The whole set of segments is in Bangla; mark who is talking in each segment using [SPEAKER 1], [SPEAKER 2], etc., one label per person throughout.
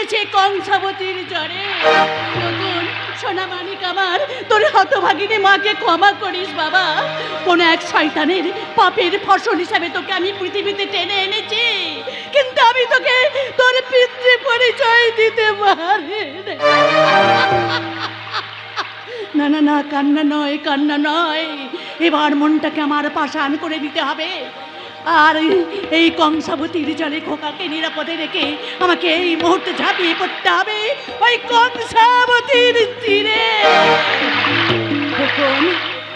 [SPEAKER 1] এসেছে কংসাবতীর জ্বরে। নতুন সোনামানিক আমার, তোর হতভাগিনী মাকে ক্ষমা করিস বাবা। কোন এক শয়তানের পাপের ফসল হিসাবে তোকে আমি পৃথিবীতে টেনে এনেছি, কিন্তু আমি তোকে তোর পিতৃ পরিচয় দিতে পারি না। না না, কান্না নয়, কান্না নয়, এবার মনটাকে আমার পাষাণ করে দিতে হবে। আর এই কংসাবতীর জলে খোকাকে নিরাপদে রেখে আমাকে এই মুহূর্তে ঝাঁপিয়ে পড়তে হবে ওই কংসাবতীর তীরে। খোকন,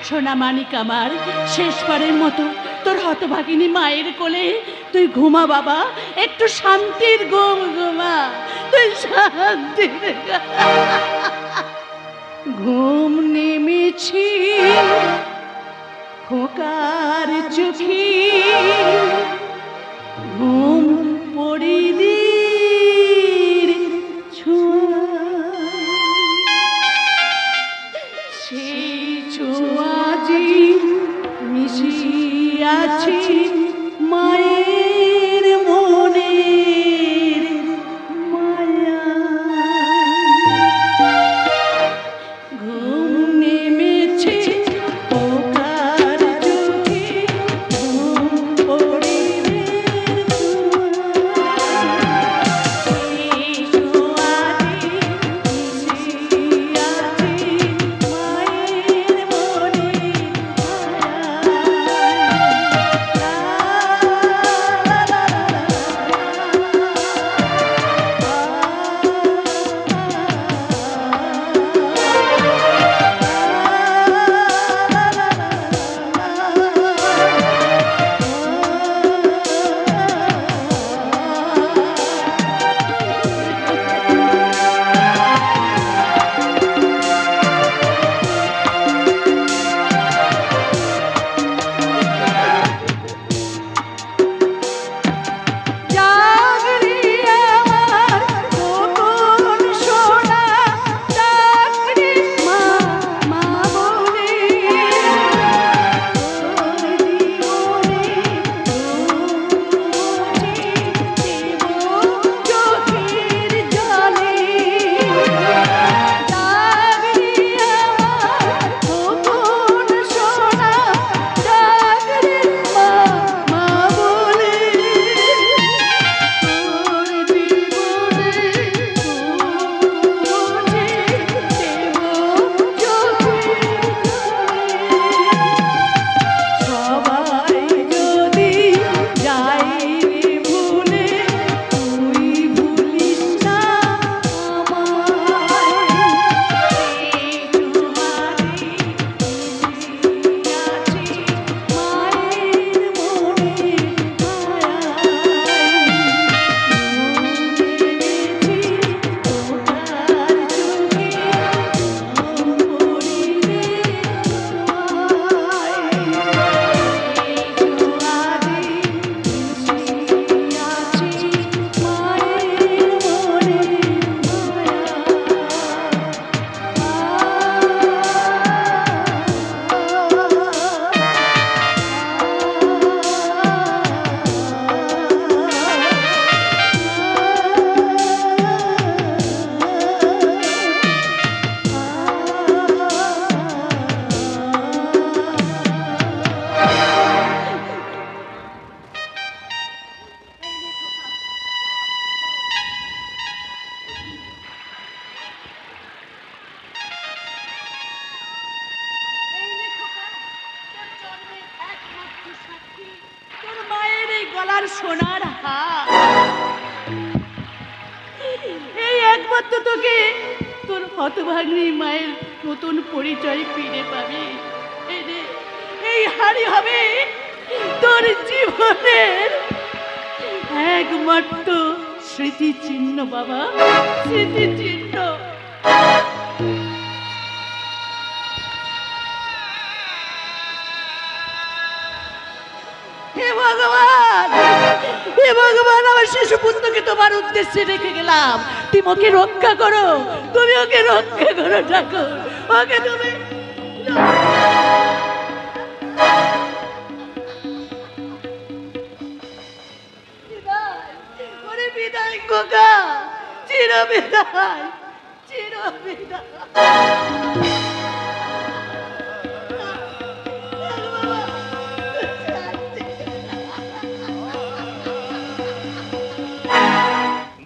[SPEAKER 1] সোনামানিক আমার, শেষবারের মতো তোর হতভাগিনী মায়ের কোলে তুই ঘুমা বাবা, একটু শান্তির ঘুম ঘুমা, তুই শান্তির ঘুম নেমেছি খোকার চোখে, ঘুম পরিদির ছোঁয়া, সেই ছোঁয়া যে মিশিয়াছে মায়ের মনের মায়া। ঘুম নেমেছে খোকার চোখে, ঘুম পরিদির ছোঁয়া, সেই ছোঁয়া যে মিশিয়াছে মায়ের মনের গলার সোনার হার, এই একমাত্র তোকে তোর হতভাগ্নী মায়ের নতুন পরিচয় ফিরে পাবি। এই হাড়ি হবে তোর জীবনের একমাত্র স্মৃতিচিহ্ন বাবা, স্মৃতিচিহ্ন। হে ভগবান, হে ভগবান, আমার শিশু পুত্রকে তোমার উদ্দেশ্যে রেখে গেলাম, তুমি ওকে রক্ষা করো, তুমি ওকে রক্ষা করো ঠাকুর, ওকে তুমি বিদায় খোকা, চিরবিদায়, চিরবিদায়।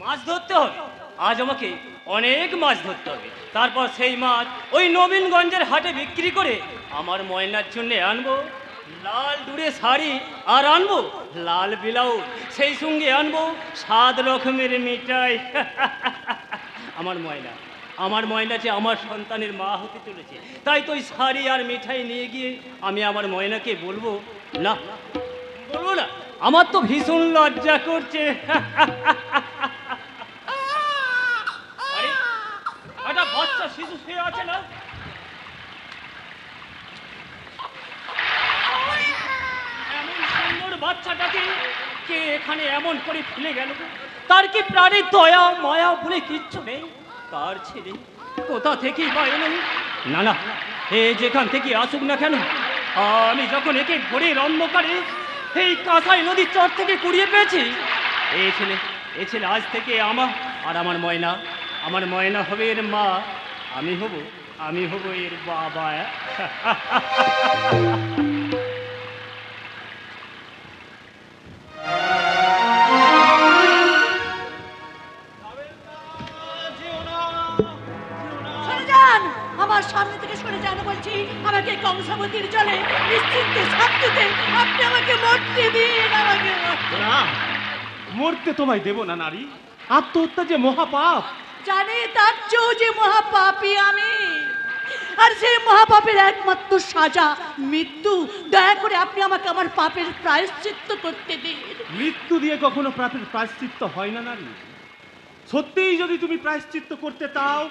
[SPEAKER 2] মাছ ধরতে হবে, আজ আমাকে অনেক মাছ ধরতে হবে। তারপর সেই মাছ ওই নবীনগঞ্জের হাটে বিক্রি করে আমার ময়নার জন্য আনবো লাল ডুরে শাড়ি, আর আনবো লাল ব্লাউজ, সেই সঙ্গে আনবো 7 রকমের মিঠাই। আমার ময়না যে আমার সন্তানের মা হতে চলেছে, তাই তো ওই শাড়ি আর মিঠাই নিয়ে গিয়ে আমি আমার ময়নাকে বলবো না, বলবো না, আমার তো ভীষণ লজ্জা করছে। আরে, একটা বাচ্চা শিশু শুয়ে আছে না? এমন সুন্দর বাচ্চাটাকে কে এখানে এমন করে ফেলে গেল? তার কি প্রাণের দয়া মায়া বলে কিচ্ছু নেই? তার ছেলে কোথা থেকেই বা এলো? না না, এ যেখান থেকে আসুক না কেন, আমি যখন একে ভোরের অন্ধকারে এই কাঁসাই নদীর চর থেকে কুড়িয়ে পেয়েছি, এ ছেলে আজ থেকে আমার ময়না হবে এর মা, আমি হব এর বাবা।
[SPEAKER 1] আমার সামনে থেকে সরে যান বলছি। আমাকে কংসাবতীর জলে নিশ্চিন্তে শান্তিতে আপনি আমাকে মরতে দিন। আমাকে
[SPEAKER 3] না, মরতে তোমায় দেব না নারী। আত্মহত্যা যে মহাপাপ।
[SPEAKER 1] জানি, তার চেয়েও যে মহাপাপী আমি, আর সেই মহাপাপের একমাত্র সাজা মৃত্যু। দয়া করে আপনি আমাকে আমার পাপের প্রায়শ্চিত্ত করতে দিন।
[SPEAKER 3] মৃত্যু দিয়ে কখনো পাপের প্রায়শ্চিত্ত হয় না নারী। সত্যিই যদি তুমি প্রায়শ্চিত্ত করতে চাও,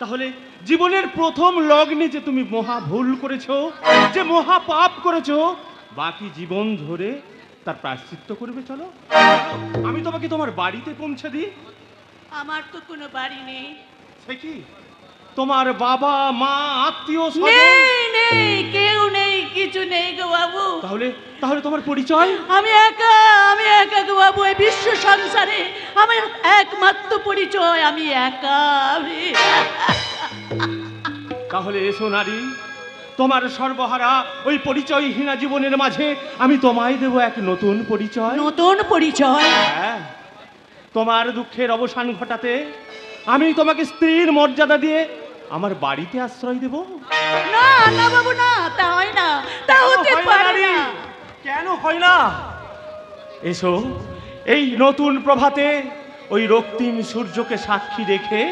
[SPEAKER 3] তাহলে জীবনের প্রথম লগ্নে যে তুমি মহা ভুল করেছো, যে মহা পাপ করেছো, বাকি জীবন ধরে তার প্রায়শ্চিত্ত করবে। চলো, আমি তোমাকে তোমার বাড়িতে পৌঁছে দিই।
[SPEAKER 1] আমার তো কোনো বাড়ি নেই।
[SPEAKER 3] সে কি, তোমার বাবা মা আত্মীয়
[SPEAKER 1] নেই, নেই, কেউ নেই, কিছু নেই গো বাবু।
[SPEAKER 3] তাহলে তোমার পরিচয়?
[SPEAKER 1] আমি একা গো বাবু। এই বিশ্ব সংসারে আমার একমাত্র পরিচয় আমি একা।
[SPEAKER 3] তাহলে এসো নারী, তোমার সর্বহারা ওই পরিচয়হীনা জীবনের মাঝে আমি তোমায় দেব এক নতুন পরিচয়।
[SPEAKER 1] নতুন পরিচয়?
[SPEAKER 3] হ্যাঁ, তোমার দুঃখের অবসান ঘটাতে আমি তোমাকে স্ত্রীর মর্যাদা দিয়ে আমার বাড়িতে আশ্রয় দেব।
[SPEAKER 1] না না বাবু, না, তা হয় না, তা হতে পারে না।
[SPEAKER 3] কেন হয় না? এসো, এই নতুন প্রভাতে ওই রক্তিম সূর্যকে সাক্ষী রেখে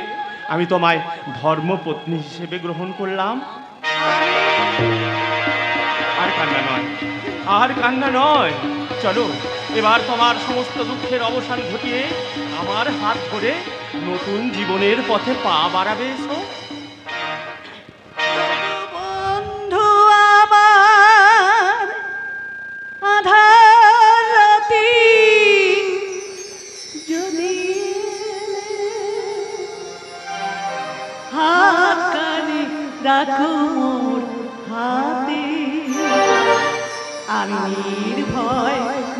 [SPEAKER 3] আমি তোমায় ধর্মপত্নী হিসেবে গ্রহণ করলাম। আর কান্না নয়, চলো এবার তোমার সমস্ত দুঃখের অবসান ঘটিয়ে আমার হাত ধরে নতুন জীবনের পথে পা বাড়াবে। এসো
[SPEAKER 1] বন্ধু আমার, আধার রাতি যদি হাত কানে রাখো মোর হাতে, আমি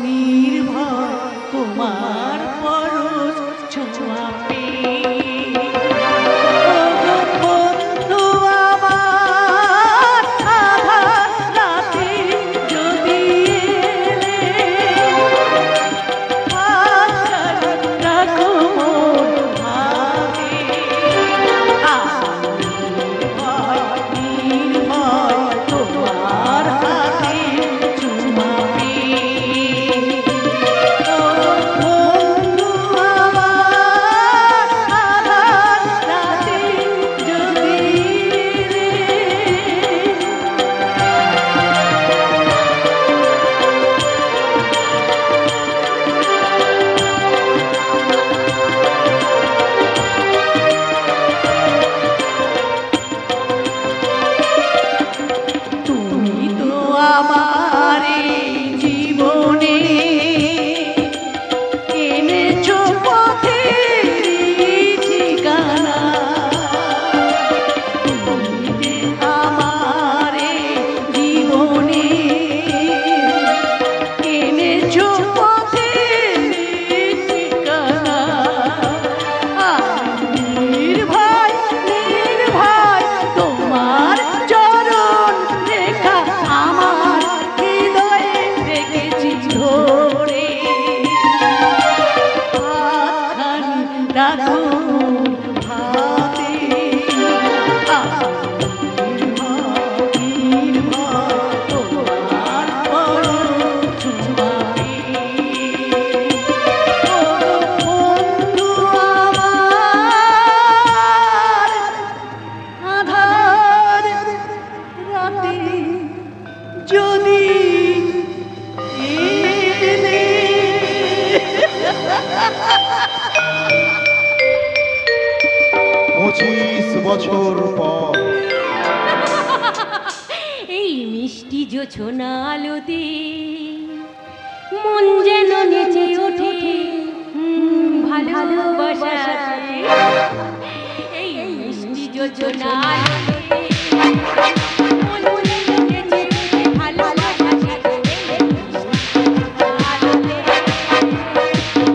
[SPEAKER 1] নির্ভয় তোমার পরশ ছোঁয়া পেয়ে। বন্ধু আমার, আধার রাতে যদি এলে, হাত রাখো মোর হাতে, নির্ভয় তোমার হাতে চুমা পেয়ে। বন্ধু আমার,
[SPEAKER 4] তোর পর।
[SPEAKER 5] এই মিষ্টি জোছনা আলোতে মন যেন নেচে ওঠে ভালোবাসাতে। এই মিষ্টি জোছনা আলোতে মন যেন নেচে ওঠে ভালোবাসাতে।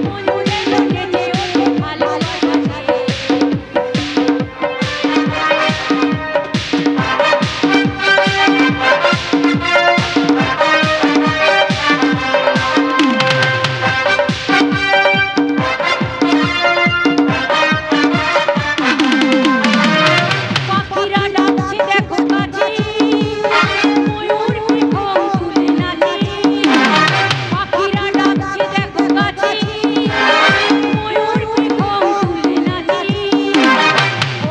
[SPEAKER 5] মন যেন নেচে ওঠে ভালোবাসাতে। পাখিরা ডাকছে দেখো কাছে, ময়ূর পেখম তুলে নাচে। পাখিরা ডাকছে দেখো কাছে, ময়ূর পেখম তুলে নাচে।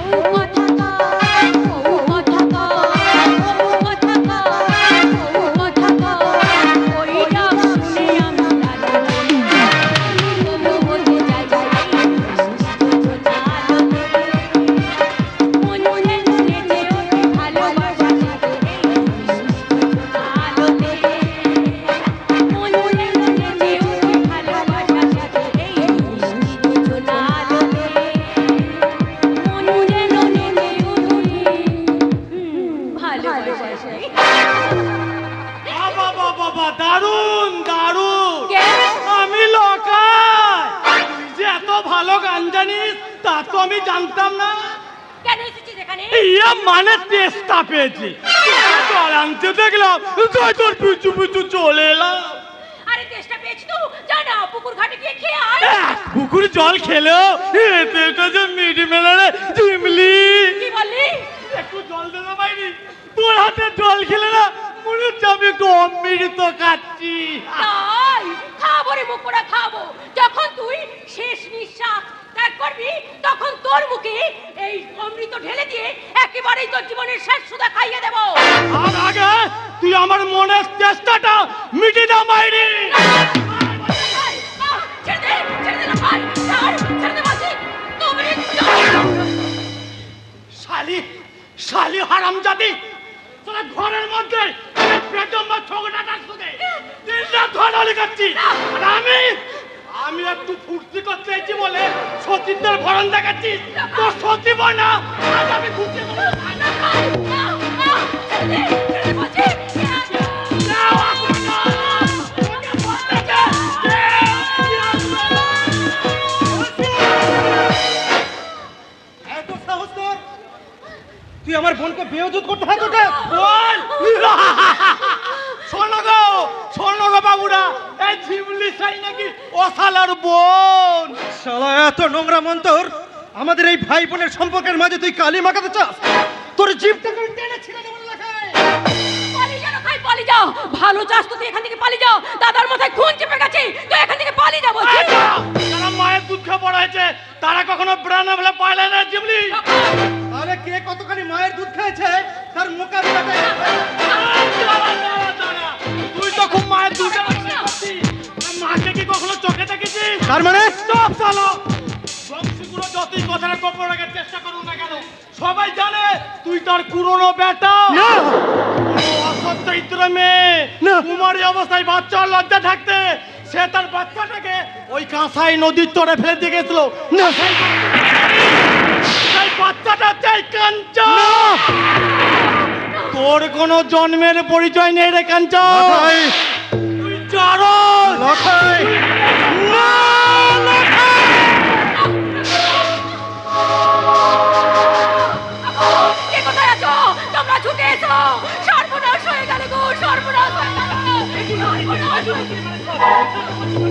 [SPEAKER 5] ও কথা কয়, ও কথা কয়, ও কথা কয়, ও কথা কয়। ওই ডাক শুনে আমি লাজে মনে আমি তবু বলতে চাই যাই মন যেন নেচে ওঠে ভালোবাসাতে। আলোতে মন যেন নেচে ওঠে ভালোবাসাতে। এই মিষ্টি জোছনা আলোতে মন যেন নেচে ওঠে ভালোবাসাতে।
[SPEAKER 3] বাবা বাবা দারুণ দারুণ।
[SPEAKER 5] কে?
[SPEAKER 3] আমি লোকাই, তুই যে এত ভালো গান জানিস তা তো আমি জানতাম না।
[SPEAKER 5] কেন এসেছিস এখানে?
[SPEAKER 3] ইয়া মানে টেস্টটা পেয়েছি, জল আনতে দেখলাম তাই তোর পিছু পিছু চলে এলাম।
[SPEAKER 5] আরে চেষ্টা পেয়েছি তো, যা না পুকুর ঘাটে গিয়ে খেয়ে আয়।
[SPEAKER 3] পুকুর জল খেলেও এতে এটা যে মিডি মেলারে জিমলি।
[SPEAKER 5] কি বললি?
[SPEAKER 3] একটু জল দেবে বাইরে, তোর হাতে জল খেলে না মনে হচ্ছে আমি একটু অমৃত খাচ্ছি।
[SPEAKER 5] তাই খাবো রে মুখোড়া খাবো। যখন তুই শেষ নিঃশ্বাস ত্যাগ করবি তখন তোর মুখে এই অমৃত ঢেলে দিয়ে একেবারেই তোর জীবনের শেষ সুধা খাইয়ে দেবো।
[SPEAKER 3] আর আগে তুই আমার মনের চেষ্টাটা মিটে দা বাইরে।
[SPEAKER 5] ছেড়ে দে, ছেড়ে দে না ভাই, ছেড়ে দে বলছি। তুমি
[SPEAKER 3] শালি শালি হারামজাদি, তোরা ঘরের মধ্যে পেটম্বা ছোকটাটা শুনে দিন রাত ধরালি করছি। আর আমি একটু ফুর্তি করতে চাইছি বলে সতীদের ভরণ দেখাচ্ছিস। তোর সতী না আজ আমি ঘুরতে
[SPEAKER 4] তুই আমার বোনকে বেয়াদব করতে হয় তোকে?
[SPEAKER 3] শোনো গো বাবুরা, এই ঝিমলি সাই নাকি অসালার বোন।
[SPEAKER 4] শালা এত নোংরা মন্তর আমাদের এই ভাই বোনের সম্পর্কের মাঝে তুই কালি মাখাতে চাস? তোর জিভটাকে টেনে ছিঁড়ে দেবো লেখায়।
[SPEAKER 5] পালিয়ে যাও খাই, পালিয়ে যাও। ভালো চাস তো তুই এখান থেকে পালিয়ে যাও। দাদার মাথায় খুন চেপে গেছে, তুই এখান থেকে পালিয়ে যাবো।
[SPEAKER 3] যারা মায়ের দুধ খেয়ে বড় হয়েছে তারা কখনো ব্রানা বলে পাইলে না ঝিমলি।
[SPEAKER 4] আরে কে কতখানি মায়ের দুধ খেয়েছে তার মোকাবিলাটা
[SPEAKER 3] তুই তো খুব মায়ের দুধ মাকে কি কখনো চোখে দেখেছিস?
[SPEAKER 4] তার মানে
[SPEAKER 3] স্টপ চালো। বংশীগুলো যতই কথাটা গোপন রাখার চেষ্টা করুন না কেন, সবাই জানে তুই তার পুরনো বেটা।
[SPEAKER 4] না
[SPEAKER 3] অসচ্চরিত্র মেয়ে
[SPEAKER 4] না।
[SPEAKER 3] কুমারী অবস্থায় বাচ্চার লজ্জা থাকতে সে তার বাচ্চাটাকে ওই কাঁসাই নদীর চরে ফেলে দিয়ে গেছিল।
[SPEAKER 4] না
[SPEAKER 3] সেই বাচ্চাটা চাই কাঞ্চা। তোর কোনো জন্মের পরিচয় নেই রে কাঞ্চা।
[SPEAKER 4] লখাই,
[SPEAKER 3] তুই চারণ।
[SPEAKER 4] লখাই।
[SPEAKER 3] না, লখাই।
[SPEAKER 5] কে কোথায় আছো? তোমরা ছুটে এসো। সর্বনাশ হয়ে গেল গো, সর্বনাশ হয়ে গেল। সর্বনাশ হয়ে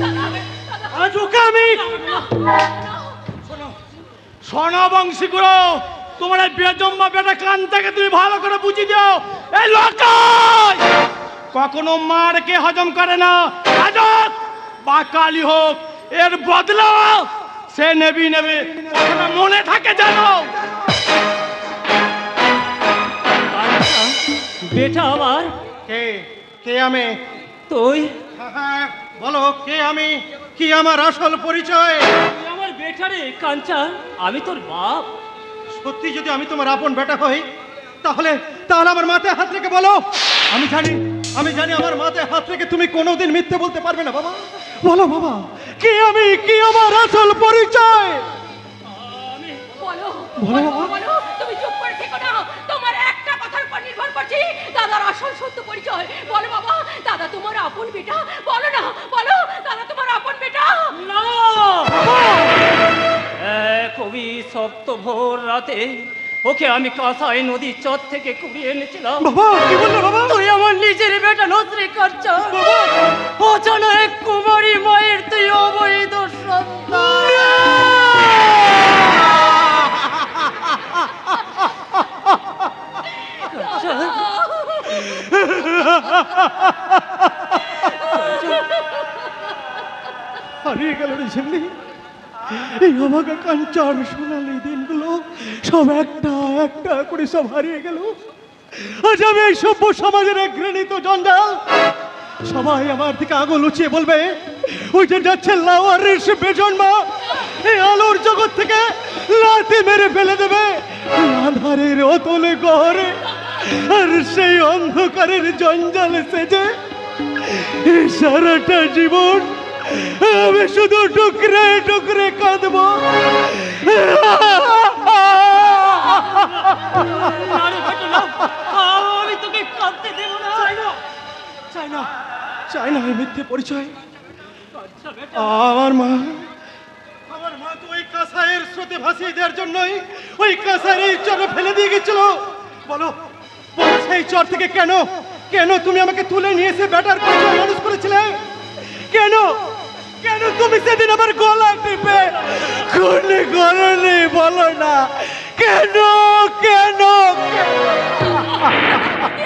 [SPEAKER 5] গেল।
[SPEAKER 3] আজ ওকে আমি শোনো বংশীগুলো, তোমার এই বেজম্মা বেটা কান্তাকে তুমি ভালো করে বুঝিয়ে দাও। এই লোকাই কখনো মারকে হজম করে না, আজত বা কালি হোক, এর বদলা সে নেবে কথাটা মনে থাকে জানো।
[SPEAKER 2] বেটা আমার,
[SPEAKER 4] কে কে আমি?
[SPEAKER 2] তুই
[SPEAKER 4] হ্যাঁ, বলো কে আমি, কি আমার আসল পরিচয়?
[SPEAKER 2] তুই আমার বেটা রে কাঞ্চা, আমি তোর বাপ।
[SPEAKER 4] সত্যি যদি আমি তোমার আপন বেটা হই, তাহলে তাহলে আমার মাথায় হাত রেখে বলো। আমি জানি আমার মাথায় হাত রেখে তুমি কোনোদিন মিথ্যে বলতে পারবে না বাবা। বলো বাবা, কি আমি, কি আমার আসল পরিচয়?
[SPEAKER 5] বলো
[SPEAKER 4] বলো
[SPEAKER 5] বলো
[SPEAKER 4] বাবা।
[SPEAKER 5] বলো, তুমি চুপ করে থেকো না। তোমার একটা কথার উপর নির্ভর করছি দাদার আসল সত্য পরিচয়। বলো বাবা, দাদা তোমার আপন বেটা? বলো না, বলো দাদা তোমার আপন বেটা?
[SPEAKER 2] না, কবি সপ্ত ভোর রাতে ওকে আমি কাঁসাই নদীর চর থেকে কুড়িয়ে এনেছিলাম।
[SPEAKER 4] বাবা কি বললে বাবা?
[SPEAKER 2] তুই আমার নিজের বেটা নজরে কাটছ। অচেনা এক কুমারী মায়ের তুই অবৈধ সন্তান।
[SPEAKER 4] হারিয়ে গেল রে ঝিমলি। এই অভাগা কাঞ্চার সোনালি দিনগুলো সব একটা একটা করে সব হারিয়ে গেল। আজ আমি এই সভ্য সমাজের এক ঘৃণিত জঞ্জাল। সবাই আমার দিকে আঙুল উঁচিয়ে বলবে, ওই যে যাচ্ছে লাওয়ারিস বেজন্মা, এই আলোর জগৎ থেকে লাথি মেরে ফেলে দেবে আধারের অতলে গহরে। আর সেই অন্ধকারের জঞ্জালে সেজে এই সারাটা জীবন আমি শুধু টুকরে টুকরে কাঁদবো।
[SPEAKER 2] আমি তোকে কাঁদতে দেব না।
[SPEAKER 4] চাই না এই মিথ্যে পরিচয়। আমার মা তো ওই কাঁসাইয়ের স্রোতে ভাসিয়ে দেওয়ার জন্যই ওই কাঁসাইয়ের চরে ফেলে দিয়ে গেছিল। বলো বলো, সেই চর থেকে কেন কেন তুমি আমাকে তুলে নিয়ে এসে বেটার পরিচয় মানুষ করেছিলে? কেন কেন তুমি সেদিন আমার গলা টিপে খুনে গলনি? বলো না কেন কেন?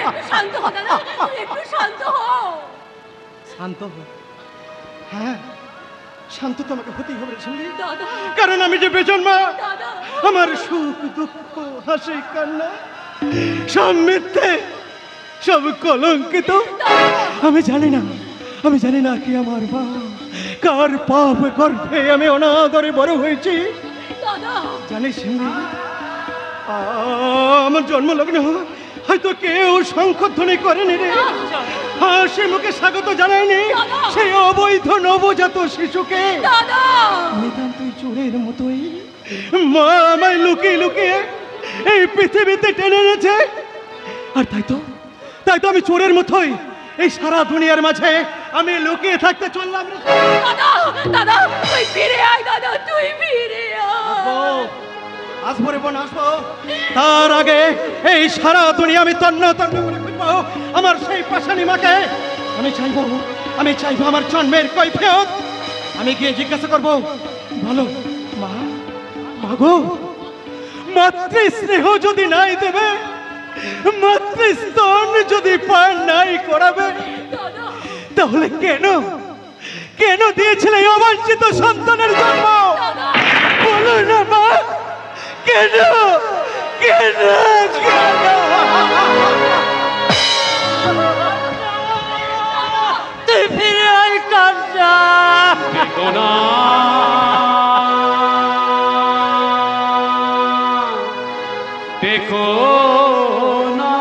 [SPEAKER 5] একটু শান্ত হও দাদা, একটু শান্ত হও।
[SPEAKER 4] শান্ত হো? হ্যাঁ, শান্ত তো আমাকে হতেই হবে শুনলি,
[SPEAKER 5] দাদা
[SPEAKER 4] কারণ আমি যে বেজন্মা।
[SPEAKER 5] দাদা
[SPEAKER 4] আমার সুখ দুঃখ হাসি কান্না সব মিথ্যে, সব কলঙ্কিত। আমি জানি না কি আমার মা, কার পাপ গর্ভে আমি অনাদরে বড় হয়েছি।
[SPEAKER 5] দাদা
[SPEAKER 4] জানিস আমার জন্মলগ্ন হয়তো কেউ শঙ্খধ্বনি করেনি রে, হাসি মুখে স্বাগত জানায়নি সেই অবৈধ নবজাত শিশুকে।
[SPEAKER 5] দাদা
[SPEAKER 4] নিতান্তই চোরের মতোই মা আমায় লুকিয়ে লুকিয়ে এই পৃথিবীতে টেনে এনেছে। আর তাই তো আমি চোরের মতোই এই সারা দুনিয়ার মাঝে আমি লুকিয়ে থাকতে চললাম রে।
[SPEAKER 5] দাদা দাদা তুই ফিরে আয়, দাদা তুই ফিরে আয়।
[SPEAKER 4] আসবো রে বোন, আসবো। তার আগে এই সারা দুনিয়া আমি তন্ন তন্ন করে খুঁজবো আমার সেই পাশানি মাকে। আমি চাইবো আমার জন্মের কৈফিয়ত। আমি গিয়ে জিজ্ঞাসা করবো, বলো মা, মাগো, মাতৃ স্নেহ যদি নাই দেবে, মাতৃস্তন যদি পান নাই করাবে,
[SPEAKER 5] দাদা
[SPEAKER 4] তাহলে কেন দিয়েছিলে এই অবাঞ্ছিত সন্তানের জন্ম? বলো না মা, কেন কেন কেন?
[SPEAKER 2] তুই ফিরে আয় কাঞ্চা।
[SPEAKER 6] দেখো না, দেখো না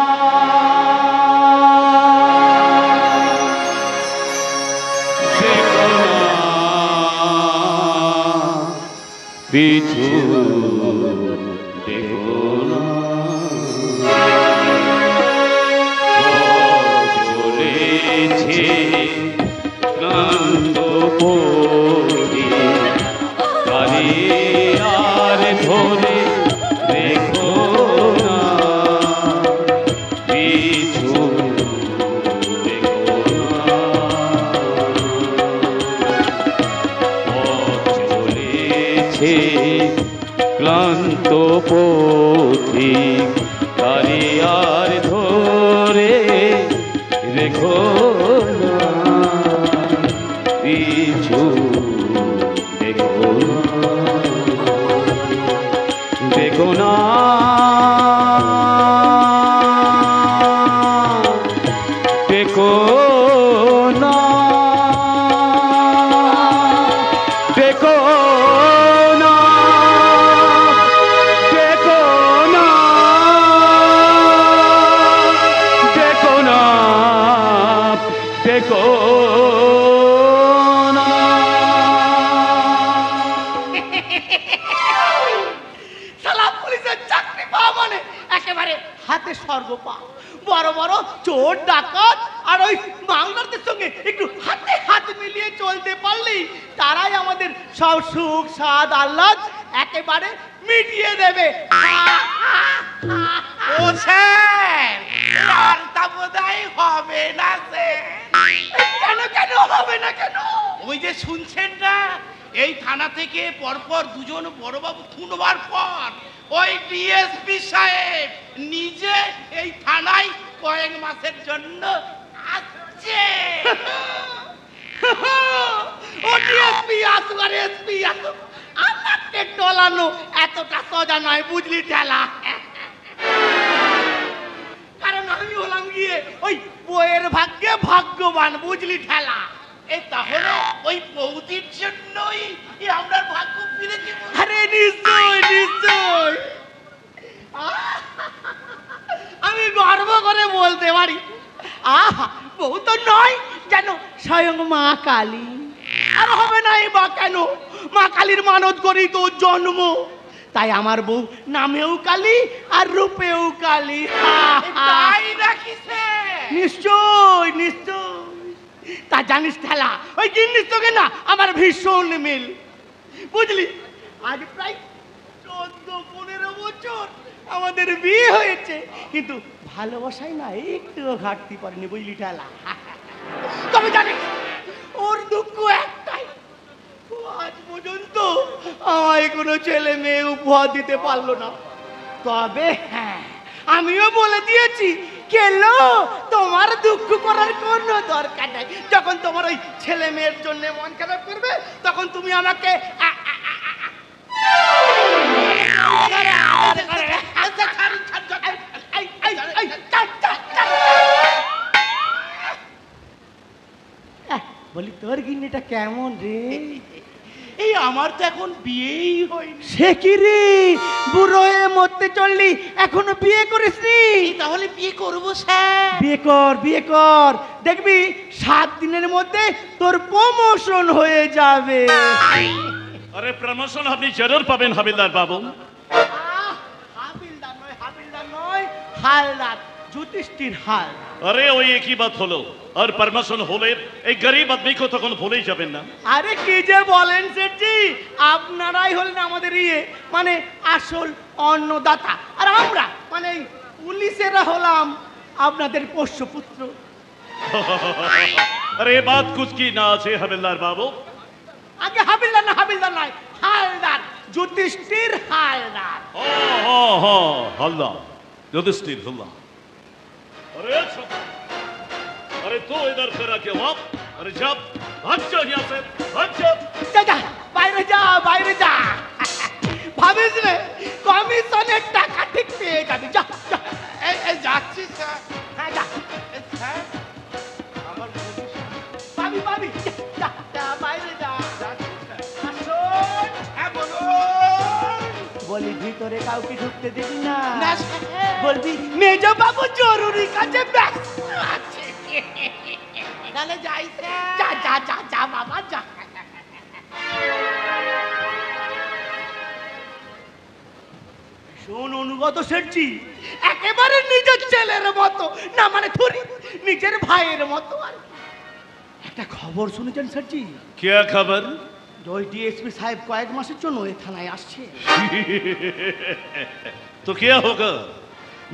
[SPEAKER 6] পিছু, দেখো না চলেছে ক্লান্ত পরি গাড়ি আর ধরে। দেখো না পিছু, দেখো না পথ চলেছে
[SPEAKER 7] হাতে স্বর্গ পা। বড় বড় চোর ডাকাত আর ওই বাংলাদের সঙ্গে একটু হাতে হাত মিলিয়ে চলতে পারলেই তারাই আমাদের সব সুখ স্বাদ আহ্লাদ একেবারে মিটিয়ে দেবে।
[SPEAKER 8] ও স্যার, আর তা বোধহয় হবে না স্যার।
[SPEAKER 7] কেন কেন হবে না কেন?
[SPEAKER 8] ওই যে শুনছেন না, এই থানা থেকে পরপর দুজন বড়বাবু খুনবার পর ওই ডিএসপি সাহেব নিজে এই থানায় কয়েক মাসের জন্য আসছে।
[SPEAKER 7] ও ডিএসপি আসুক আর এসপি আসুক, আমাকে টলানো এতটা সোজা নয়, বুঝলি ঠেলা? কারণ আমি হলাম গিয়ে ওই বইয়ের ভাগ্যে ভাগ্যবান, বুঝলি ঠেলা?
[SPEAKER 8] এই তাহলে ওই বৌদির জন্যই আমরা ভাগ্য ফিরেছি।
[SPEAKER 7] আরে নিশ্চয় নিশ্চয়, আমি গর্ব করে বলতে পারি আহা বউ তো নয় যেন স্বয়ং মা কালী। আর হবে নাই বা কেন? মা কালীর মানত করি তো জন্ম, তাই আমার বউ নামেও কালী আর রূপেও কালী।
[SPEAKER 8] তাই নাকি স্যার?
[SPEAKER 7] নিশ্চয় নিশ্চয়। তা জানিস ঠেলা, ওই জিনিস তোকে না আমার ভীষণ মিল, বুঝলি? আজ প্রায় 14-15 বছর আমাদের বিয়ে হয়েছে, কিন্তু ভালোবাসায় না একটুও ঘাটতি পড়েনি, বুঝলি ঠেলা? তবে জানিস ওর দুঃখ একটাই, ও আজ পর্যন্ত আমায় কোনো ছেলে মেয়ে উপহার দিতে পারলো না। তবে হ্যাঁ, আমিও বলে দিয়েছি কেলো তোমার দুঃখ করার কোনো দরকার নাই। যখন তোমার ওই ছেলে মেয়ের জন্য মন খারাপ করবে তখন তুমি আমাকে বলি তোর গিন্নিটা কেমন রে?
[SPEAKER 8] এই আমার তো এখন বিয়েই হয়নি।
[SPEAKER 7] সে কি রে, বুড়ো হয়ে মরতে চললি, এখনো বিয়ে করিসনি?
[SPEAKER 8] তাহলে বিয়ে করবো স্যার।
[SPEAKER 7] বিয়ে কর বিয়ে কর, দেখবি 7 দিনের মধ্যে তোর প্রমোশন হয়ে যাবে।
[SPEAKER 6] अरे प्रमोशन আপনি জরুর পাবেন হাবিলদার বাবু।
[SPEAKER 7] হাবিলদার নয় হালদার, যুধিষ্ঠির হাল।
[SPEAKER 6] अरे ওই একই বাত হলো, আর প্রমোশন হলে এই গরিব আদমি কো তখন ভুলেই যাবেন না।
[SPEAKER 7] আরে কি যে বলেন সেঠজি, আপনারাই হলেন আমাদের মানে আসল অন্নদাতা, আর আমরা মানে পুলিশেরা হলাম আপনাদের পোষ্যপুত্র।
[SPEAKER 6] अरे बात कुछ की ना আছে হাবিলদার বাবু।
[SPEAKER 7] আগে হাবিলদার নয় হালদার, যুধিষ্ঠির হালদার।
[SPEAKER 6] हाँ हाँ हल्ला युधिष्ठिर हल्ला। अरे तू इधर करा के वाप, अरे जब भाग जा यहाँ से, भाग जा।
[SPEAKER 7] যা বাইরে যা বাইরে যা, ভাবিস রে কমিশনের টাকা ঠিক পেয়ে যাবি। যা যা,
[SPEAKER 8] এই যাচ্ছি স্যার।
[SPEAKER 7] হ্যাঁ যা,
[SPEAKER 8] স্যার আমার
[SPEAKER 7] পাবি পাবি, যা যা বাইরে যা।
[SPEAKER 8] হ্যাঁ বলুন।
[SPEAKER 7] বলি ভিতরে কাউকে ঢুকতে দিবি না,
[SPEAKER 8] না স্যার।
[SPEAKER 7] বলবি মেজ বাবু জরুরি কাজে ব্যস্ত আছে।
[SPEAKER 8] তাহলে যাই স্যার।
[SPEAKER 7] যা যা যা যা বাবা যা। শোন অনুগত শেঠজি, একেবারে নিজের ছেলের মতো না, মানে থরি নিজের ভাইয়ের মতো। আর একটা খবর শুনেছেন শেঠজি?
[SPEAKER 6] क्या खबर?
[SPEAKER 7] ওই ডিএসপি সাহেব কয়েক মাসের জন্য এই থানায় আসছে।
[SPEAKER 6] तो क्या होगा?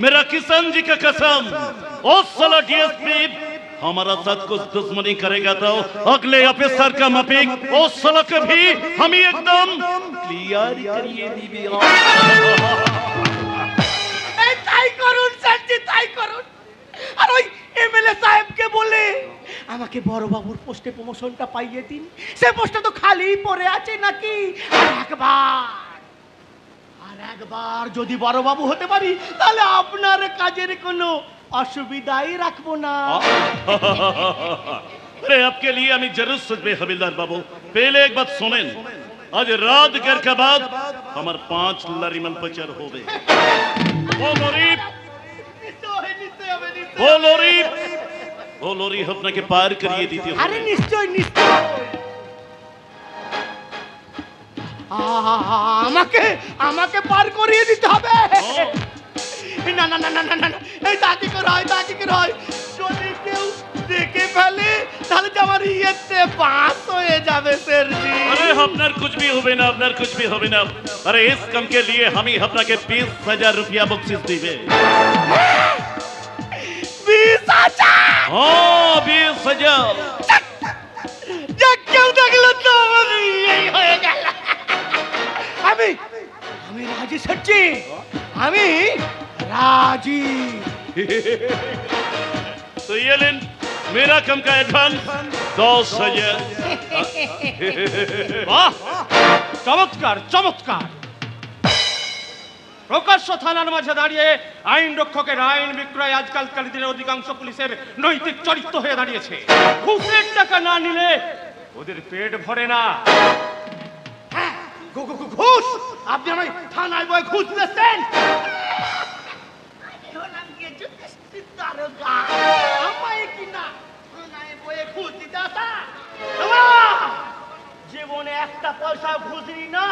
[SPEAKER 6] मेरा किसान जी का कसम, ओ साला डीएसपी हमारा साथ कुछ दुश्मनी करेगा तो अगले ऑफिसर का माफिक ओ साला के भी हम ही एकदम क्लियर करिए दीबे।
[SPEAKER 7] এই তাই করুন শেঠজি, তাই করুন। আর ওই এমএলএ সাহেবকে বলে আমাকে বড়বাবুর পোস্টে প্রমোশনটা পাইয়ে দিন। সে পোস্টটা তো খালি পড়ে আছে নাকি। আর একবার যদি বড়বাবু হতে পারি তাহলে আপনার কাজের কোনো অসুবিধাই রাখবো না।
[SPEAKER 6] अरे आपके लिए हमें जरूर सजबे हविलदार बाबू। पहले एक बात सुनें, आज रात घर के बाद हमारे 5 लरीमल पचर हो गए। वो लोरी अपने के पार करिए दीते हो।
[SPEAKER 7] আরে নিশ্চয় নিশ্চয়, আমাকে আমাকে পার করিয়ে দিতে হবে। না না না না না না এই দাদি করে হয় যদি কেউ দেখে ফেলে তাহলে তো আমার ইয়েতে বাস হয়ে যাবে স্যারজি।
[SPEAKER 6] अरे আপনার कुछ भी হবে না, আপনার कुछ भी হবে না। अरे इस कम के लिए हम ही আপনাকে 20,000 रुपया बख्शिश দিবে।
[SPEAKER 7] 20,000
[SPEAKER 6] हाँ 20,000।
[SPEAKER 7] যা কেউ দেখলো তো আমার এই হয়ে গেল। আমি রাজি স্যারজি, আমি রাজি।
[SPEAKER 6] तो ये लेन मेरा कम का एडवांस 10,000।
[SPEAKER 3] বাহ, চমৎকার চমৎকার। প্রকাশ্য থানার মাঝে দাঁড়িয়ে আইন রক্ষকের আইন বিক্রয় আজকালকার দিনে অধিকাংশ পুলিশের নৈতিক চরিত্র হয়ে দাঁড়িয়েছে। ঘুষের টাকা না নিলে ওদের পেট ভরে না।
[SPEAKER 7] ঘুষ? আপনি আমায় থানায় বয়ে ঘুষ দিচ্ছেন? আমায় কিনা থানায় বয়ে ঘুষ দিতে আসা? জীবনে একটা পয়সা ঘুষ দিই না,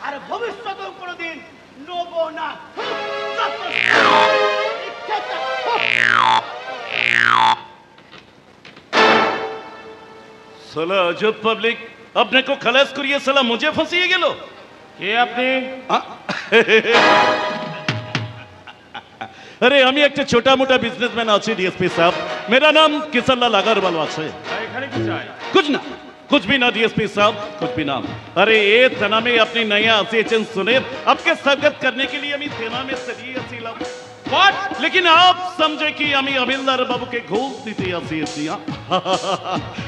[SPEAKER 7] আর ভবিষ্যতেও কোনোদিন নেবো না।
[SPEAKER 6] साला अजब पब्लिक अपने को खलास करिए, साला मुझे फंसिए गेलो।
[SPEAKER 3] কে আপনি?
[SPEAKER 6] अरे আমি একটা ছোটা মোটা বিজনেসম্যান আছি ডিএসপি साहब, मेरा नाम किशनलाल अग्रवाल আছে।
[SPEAKER 3] এখানে কি চাই?
[SPEAKER 6] कुछ भी ना डीएसपी साहब, कुछ भी ना। अरे ये थाना में अपनी नया असिएशन सुने, आपके स्वागत करने के लिए আমি থানা में चलिए আসিলাম।
[SPEAKER 3] What?
[SPEAKER 6] लेकिन आप समझे कि আমি अमिलदार बाबू के घूस दिते আসিয়েছি।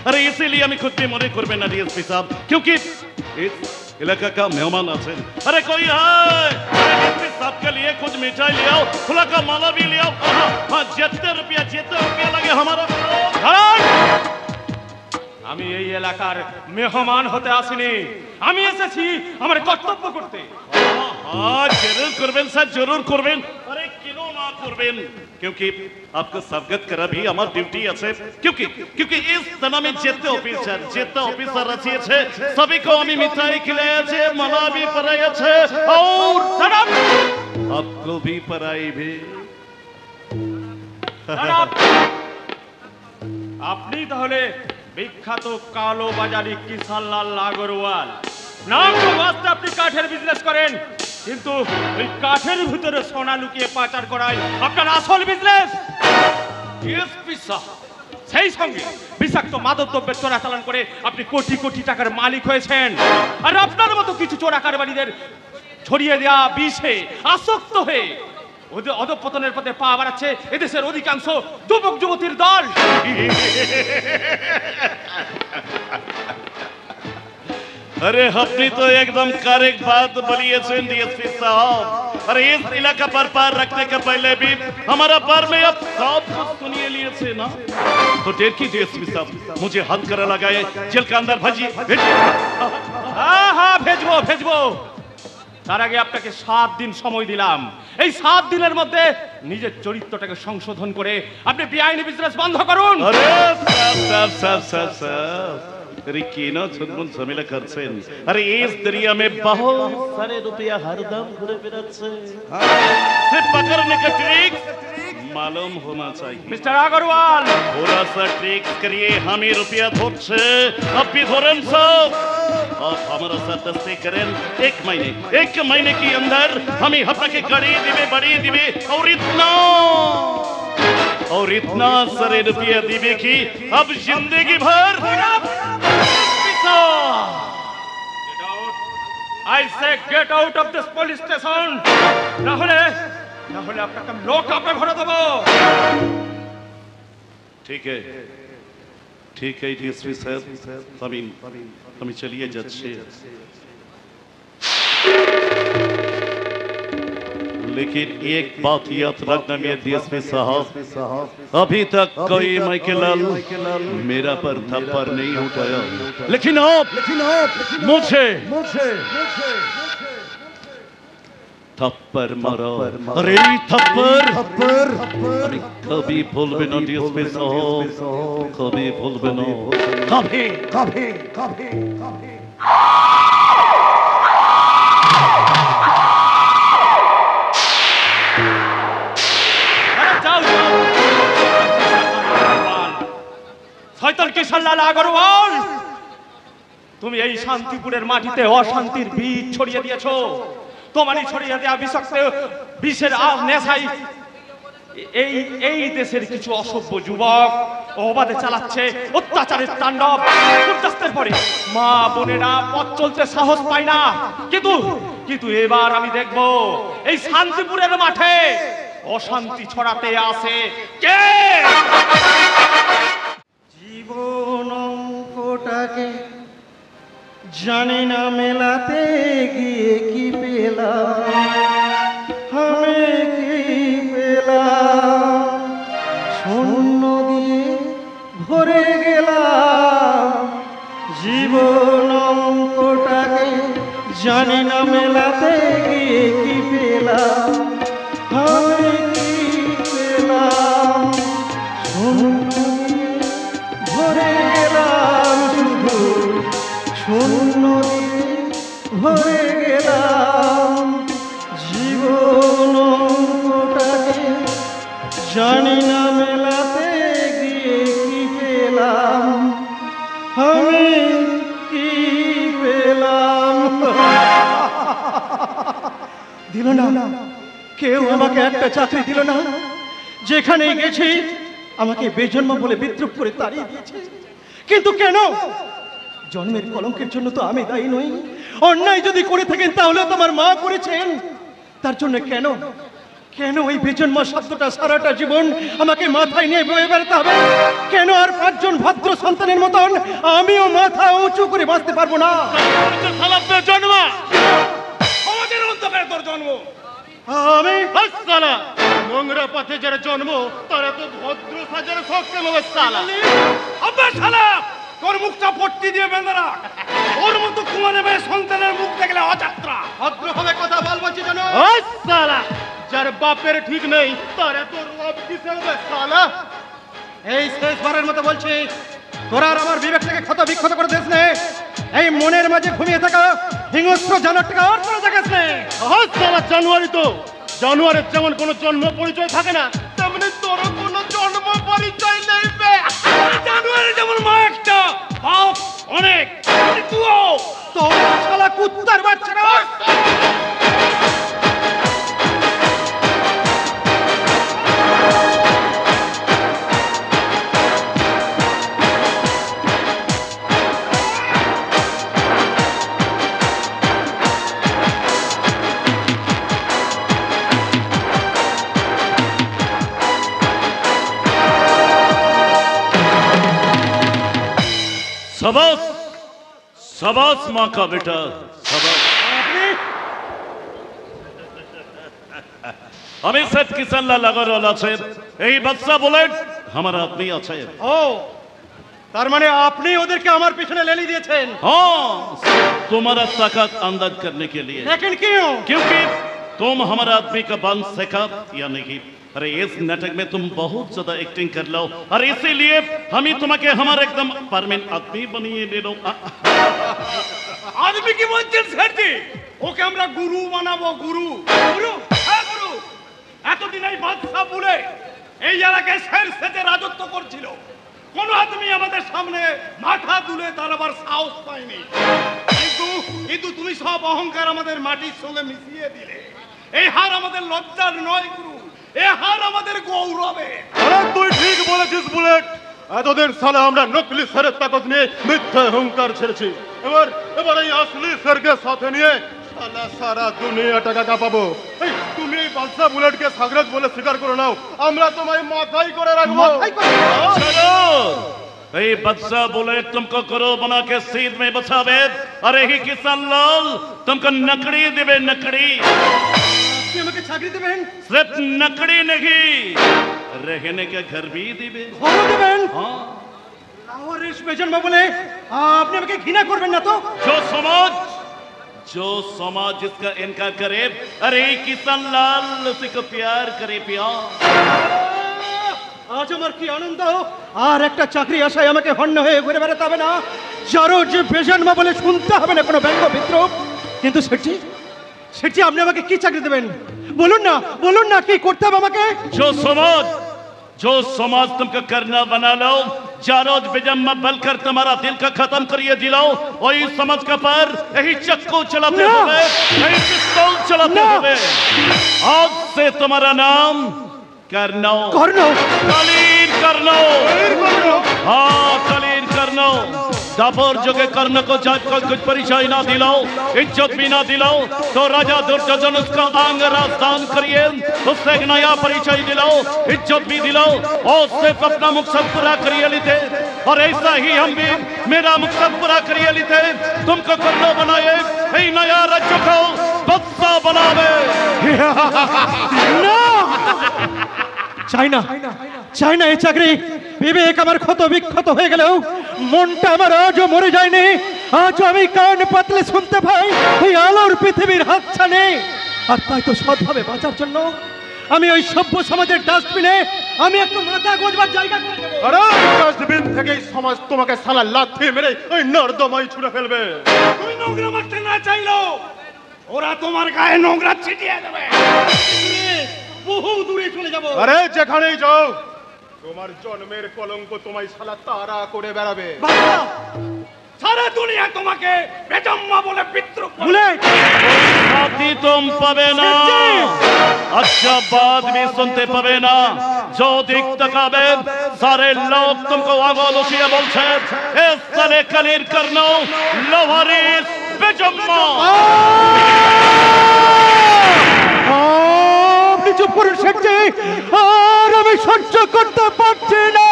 [SPEAKER 6] अरे इसीलिए আমি खुद भी मने करबे ना डीएसपी साहब, क्योंकि इस इलाका का मेहमान आছেন। अरे कोई है? अरे डीएसपी साहब के लिए कुछ मिठाई ले आओ, फूला का माला भी ले आओ। हाँ जितने रुपया लगे हमारा।
[SPEAKER 3] আমি এই এলাকার মেহমান হতে আসিনি, আমি এসেছি আমার কর্তব্য করতে।
[SPEAKER 6] हाँ जरूर करबेन सर, जरूर करबेन। अरे क्यों ना करबेन, क्योंकि आपको स्वागत करा भी हमार ड्यूटी আছে। क्योंकि इस थाना में जितने ऑफिसर আছে सभी को আমি मिठाई खिलाए, माला भी पराई আছে, और आपको भी पराई भी।
[SPEAKER 3] আপনি তাহলে বিখ্যাত কালো বাজারি কিষানলাল আগরওয়াল। নাম তো বাস্তে আপনি কাঠের বিজনেস করেন, কিন্তু ওই কাঠের ভিতরে সোনা লুকিয়ে পাচার করাই আপনার আসল বিজনেস।
[SPEAKER 6] डीएसपी साहब
[SPEAKER 3] সেই সঙ্গে বিষাক্ত মাদকদ্রব্যের চোরাচালান করে আপনি কোটি কোটি টাকার মালিক হয়েছেন। আর আপনার মতো কিছু চোরা কারবারিদের ছড়িয়ে দেওয়া বিষে আসক্ত হয়ে ওদের অধঃপতনের পথে পা বাড়াচ্ছে এদেশের অধিকাংশ যুবক যুবতীর দল।
[SPEAKER 6] अरे अपनी तो एकदम करेक्ट बात बोली है डीएसपी साहब। अरे इस इलाका पर पार रखने के पहले भी हमारा पार में अब सब कुछ सुनिए लिए थे ना, तो देर की डीएसपी साहब मुझे हद कर लगाए, जेल के अंदर भेजिए।
[SPEAKER 3] হ্যাঁ হ্যাঁ ভেজবো ভেজবো। তার আগে আপনাকে 7 দিন সময় দিলাম। এই 7 দিনের মধ্যে নিজের চরিত্রটাকে সংশোধন করে আপনি বেআইনি বিজনেস বন্ধ করুন।
[SPEAKER 6] अरे साहब अरे केना छनमन झमेला करছেন। अरे इस दरिया में बहुत सारे रुपया हरदम घुरे फिरছে, सिर्फ पकड़ने का ट्रिक मालूम होना चाहिए।
[SPEAKER 3] মিস্টার আগরওয়াল,
[SPEAKER 6] थोड़ा सा ट्रिक करिए, हम ही रुपया धोচ্ছে, अब भी धोरन सब। आप हमारा साथ दस्ते करें, एक महीने के अंदर हम ही हफ्ता के गाड़ी दिवे बड़ी दिवे, और इतना सारे रुपया दिवे की अब जिंदगी भर।
[SPEAKER 3] I say get out of this police station, না হলে আপনাকে আমি লকআপে ভরে দেবো।
[SPEAKER 6] ठीक है डीएसपी साहब, हम चलिए যাচ্ছি। लेकिन एक बात याद रखना मेरे डीएसपी साहब, अभी तक कोई माइकेलाल मेरा पर थप्पड़ नहीं उठाया, लेकिन आप मुझे थप्पड़ मारो। अरे थप्पड़ আমি कभी भूलबे ना डीएसपी साहब, कभी भूलबे ना, कभी।
[SPEAKER 4] যাও যাও। শয়তান কিশোরলাল আগরওয়াল, তুমি এই শান্তিপুরের মাটিতে অশান্তির বীজ ছড়িয়ে দিয়েছো। তোমারই ছড়িয়ে দেওয়া বিষাক্ত বিষের নেশাই এই এই দেশের কিছু অসভ্য যুবক অবাধে চালাচ্ছে অত্যাচারের তাণ্ডব। সূর্যাস্তের পরে মা বোনেরা পথ চলতে সাহস পায় না, কিন্তু এবার আমি দেখব এই শান্তিপুরের মাঠে অশান্তি ছড়াতে আসে কে।
[SPEAKER 7] জীবন অঙ্কটাকে জানি না মেলাতে গিয়ে কি পেলাম, আমি কি পেলাম, শূন্য দিয়ে ভরে গেলাম। জীবন অঙ্কটাকে জানি না মেলাতে গিয়ে কি পেলাম, আমি কি পেলাম, শূন্য দিয়ে ভরে গেলাম, শুধু শূন্য দিয়ে ভরে গেলাম। জীবন অঙ্কটাকে জানি না মেলাতে গিয়ে কি পেলাম, আমি কি পেলাম।
[SPEAKER 4] দিল না, কেউ আমাকে একটা চাকরি দিল না। যেখানে গেছি আমাকে বেজন্ম বলে বিদ্রুপ করে তাড়িয়ে দিয়েছে। কিন্তু কেন? জন্মের কলঙ্কের জন্য তো আমি দায়ী নই। অন্যায় যদি করে থাকেন তাহলে তো আমার মা করেছেন। তার জন্য কেন কেন ওই বেজন্ম শব্দটা সারাটা জীবন আমাকে মাথায় নিয়ে বয়ে বেড়াতে হবে? কেন আর 5 জন ভদ্র সন্তানের মতন আমিও মাথা উঁচু করে বাঁচতে পারবো না?
[SPEAKER 3] জন্ম আমাদের অন্ধকারে তোর জন্ম।
[SPEAKER 4] আমি
[SPEAKER 3] সালা নোংরা পথে যারা জন্ম তারা তো ভদ্র সাজার সক্ষম হবে। সালা আব্বা শালা, তোর মুখটা পট্টি দিয়ে বেঁধে রাখ। ওর মতো কুমারে মেয়ে সন্তানের মুখ দেখলে অযাত্রা। ভদ্রভাবে কথা বলবো যেন। সালা যার বাপের ঠিক নেই তার এত রব কিসে হবে? সালা
[SPEAKER 4] এই শেষবারের মতো বলছি, তোরা আর আমার বিবেকটাকে ক্ষত বিক্ষত করে দিস নে। এই মনের মাঝে ঘুমিয়ে থাকা হিংস্র জানোয়ারটাকে আর কোনো জায়গায় নেই।
[SPEAKER 3] সালা জানুয়ারি তো জানুয়ারের যেমন কোনো জন্ম পরিচয় থাকে না, তেমনি তোর কোনো জন্ম পরিচয় নেই। জানুয়ারি যেমন মা একটা, বাপ অনেক, তুইও
[SPEAKER 4] তোর শালা কুত্তার বাচ্চারা।
[SPEAKER 6] शाबाश शाबाश माँ का बेटा शाबाश। আমি সেট কিষানলাল আগরওয়াল আছে, এই বাদশা বুলেট আমার আদমি আছে।
[SPEAKER 4] ও তার মানে আপনি ওদেরকে আমার পিছনে লেলি দিয়েছেন?
[SPEAKER 6] हाँ तुम्हारा ताकत अंदाज करने के लिए।
[SPEAKER 4] लेकिन क्यों?
[SPEAKER 6] क्योंकि तुम हमारा आदमी का बन सका या नहीं। अरे इस नाटक में तुम बहुत ज्यादा एक्टिंग कर लो और इसीलिए हम ही तुम्हें हमारा एकदम परमानेंट आदमी बनिए ले लो।
[SPEAKER 3] আদমি কি বলছেন স্যারজি? ওকে আমরা গুরু বানাবো। গুরু গুরু হ্যাঁ গুরু। এতদিন এই বাদশা বলে এই এলাকায় শের সেজে রাজত্ব করছিল। কোন আদমি আমাদের সামনে মাথা তুলে দাঁড়াবার সাহস পায়নি। কিন্তু তুমি সব অহংকার আমাদের মাটির সঙ্গে মিশিয়ে দিলে। এই হার আমাদের লজ্জার নয় গুরু, এই হার আমাদের গৌরবে। তুই ঠিক বলেছিস বুলেট। এতদিন সালে আমরা নকলি স্যারের তাকত নিয়ে মিথ্যা অহংকার ছেড়েছি। এবার এই আসলি স্যারকে সাথে নিয়ে সালা সারা দুনিয়া টাকা কাঁপাবো। তুমি এই বাদশা বুলেটকে সাগরাজ বলে স্বীকার করে নাও, আমরা তোমায় মাথায় করে রাখবো।
[SPEAKER 6] चलो ये बदसा बोले तुमको करो बना के सीध में बसावे। अरे ही किषानलाल तुमको नकड़ी देवे, नकड़ी।
[SPEAKER 4] আপনি আমাকে চাকরি দেবেন?
[SPEAKER 6] सिर्फ नकड़ी नहीं, रहने के घर भी देवे।
[SPEAKER 4] ঘর দেবেন?
[SPEAKER 6] हाँ
[SPEAKER 4] লাহোরের বেজন্ম বলে আপনি আমাকে ঘৃণা করবেন না তো?
[SPEAKER 6] जो समाज जिसका इनकार करे, अरे किषानलाल उसी को प्यार करे। प्यार
[SPEAKER 4] আজ আমার কি আনন্দ! আর একটা চাকরি আশায় আমাকে হন্য হয়ে ঘুরে বেড়াতে হবে না। যারও যে বেজন্ম বলে শুনতে হবে না কোনো ব্যঙ্গ বিদ্রুপ। কিন্তু সেটি আপনি আমাকে কি চাকরি দেবেন? বলুন না কি করতে হবে আমাকে?
[SPEAKER 6] जो समाज जो समाज तुमको करना बना लो, जारोज बेजम्मा बलकर तुम्हारा दिल का खत्म करिए दिलाओ, वही समझ का पर यही चक्कू चलाते हुए, यही पिस्तौल चलाते हुए, आज से तुम्हारा नाम करनो, कलील करनो, हाँ कलील करनो। दापोर जोगे कर्ण को जब कुछ परिचय ना दिलाओ, इज्जत भी ना दिलाओ, तो राजा दुर्योधन उसका आंग राजदान करिए, उससे एक नया परिचय दिलाओ, इज्जत भी दिलाओ, और सिर्फ अपना मकसद पूरा करिए लेते। और ऐसा ही हम भी मेरा मकसद पूरा करिए लेते, तुमको कर्ण बनाए, यही नया राज्य को बदसा बनावे।
[SPEAKER 4] চাই না এই চাকরি। বিবেক আমার ক্ষত বিক্ষত হয়ে গেলেও মনটা আমার আজও মরে যায়নি। আজ আমি কান পাতলে শুনতে পাই ওই আলোর পৃথিবীর হাতছানি। আর তাই তো সৎভাবে বাঁচার জন্য আমি ওই সভ্য সমাজের ডাস্টবিনে আমি একটু মাথা গোজবার জায়গা করে দেব।
[SPEAKER 3] আরে ডাস্টবিন থেকে সমাজ তোমাকে সালা লাথি মেরে ওই নর্দমায় ছুঁড়ে ফেলবে।
[SPEAKER 7] তুমি নোংরা মারতে না চাইলো ওরা তোমার গায়ে নোংরা ছিটিয়ে দেবে। বহু দূরে চলে যাব।
[SPEAKER 3] আরে যেখানেই যাও তোমার জন্মের কলঙ্ক তোমায় সালা তারা করে বেড়াবে।
[SPEAKER 7] সারা দুনিয়া তোমাকে বেজম্মা বলে বিদ্রুপ
[SPEAKER 4] ভুলে
[SPEAKER 6] साथी तुम पवे ना, अच्छा बात भी सुनते पवे ना, जो दिख तकाबे सारे लोग तुमको आगोल उसिया बोलते, इस साले कलील करनो लोहारीस बेजम्मा।
[SPEAKER 4] আপনি চুপ করুন শেখজি। আর আমি সহ্য করতে পারছি না,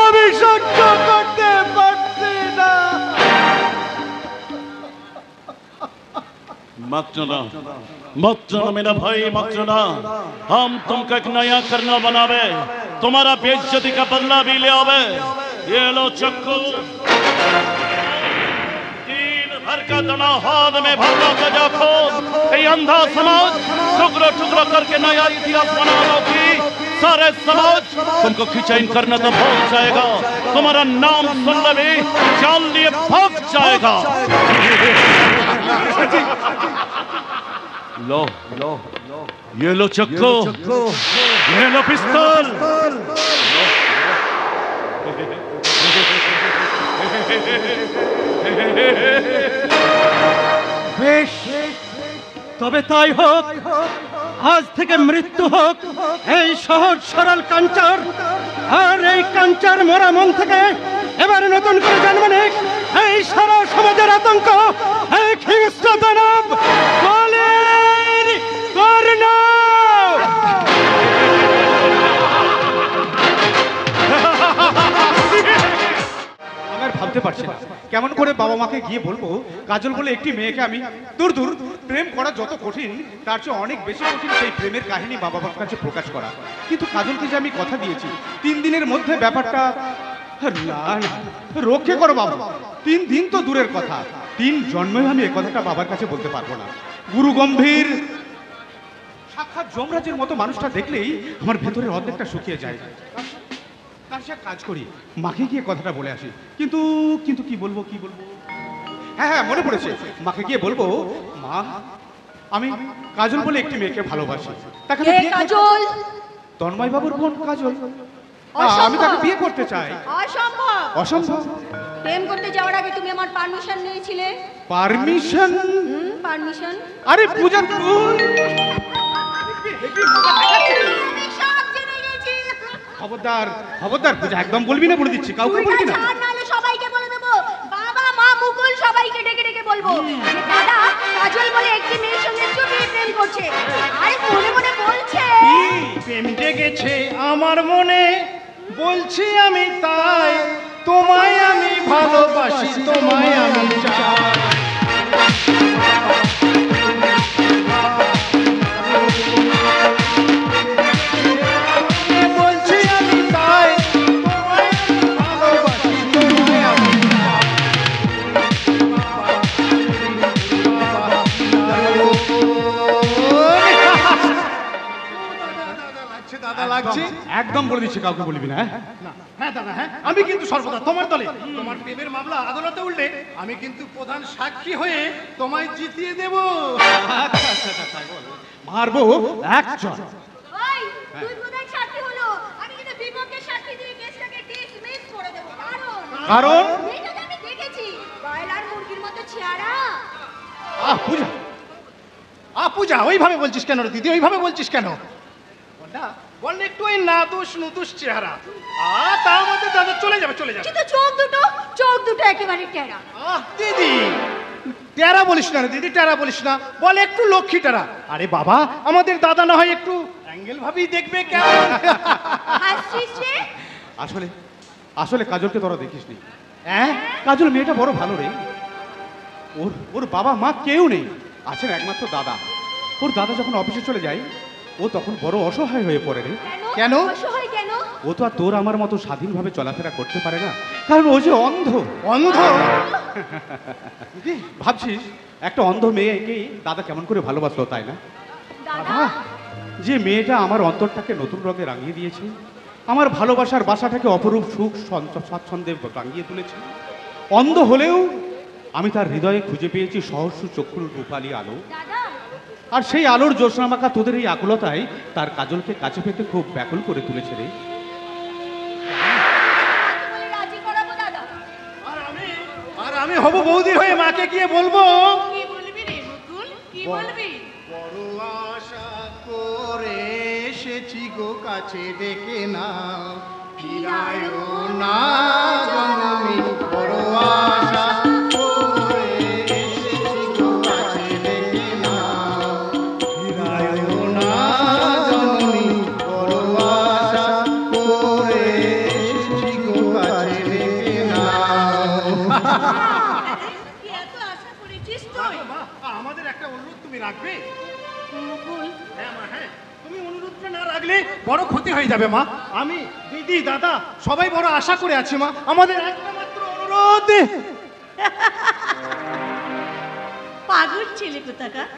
[SPEAKER 4] আমি সহ্য করতে পারছি না।
[SPEAKER 6] मत जाना मेरा भाई, मत जाना। हम तुमको एक नया करना बनावे, तुम्हारा बेइज्जती का बदला भी ले आवे। ये लो चक्कू, दिन भर का दाना हाथ में भरना सजा खो, ये अंधा समाज टुकड़ो टुकड़ो करके नया इतिहास बना लोगी। सारे समाज तुमको खिंचाइन करना तो भूल जाएगा, तुम्हारा नाम सुनने भी जान लिए भाग जाएगा। लो ये लो चक्कू, ये लो पिस्तौल।
[SPEAKER 4] বেশ, তবে তাই হোক। আজ থেকে মৃত্যু হোক এই সহজ সরল কাঞ্চার। আর এই কাঞ্চার মরা মন থেকে এবার নতুন করে জন্ম নিক এই সারা সমাজের আতঙ্ক, এক হিংস্র দানব কলিল কর্ণ।
[SPEAKER 9] আমি ভাবতে পারছি না কেমন করে বাবা মাকে গিয়ে বলবো কাজল বলে একটি মেয়েকে আমি দূর দূর প্রেম করা যত কঠিন তার চেয়ে অনেক বেশি কঠিন সেই প্রেমের কাহিনী বাবা মার কাছে প্রকাশ করা। কিন্তু কাজলকে যে আমি কথা দিয়েছি 3 দিনের মধ্যে ব্যাপারটা না না রক্ষে করো বাবা। 3 দিন তো দূরের কথা, 3 জন্মেও আমি এই কথাটা বাবার কাছে বলতে পারবো না। গুরু গম্ভীর সাক্ষাৎ যমরাজের মতো মানুষটা দেখলেই আমার ভেতরের অর্ধেকটা শুকিয়ে যায়। কাজ করি মাকে গিয়ে কথাটা বলে আসি, কিন্তু কিন্তু কি বলবো হ্যাঁ মনে পড়েছে, মাকে গিয়ে বলবো মা আমি কাজল বলে একটি মেয়েকে ভালোবাসি। তাকে
[SPEAKER 5] কাজল
[SPEAKER 9] তন্ময় বাবুর বোন কাজল, আমি তাকে বিয়ে করতে চাই। অসম্ভব।
[SPEAKER 5] প্রেম করতে যাওয়ার আগে তুমি আমার পারমিশন নিয়েছিলে।
[SPEAKER 9] পারমিশন? আরে পূজা তুই খবরদার পূজা একদম বলবি না, বলে দিচ্ছি কাউকে বলবি না।
[SPEAKER 5] সবাইকে বলে দেবো, বাবা মা মুকুল সবাইকে ডেকে বলবো যে দাদা কাজল বলে একটি মেয়ের সঙ্গে চুটিয়ে প্রেম করছে। আরে মনে মনে বলছে
[SPEAKER 7] প্রেম জেগেছে আমার মনে, বলছি আমি তাই তোমায় আমি ভালোবাসি, তোমায় আমি চাই।
[SPEAKER 9] একদম বলে দিচ্ছি কাউকে বলবি না।
[SPEAKER 7] হ্যাঁ দাদা, হ্যাঁ আমি কিন্তু সর্বদা তোমার দলে। তোমার প্রেমের মামলা আদালতে উঠলে আমি কিন্তু প্রধান সাক্ষী হয়ে তোমায় জিতিয়ে দেব।
[SPEAKER 9] মারবো একজন।
[SPEAKER 5] তুই প্রধান সাক্ষী হলো, আমি
[SPEAKER 9] কারণ
[SPEAKER 5] মেয়েটাকে আমি দেখেছি ব্রয়লার মুরগির মতো চেহারা।
[SPEAKER 4] পূজা পূজা ওইভাবে বলছিস কেন রে দিদি, ওইভাবে বলছিস কেন? বল একটু ওই নাদুস নুদুস চেহারা। তার মধ্যে দাদা চলে যাবে চলে যাবে।
[SPEAKER 5] কিন্তু চোখ দুটো একেবারে টেরা।
[SPEAKER 4] দিদি টেরা বলিস না রে দিদি, টেরা বলিস না, বল একটু লক্ষ্মী টেরা। আরে বাবা আমাদের দাদা না হয় একটু অ্যাঙ্গেল ভাবেই দেখবে কেমন।
[SPEAKER 5] হাসছিস রে?
[SPEAKER 9] আসলে আসলে কাজলকে তোরা দেখিস নি। হ্যাঁ, কাজল মেয়েটা বড় ভালো রে। ওর বাবা মা কেউ নেই, আছেন একমাত্র দাদা। ওর দাদা যখন অফিসে চলে যায় ও তখন বড় অসহায় হয়ে পড়ে রে।
[SPEAKER 4] কেন?
[SPEAKER 5] অসহায় কেন?
[SPEAKER 9] ও তো আর তোর আমার মতো স্বাধীনভাবে চলাফেরা করতে পারে না, কারণ ও যে অন্ধ।
[SPEAKER 4] অন্ধ?
[SPEAKER 9] ভাবছিস একটা অন্ধ মেয়েকে দাদা কেমন করে ভালোবাসলো, তাই না?
[SPEAKER 5] দাদা
[SPEAKER 9] যে মেয়েটা আমার অন্তরটাকে নতুন রঙে রাঙিয়ে দিয়েছে, আমার ভালোবাসার বাসাটাকে অপরূপ সুখ স্বাচ্ছন্দ্যে রাঙিয়ে তুলেছে। অন্ধ হলেও আমি তার হৃদয়ে খুঁজে পেয়েছি সহস্র চক্ষুর রূপালী আলো।
[SPEAKER 5] দাদা
[SPEAKER 9] আর সেই আলোর জ্যোৎস্নামাখা তোদের এই আকুলতায় তার কাজলকে কাছে পেতে খুব ব্যাকুল করে তুলেছে রে।
[SPEAKER 5] বলে রাজি করাবো দাদা।
[SPEAKER 4] আর আমি হব বৌদি হয়ে মাকে গিয়ে বলবো।
[SPEAKER 1] কি বলবি রে মুকুল, কি বলবি?
[SPEAKER 7] বড় আশা করে এসেছি গো কাছে ডেকে না, ফিরায়ও না জননী। বড় আশা করে এসেছি গো কাছে ডেকে না, ফিরায়ও না জননী। বড় আশা করে এসেছি গো কাছে ডেকে না।
[SPEAKER 1] কি এত আশা করেছিস তুই?
[SPEAKER 4] আমাদের একটা অনুরোধ তুমি রাখবে?
[SPEAKER 1] মুকুল
[SPEAKER 4] হ্যাঁ মা, হ্যাঁ, তুমি অনুরোধটা না রাখলে বড় ক্ষতি হয়ে যাবে মা। আমি দিদি দাদা সবাই বড় আশা করে আছি মা, আমাদের একটা মাত্র অনুরোধ।
[SPEAKER 1] পাগল ছেলে কোথাকার।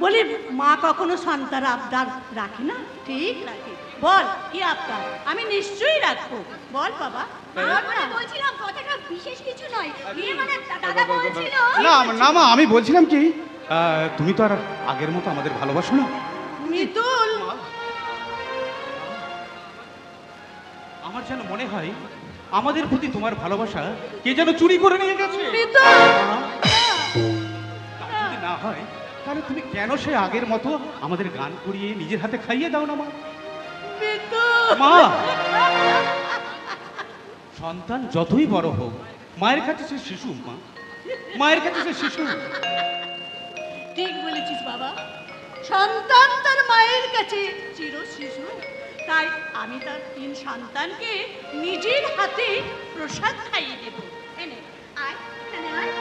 [SPEAKER 1] বলি মা কখনো সন্তান আবদার রাখে না? ঠিক রাখে। বল কি আবদার? আমি নিশ্চয়ই রাখবো। বল বাবা বল
[SPEAKER 5] আমি
[SPEAKER 1] না।
[SPEAKER 5] বলছিলাম কথাটা বিশেষ কিছু নয়, ইয়ে মানে দাদা বলছিল
[SPEAKER 9] না মা, আমি বলছিলাম কি, তুমি তো আর আগের মতো আমাদের ভালোবাসো না।
[SPEAKER 1] মিতুল
[SPEAKER 9] আমার যেন মনে হয় আমাদের প্রতি তোমার ভালোবাসা কে যেন চুরি করে নিয়ে গেছে।
[SPEAKER 1] মিতুল
[SPEAKER 9] তা যদি না হয় তাহলে তুমি কেন সে আগের মতো আমাদের গান করিয়ে নিজের হাতে খাইয়ে দাও না মা।
[SPEAKER 1] মিতুল
[SPEAKER 9] মা, সন্তান যতই বড় হোক মায়ের কাছে সে শিশু। মা, মায়ের কাছে সে শিশু।
[SPEAKER 1] ঠিক বলেছিস বাবা, সন্তান তার মায়ের কাছে চির শিশু। তাই আমি তার 3 সন্তানকে নিজের হাতে প্রসাদ খাইয়ে দেব। এনে
[SPEAKER 5] আয় এখানে আয়,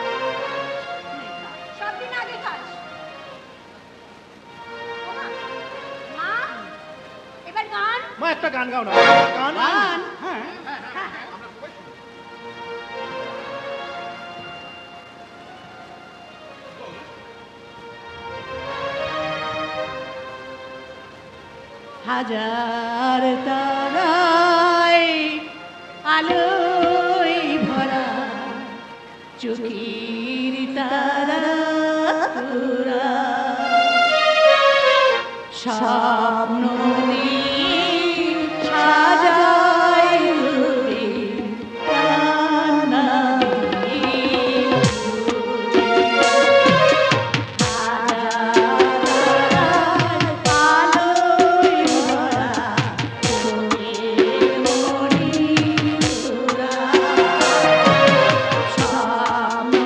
[SPEAKER 5] সব দিন আগে খাস। ওমা, মা এবার গান।
[SPEAKER 4] মা একটা গান গাও না। গান?
[SPEAKER 1] গান
[SPEAKER 4] হ্যাঁ।
[SPEAKER 1] হাজার তারায় আলোয় ভরা চোখের তারা তোরা, স্বপ্ন নিয়ে সাজায় রূপে কান্না দিয়ে। সামনে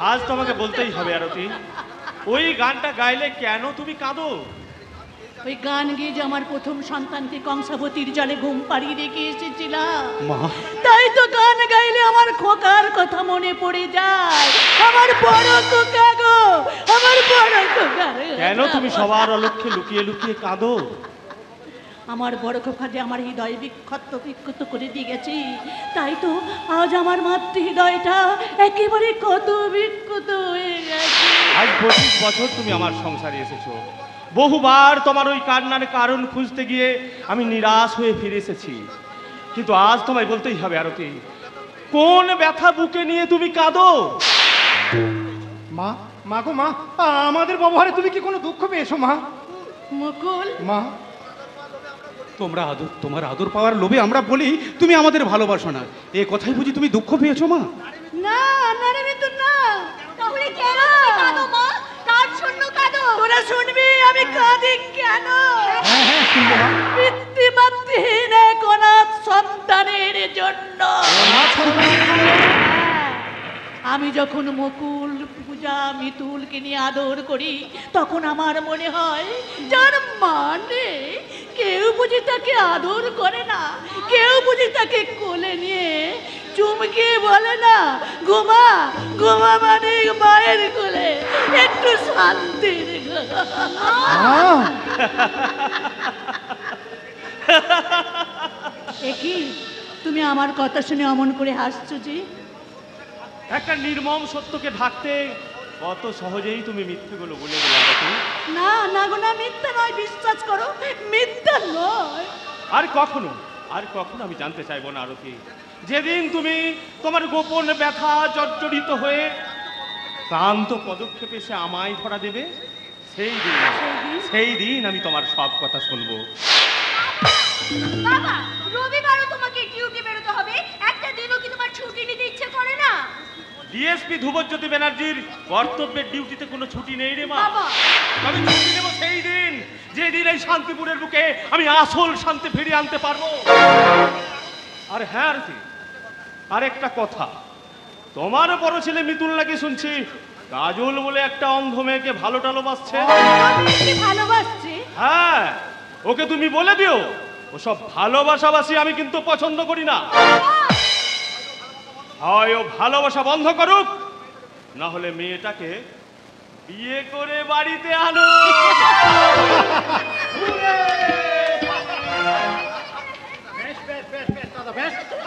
[SPEAKER 3] আজ তোমাকে বলতেই হবে আরতি, ওই গানটা গাইলে কেন তুমি কাঁদো?
[SPEAKER 1] ওই গান গেয়ে যে আমার প্রথম সন্তানকে কংসাবতীর জলে ঘুম পাড়িয়ে রেখে এসেছিলাম, তাই তো গান গাইলে আমার খোকার কথা মনে পড়ে যায়। আমার বড় খোকা গো, আমার বড় খোকা।
[SPEAKER 3] কেন তুমি সবার অলক্ষ্যে লুকিয়ে লুকিয়ে কাঁদো?
[SPEAKER 1] আমার বড় খোকা যে আমার হৃদয় বিক্ষত করে দিয়ে গেছে, তাই তো আজ আমার মাতৃ হৃদয়টা একেবারে কত বিক্ষত হয়ে গেছে।
[SPEAKER 3] আজ 25 বছর তুমি আমার সংসারে এসেছো, বহুবার তোমার ওই কান্নার কারণ খুঁজতে গিয়ে আমি নিরাশ হয়ে ফিরে এসেছি, কিন্তু আজ তোমায় বলতেই হবে আরতি, কোন ব্যথা বুকে নিয়ে তুমি কাঁদো?
[SPEAKER 4] মা, মা গো মা, আমাদের ব্যবহারে তুমি কি কোনো দুঃখ পেয়েছো মা?
[SPEAKER 1] মুকুল,
[SPEAKER 4] মা,
[SPEAKER 9] তোমার আদর পাওয়ার লোভে আমরা বলি তুমি আমাদের ভালোবাসো না, এ কথাই বুঝি তুমি দুঃখ পেয়েছো মা?
[SPEAKER 1] না না রে মিতুল না। তাহলে কেন কাঁদো মা? কার জন্য কাঁদো? তোরা শুনবি আমি কাঁদি কেন? পিতৃমাতৃহীন এক অনাথ সন্তানের জন্য। আমি যখন মুকুল, পূজা, মিতুলকে নিয়ে আদর করি, তখন আমার মনে হয় যার মানে কেউ বুঝি তাকে আদর করে না, কেউ বুঝি তাকে কোলে নিয়ে চুমকে বলে না ঘুমা ঘুমা, মানে মায়ের কোলে একটু শান্তির। একই তুমি আমার কথা শুনে অমন করে হাসছো যে?
[SPEAKER 3] একটা নির্মম সত্যকে ঢাকতে কত সহজেই তুমি মিথ্যেগুলো বলে দিলে আরতি।
[SPEAKER 1] না না গো না, মিথ্যা নয়, বিশ্বাস করো মিথ্যা নয়।
[SPEAKER 3] আর কখনো আমি জানতে চাইবো না আরতি, যেদিন তুমি তোমার গোপন ব্যথা জর্জরিত হয়ে ক্লান্ত পদক্ষেপে এসে আমায় ধরা দেবে, সেই দিন আমি তোমার সব কথা শুনবো।
[SPEAKER 5] বাবা, রবিবারও তোমাকে ডিউটি বেরোতে হবে, একটা দিনও কি তোমার ছুটি নিতে ইচ্ছে করে না?
[SPEAKER 3] ডিএসপি ধ্রুবজ্যোতি ব্যানার্জির কর্তব্যের ডিউটিতে কোনো ছুটি নেই রে মা। আমি ছুটি নেব সেই দিন, যেদিন এই শান্তিপুরের বুকে আমি আসল শান্তি ফিরিয়ে আনতে পারবো। আর হ্যাঁ আরতি, আরেকটা কথা, তোমার বড় ছেলে মিতুল নাকি শুনছি কাজল বলে একটা অন্ধ মেয়েকে ভালো ভালোবাসছে।
[SPEAKER 1] ভালোবাসছে?
[SPEAKER 3] হ্যাঁ, ওকে তুমি বলে দিও ওসব ভালোবাসাবাসি আমি কিন্তু পছন্দ করি না। হয় ও ভালোবাসা বন্ধ করুক, না হলে মেয়েটাকে বিয়ে করে বাড়িতে আনো।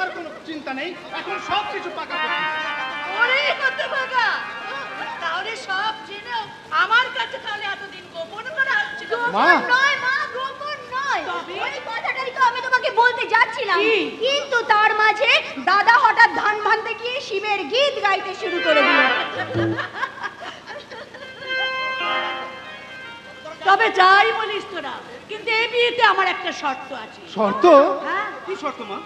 [SPEAKER 4] আর কোনো চিন্তা নেই, এখন সব কিছু পাকা।
[SPEAKER 1] ওরে কত ভাগা, তাহলে সব জেনেও আমার কাছে তাহলে এতদিন গোপন করা হচ্ছে?
[SPEAKER 4] মা,
[SPEAKER 5] নয় মা, গোপন নয়। ওই কথাটাই তো আমি তোমাকে বলতে যাচ্ছিলাম,
[SPEAKER 1] কি?
[SPEAKER 5] কিন্তু তার মাঝে দাদা হঠাৎ ধান ভানতে গিয়ে শিবের গীত গাইতে শুরু করে দিল।
[SPEAKER 1] তবে যাই বলিস তোরা, কিন্তু এই বিয়েতে আমার একটা শর্ত আছে।
[SPEAKER 4] শর্ত?
[SPEAKER 1] হ্যাঁ,
[SPEAKER 9] কি শর্ত মা?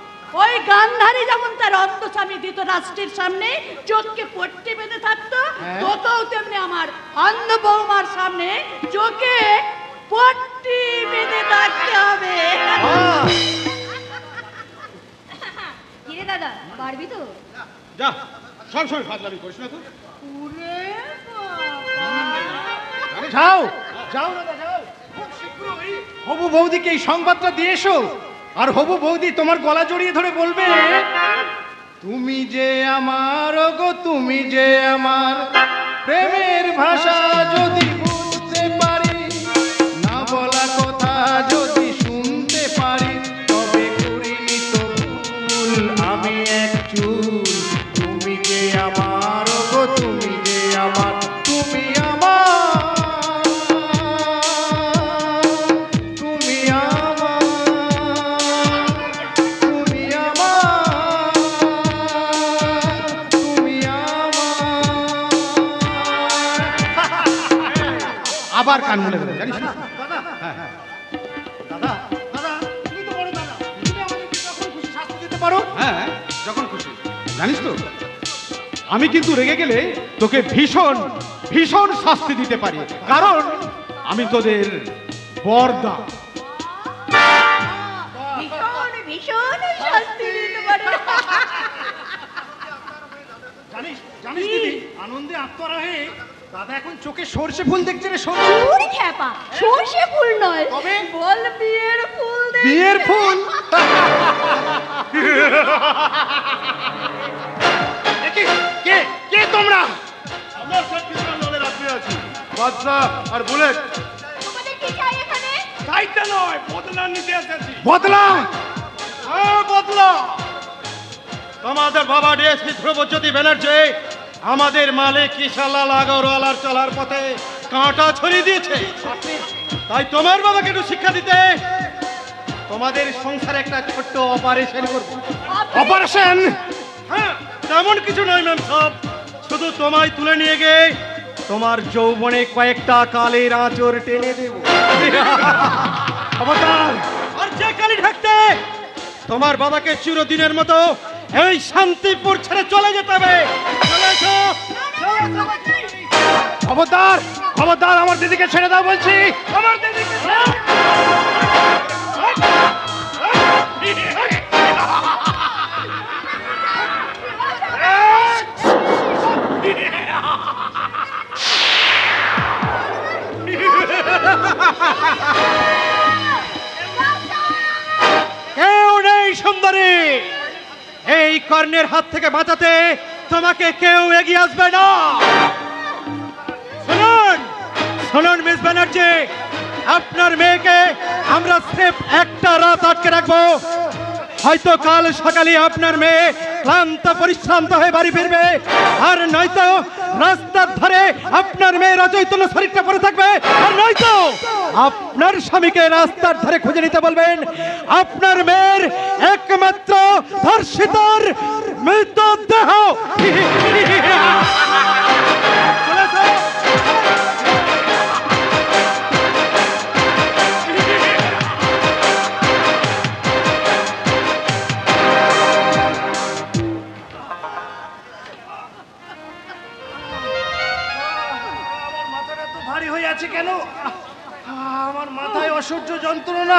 [SPEAKER 1] ওই গান্ধারী যেমন তার অন্ধস্বামী ধৃতরাষ্ট্রের সামনে চোখকে পট্টি বেঁধে থাকতো, তোকেও তেমনি আমার অন্ধ বৌমার সামনে চোখে পট্টি বেঁধে থাকতে হবে।
[SPEAKER 5] কিরে দাদা, পারবি তো?
[SPEAKER 9] যা, সব সময় ফাজলামি করিস না তো।
[SPEAKER 4] যাও যাও দাদা, যাও। খুব শীঘ্রই হবু বৌদিকে এই সংবাদটা দিয়ে এসো, আর হবু বৌদি তোমার গলা জড়িয়ে ধরে বলবে, তুমি যে আমার গো, তুমি যে আমার, প্রেমের ভাষা যদি বুঝতে পারি, না বলা কথা যদি শুনতে পারি, তবে করিনি তো ভুল আমি এক চুল। তুমি যে আমার গো, তুমি যে আমার, তুমি আমার, তুমি আমার, তুমি আমার, তুমি আমার। আবার কান মুলে দেবে, জানিস না? দাদা, দাদা, দাদা, তুমি তো বড় দাদা, তুমি আমাদেরকে যখন খুশি শাস্তি দিতে পারো।
[SPEAKER 9] হ্যাঁ, যখন খুশি। জানিস তো, আমি কিন্তু রেগে গেলে তোকে ভীষণ ভীষণ শাস্তি দিতে পারি, কারণ আমি তোদের বরদা।
[SPEAKER 5] ভীষণ ভীষণ শাস্তি দিতে পারে।
[SPEAKER 4] জানিস জানিস দিদি, আনন্দে আত্মহারা হয়ে দাদা এখন চোখে সর্ষে ফুল দেখছে রে, সর্ষে
[SPEAKER 1] ওরে খ্যাপা, সর্ষে ফুল নয়,
[SPEAKER 4] তবে?
[SPEAKER 1] বল বিয়ের ফুল দেখতে।
[SPEAKER 4] বিয়ের ফুল। কে কে তোমরা?
[SPEAKER 3] আমরা সব কিছু নলের আপনি আছি বাদশা আর বুলেট।
[SPEAKER 1] তোমাদের কি চাই এখানে?
[SPEAKER 3] চাইতে নয়, বদলা নিতে এসেছি।
[SPEAKER 4] বদলা?
[SPEAKER 3] হ্যাঁ, বদলা। তোমাদের বাবা ডিএসপি ধ্রুবজ্যোতি ব্যানার্জি আমাদের মালিক কিশালাল আগরওয়ালার চলার পথে কাঁটা ছড়িয়ে দিয়েছে। তাই তোমার বাবাকে একটু শিক্ষা দিতে তোমাদের সংসারে একটা ছোট্ট অপারেশন করব।
[SPEAKER 4] অপারেশন?
[SPEAKER 3] হ্যাঁ, তেমন কিছু নয় ম্যাম সাহেব, শুধু তোমায় তুলে নিয়ে গিয়ে তোমার যৌবনে কয়েকটা কালের আঁচড় টেনে দেব।
[SPEAKER 4] খবরদার!
[SPEAKER 3] আর যে কালি ঢাকতে তোমার বাবাকে চিরদিনের মতো এই শান্তিপুর ছেড়ে চলে যেতে হবে। চলে এসো।
[SPEAKER 4] খবরদার! খবরদার! আমার দিদিকে ছেড়ে দাও বলছি।
[SPEAKER 3] আমার দিদিকে ছেড়ে কেউ নেই সুন্দরী, এই কর্ণের হাত থেকে বাঁচাতে তোমাকে কেউ এগিয়ে আসবে না। শুনুন শুনুন মিস ব্যানার্জি, আপনার মেয়েকে আমরা স্রেফ একটা রাত আটকে রাখবো। হয়তো কাল সকালে আপনার মেয়ে ক্লান্ত পরিশ্রান্ত হয়ে বাড়ি ফিরবে, আর নয়তো রাস্তার ধারে আপনার মেয়ের অচৈতন্য শরীরটা পড়ে থাকবে, আর নয়তো আপনার স্বামীকে রাস্তার ধারে খুঁজে নিতে বলবেন আপনার মেয়ের একমাত্র ধর্ষিতার মৃতদেহ। চলে এসো।
[SPEAKER 4] ভারী হয়ে আছে কেন? আমার মাথায় অসহ্য যন্ত্রণা।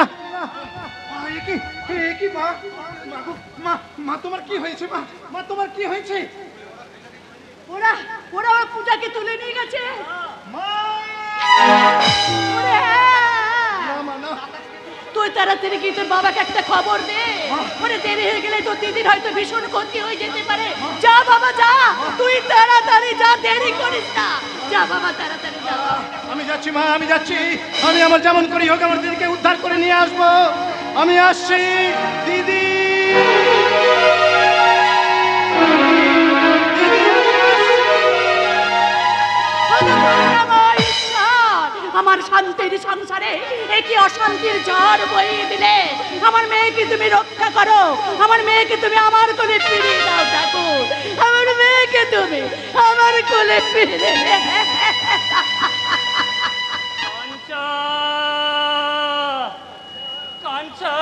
[SPEAKER 4] কি মা? মা মা তোমার কি হয়েছে? মা মা তোমার কি হয়েছে?
[SPEAKER 1] ওরা ওরা ওর পূজাকে তুলে নিয়ে গেছে।
[SPEAKER 4] মা!
[SPEAKER 1] ওরে হ্যাঁ।
[SPEAKER 4] না, মা, না।
[SPEAKER 1] তুই তাড়াতাড়ি গিয়ে তোর বাবাকে একটা খবর দে। ওরে দেরি হয়ে গেলে তোর দিদির হয়তো ভীষণ ক্ষতি হয়ে যেতে পারে। যা বাবা যা, তুই তাড়াতাড়ি যা, দেরি করিস না। যা বাবা তাড়াতাড়ি যা।
[SPEAKER 4] আমি যাচ্ছি মা, আমি যাচ্ছি। আমি আমার যেমন করি হোক আমার দিদিকে উদ্ধার করে নিয়ে আসবো। আমি আসছি দিদি।
[SPEAKER 1] আমার শান্তির সংসারে একই অশান্তির ঝড় বইয়ে দিলে। আমার মেয়েকে তুমি রক্ষা করো, আমার মেয়েকে তুমি আমার কোলে ফিরিয়ে দাও ঠাকুর। আমার মেয়েকে তুমি আমার কোলে ফিরে।
[SPEAKER 2] কাঞ্চা, কাঞ্চা,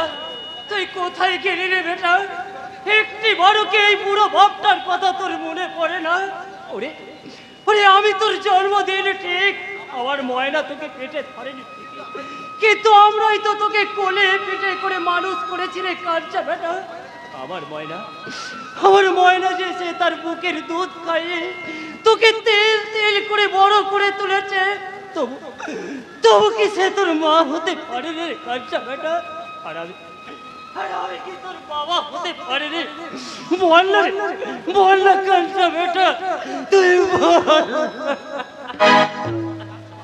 [SPEAKER 2] তুই কোথায় গেলি রে বেটা? একটি বড়কে এই পুরো ভাবটার কথা তোর মনে পড়ে না? ওরে ওরে, আমি তোর জন্মদিন ঠিক, আমার ময়না তোকে পেটে ধরেনি ঠিকই, কিন্তু আমরাই তো তোকে কোলে পেটে করে মানুষ করেছি রে কাঞ্চা বেটা। আমার ময়না যে সে তার বুকের দুধ খাইয়ে তোকে তেল তেল করে বড় করে তুলেছে, তবু কি সে তোর মা হতে পারে রে কাঞ্চা বেটা? আর আমি কি তোর বাবা হতে পারে রে? বল না কাঞ্চা বেটা, তুই বল।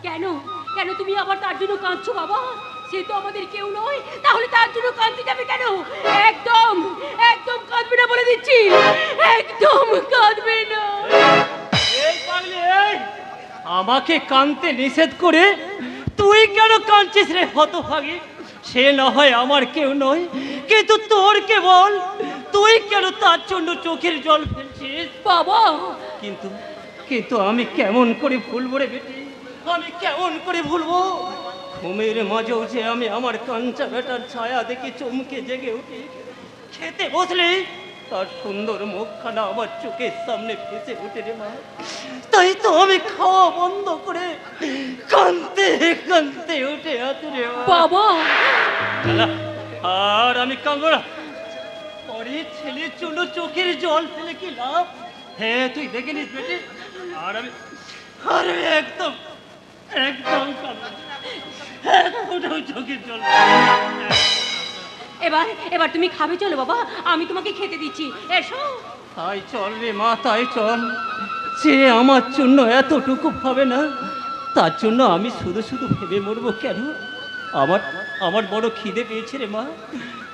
[SPEAKER 5] কেন কেন তুমি আবার তার জন্য কাঁদছো বাবা? সে তো আমাদের কেউ নয়, তাহলে তার জন্য কাঁদতে যাবে কেন? একদম একদম কাঁদবে না বলে দিচ্ছি, একদম কাঁদবে না।
[SPEAKER 2] এই পাগলি, এই আমাকে কাঁদতে নিষেধ করে তুই কেন কাঁদছিস রে হতভাগী? সে না হয় আমার কেউ নয়, কিন্তু তোর কে বল, তুই কেন তার জন্য চোখের জল ফেলছিস
[SPEAKER 5] বাবা?
[SPEAKER 2] কিন্তু আমি কেমন করে ভুলবো রে বেটি? আমি কেমন করে ভুলবো? ঘুমের মাঝেও যে আমি আমার কাঞ্চা বেটার ছায়া দেখে চমকে জেগে উঠি। খেতে বসলে তার সুন্দর মুখখানা আমার চোখের সামনে ভেসে ওঠে রে মা। তাই তো আমি খাওয়া বন্ধ করে কাঁদতে কাঁদতে উঠে আছি রে
[SPEAKER 5] বাবা।
[SPEAKER 2] আর আমি কাঁদবো না। পরে ছেলের জন্য চোখের জল ফেলে কি লাভ? হে তুই দেখে নিস বেটে। আর আমি একদম একদম চোখের জল।
[SPEAKER 5] এবার তুমি খাবে চলো বাবা, আমি তোমাকে খেতে দিচ্ছি, এসো।
[SPEAKER 2] তাই চল রে মা, তাই চল। সে আমার জন্য এতটুকু ভাবে না, তার জন্য আমি শুধু শুধু ভেবে মরবো কেন? আমার বড় খিদে পেয়েছে রে মা,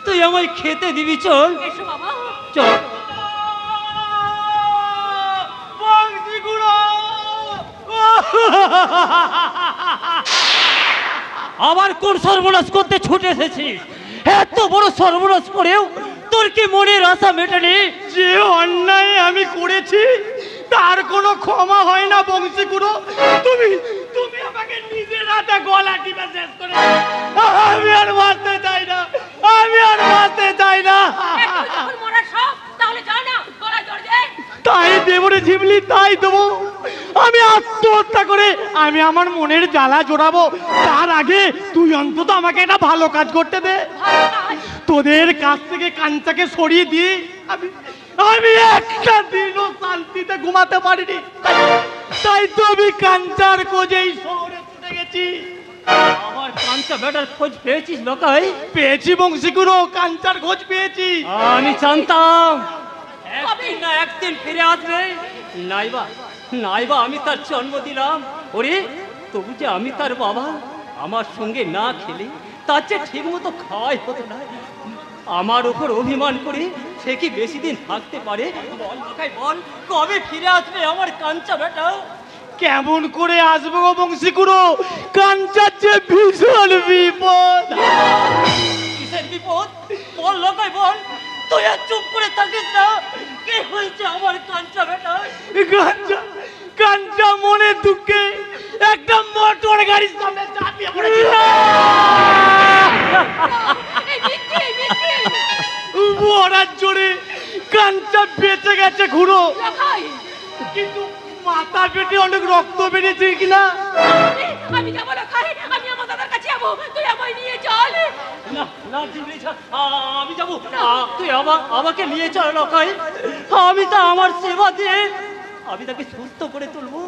[SPEAKER 2] তুই আমায় খেতে দিবি, চল।
[SPEAKER 5] এসো বাবা,
[SPEAKER 2] চল। আবার কোন সর্বনাশ করতে ছুটে এসেছিস? এত বড় সর্বনাশ করেও তোর কি মনের আশা মেটেনি?
[SPEAKER 7] যে অন্যায় আমি করেছি তার কোনো ক্ষমা হয় না বংশীগুরু। তুমি তুমি আমাকে নিজের হাতে গলা টিপে শেষ করে। আমি আর বাঁচতে চাই না, আমি আর বাঁচতে চাই না।
[SPEAKER 5] তাহলে যাও না, গলা জড় দে।
[SPEAKER 7] তাই দেবরে ঝিমলি, তাই দেবো। আমি আত্মহত্যা করে আমি আমার মনের জ্বালা জোড়াবো। তার আগে তুই অন্তত আমাকে একটা ভালো কাজ করতে দে। তোদের কাছ থেকে কাঞ্চাকে সরিয়ে দিয়ে আমি একটা দিনও শান্তিতে ঘুমাতে পারিনি। তাই তো আমি কাঞ্চার খোঁজেই শহরে ছুটে গেছি।
[SPEAKER 2] আমার কাঞ্চা বেটার খোঁজ পেয়েছিস লোকাই?
[SPEAKER 7] পেয়েছি বংশীগুরু, কাঞ্চার খোঁজ পেয়েছি।
[SPEAKER 2] আমি জানতাম একদিন ফিরে আসবে। নাইবা আমি তার জন্ম দিলাম। ওরে তবু যে আমি তার বাবা, আমার সঙ্গে না খেলে তার যে ঠিক মতো খাওয়াই হতো না। আমার উপর অভিমান করে সে কি বেশি দিন থাকতে পারে? বল লোকাই বল, কবে ফিরে আসবে আমার কাঞ্চা বেটা?
[SPEAKER 7] কেমন করে আসবো বংশীগুরু? কাঞ্চার যে ভীষণ বিপদ।
[SPEAKER 2] কিসের বিপদ? বল লোকাই বল, তুই আর চুপ করে থাকিস না। কি হয়েছে আমার কাঞ্চা বেটা?
[SPEAKER 7] কাঞ্চা মনে দুঃখে একটা মোটর গাড়ির সামনে চাপিয়ে পড়েছে। মরার জোরে কাঞ্চা বেঁচে গেছে ঘুরো, কিন্তু মাথা পেটে অনেক রক্ত বেরিয়েছে কিনা।
[SPEAKER 5] আমি যাবো না খাই, আমি আমার দাদার কাছে যাবো, তুই আমায় নিয়ে চল।
[SPEAKER 2] না না আমি যাবো, তুই আমাকে নিয়ে চল লোকাই। আমি তো আমার সেবা দিয়ে আমি তাকে সুস্থ করে তুলবো।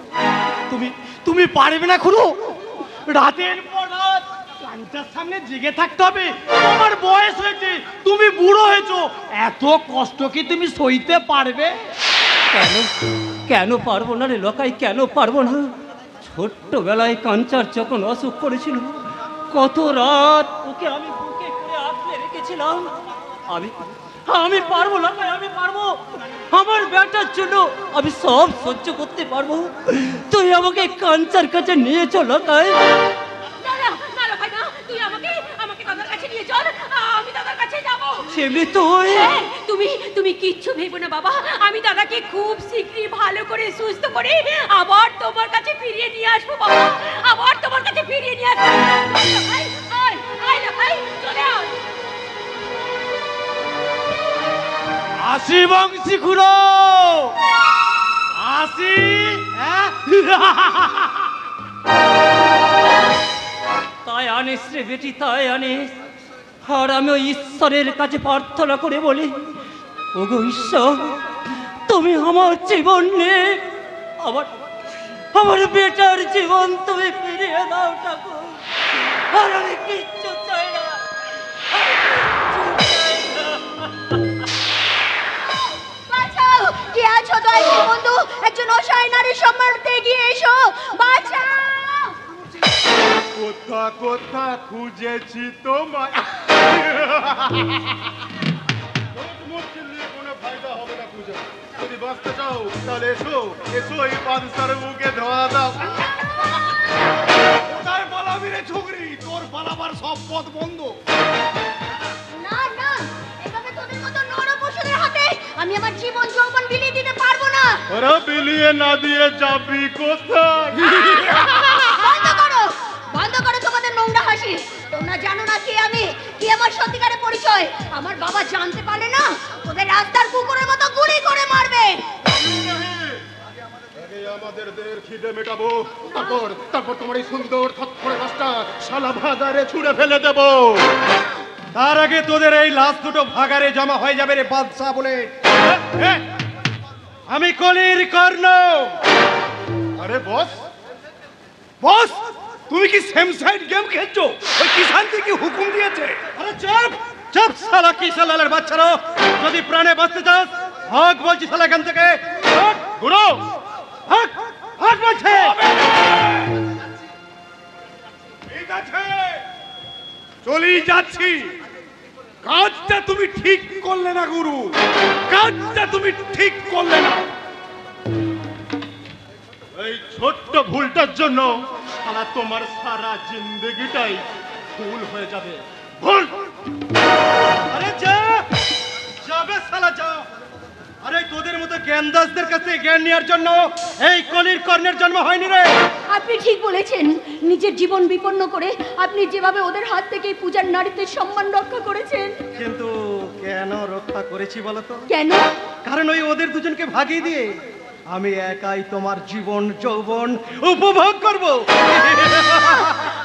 [SPEAKER 7] তুমি পারবে না খুড়ো। রাতের পর রাত কাঞ্চার সামনে জেগে থাকতে হবে। তোমার বয়স হয়েছে, তুমি বুড়ো হয়েছো, এত কষ্ট কি তুমি সইতে পারবে?
[SPEAKER 2] কেন পারবো না রে লোকাই, কেন পারবো না? ছোট্টবেলায় কাঞ্চার যখন অসুখ করেছিল, কত রাত ওকে আমি বুকে করে আঁকড়ে রেখেছিলাম। আমি পারবো লোকাই, আমি পারবো। আমার বেটার জন্য আমি সব সহ্য করতে পারবো। তুই আমাকে কাঞ্চার কাছে নিয়ে চল লোকাই।
[SPEAKER 5] তুমি কিচ্ছু ভেবো না বাবা, আমি দাদাকে খুব শীঘ্রই ভালো করে সুস্থ করে আবার তোমার কাছে ফিরিয়ে নিয়ে আসবো বাবা, আবার তোমার কাছে ফিরিয়ে নিয়ে আসবো।
[SPEAKER 7] আসি বংশী খুড়ো, আসি।
[SPEAKER 2] তাই আনিস রে বেটি, তাই আনিস। আর আমি ওই ঈশ্বরের কাছে প্রার্থনা করে বলি, ওগো ঈশ্বর, তুমি আমার জীবন নিয়ে আমার বেটার জীবন তুমি ফিরিয়ে দাও ঠাকুর। আর আমি কিচ্ছু চাই না।
[SPEAKER 1] বাঁচাও, কে আছো দয়াল বন্ধু? একজন অসহায় নারীর সম্মানতে এগিয়ে এসো, বাঁচাও।
[SPEAKER 3] কোথা কোথা খুঁজেছি তোমায়। কোনো ফায়দা হবে না খুঁজে। যদি বাঁচতে চাও তাহলে এসো, এসো এই বাদশার মুখে ধোয়া দাও। কোথায় পালাবি রে ছোকরি? তোর পালাবার সব পথ বন্ধ।
[SPEAKER 1] না না, এভাবে তোদের মতো নরপশুদের হাতে আমি আমার জীবন যৌবন বিলিয়ে দিতে পারবো না।
[SPEAKER 3] ওরা বিলিয়ে না দিয়ে যাবি কোথায়?
[SPEAKER 1] বন্ধ করো তোমাদের নোংরা হাসি। তোমরা জানো না কে আমি, কি আমার সত্যিকারের পরিচয়। আমার বাবা জানতে পারলে না, তোদের রাস্তার কুকুরের মতো গুলি করে মারবে।
[SPEAKER 3] আমাদের দেহের খিদে মেটাবো, তারপর তোমার এই সুন্দর থরথরে লাশটা শালা ভাগারে ছুঁড়ে ফেলে দেব।
[SPEAKER 4] তার আগে তোদের এই লাশ দুটো ভাগারে জমা হয়ে যাবে রে বাদশা বলে। আমি কলির কর্ণ।
[SPEAKER 3] আরে বস, বস তুমি কি সেম সাইড গেম খেলছো? ওই কিষান কি হুকুম দিয়েছে?
[SPEAKER 4] আরে চুপ চুপ শালা কিশালালের বাচ্চারা, যদি প্রাণে বাঁচতে চাস হক বলছি শালা এখান থেকে।
[SPEAKER 3] গুরু
[SPEAKER 4] হক হক বলছে।
[SPEAKER 3] ঠিক আছে, চলেই যাচ্ছি। কাজটা তুমি ঠিক করলে না গুরু, কাজটা তুমি ঠিক করলে না।
[SPEAKER 4] এই ছোট্ট ভুলটার জন্য শালা তোমার সারা জিন্দগিটাই ভুল হয়ে যাবে। ভুল। আরে যা যাবে শালা যা। আরে তোদের মতো জ্ঞানদাসদের কাছে জ্ঞান নেওয়ার জন্য এই কলির কর্ণের জন্ম হয়নি রে।
[SPEAKER 1] আপনি ঠিক বলেছেন, নিজের জীবন বিপন্ন করে আপনি যেভাবে ওদের হাত থেকে পূজার নারীদের সম্মান রক্ষা করেছেন।
[SPEAKER 4] কিন্তু কেন রক্ষা করেছি বলতো?
[SPEAKER 1] কেন?
[SPEAKER 4] কারণ ওই ওদের দুজনকে ভাগিয়ে দিয়ে আমি একাই তোমার জীবন যৌবন উপভোগ করব।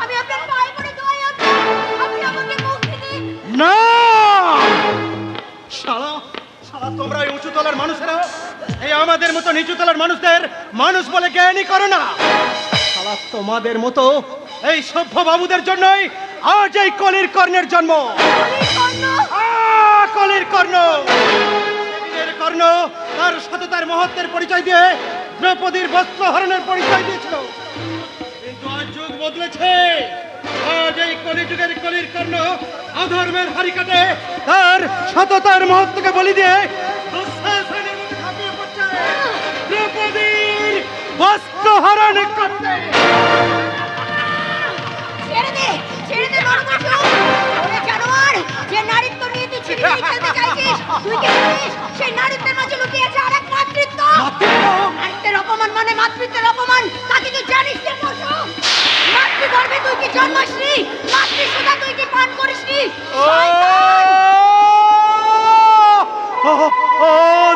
[SPEAKER 1] আমি আপনার পায়ে পড়ে দোয়া করছি, আপনি আমাকে মুক্তি দিন।
[SPEAKER 4] না শালা শালা তোমরা এই উঁচু তলার মানুষেরা এই আমাদের মতো নিচু তলার মানুষদের মানুষ বলে জ্ঞানই করো না। শালা তোমাদের মতো এই সভ্য বাবুদের জন্যই আজ এই কলির কর্ণের জন্ম। কলির কর্ণ কর্ণ তার সততার মহত্বের পরিচয় দিয়ে দ্রৌপদীর বস্ত্র হরণের পরিচয় দিয়েছিল, কিন্তু আজ যুগ বদলেছে। আজ এই কলিযুগের কলির কর্ণ অধর্মের হারি কাটে তার সততার মহত্বকে বলি দিয়ে দুঃশাসনের মধ্যে ঝাঁপিয়ে পড়ছে দ্রৌপদীর বস্ত্র হরণ করতে।
[SPEAKER 1] ছেড়ে দে, ছেড়ে দে নরমাসু। ওরে জানোয়ার, যে নারীত্ব নিয়ে তুই ছিনিয়ে খেলতে চাইছিস, তুই কি জানিস সেই নারীত্বের মাঝে লুকিয়ে আছে আরেক মাতৃত্ব? নারীত্বের অপমান মানে মাতৃত্বের অপমান, তা কি তুই জানিস রে পশু? মাতৃগর্ভে তুই কি জন্মাসনি? মাতৃসুধা তুই কি পান করিসনি?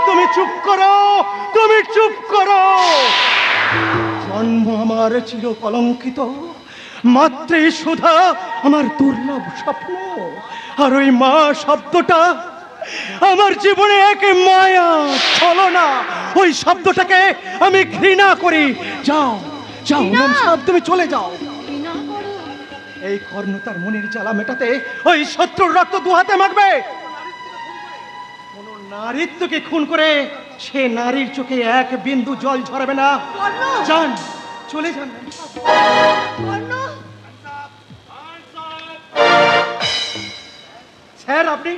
[SPEAKER 4] তুমি চুপ করো, তুমি চুপ করো। জন্ম আমার চির কলঙ্কিত, মাতৃসুধা আমার দুর্লভ স্বপ্ন, আর ওই মা শব্দটা আমার জীবনে এক মায়া ছলনা। ওই শব্দটাকে আমি ঘৃণা করি। যাও যাও ম্যাম সাহেব, তুমি চলে যাও। এই কর্ণ তার মনের জ্বালা মেটাতে ওই শত্রুর রক্ত দু হাতে মাখবে। কোন নারীত্বকে খুন করে সে নারীর চোখে এক বিন্দু জল ঝরাবে না। যান, চলে যান। স্যার আপনি?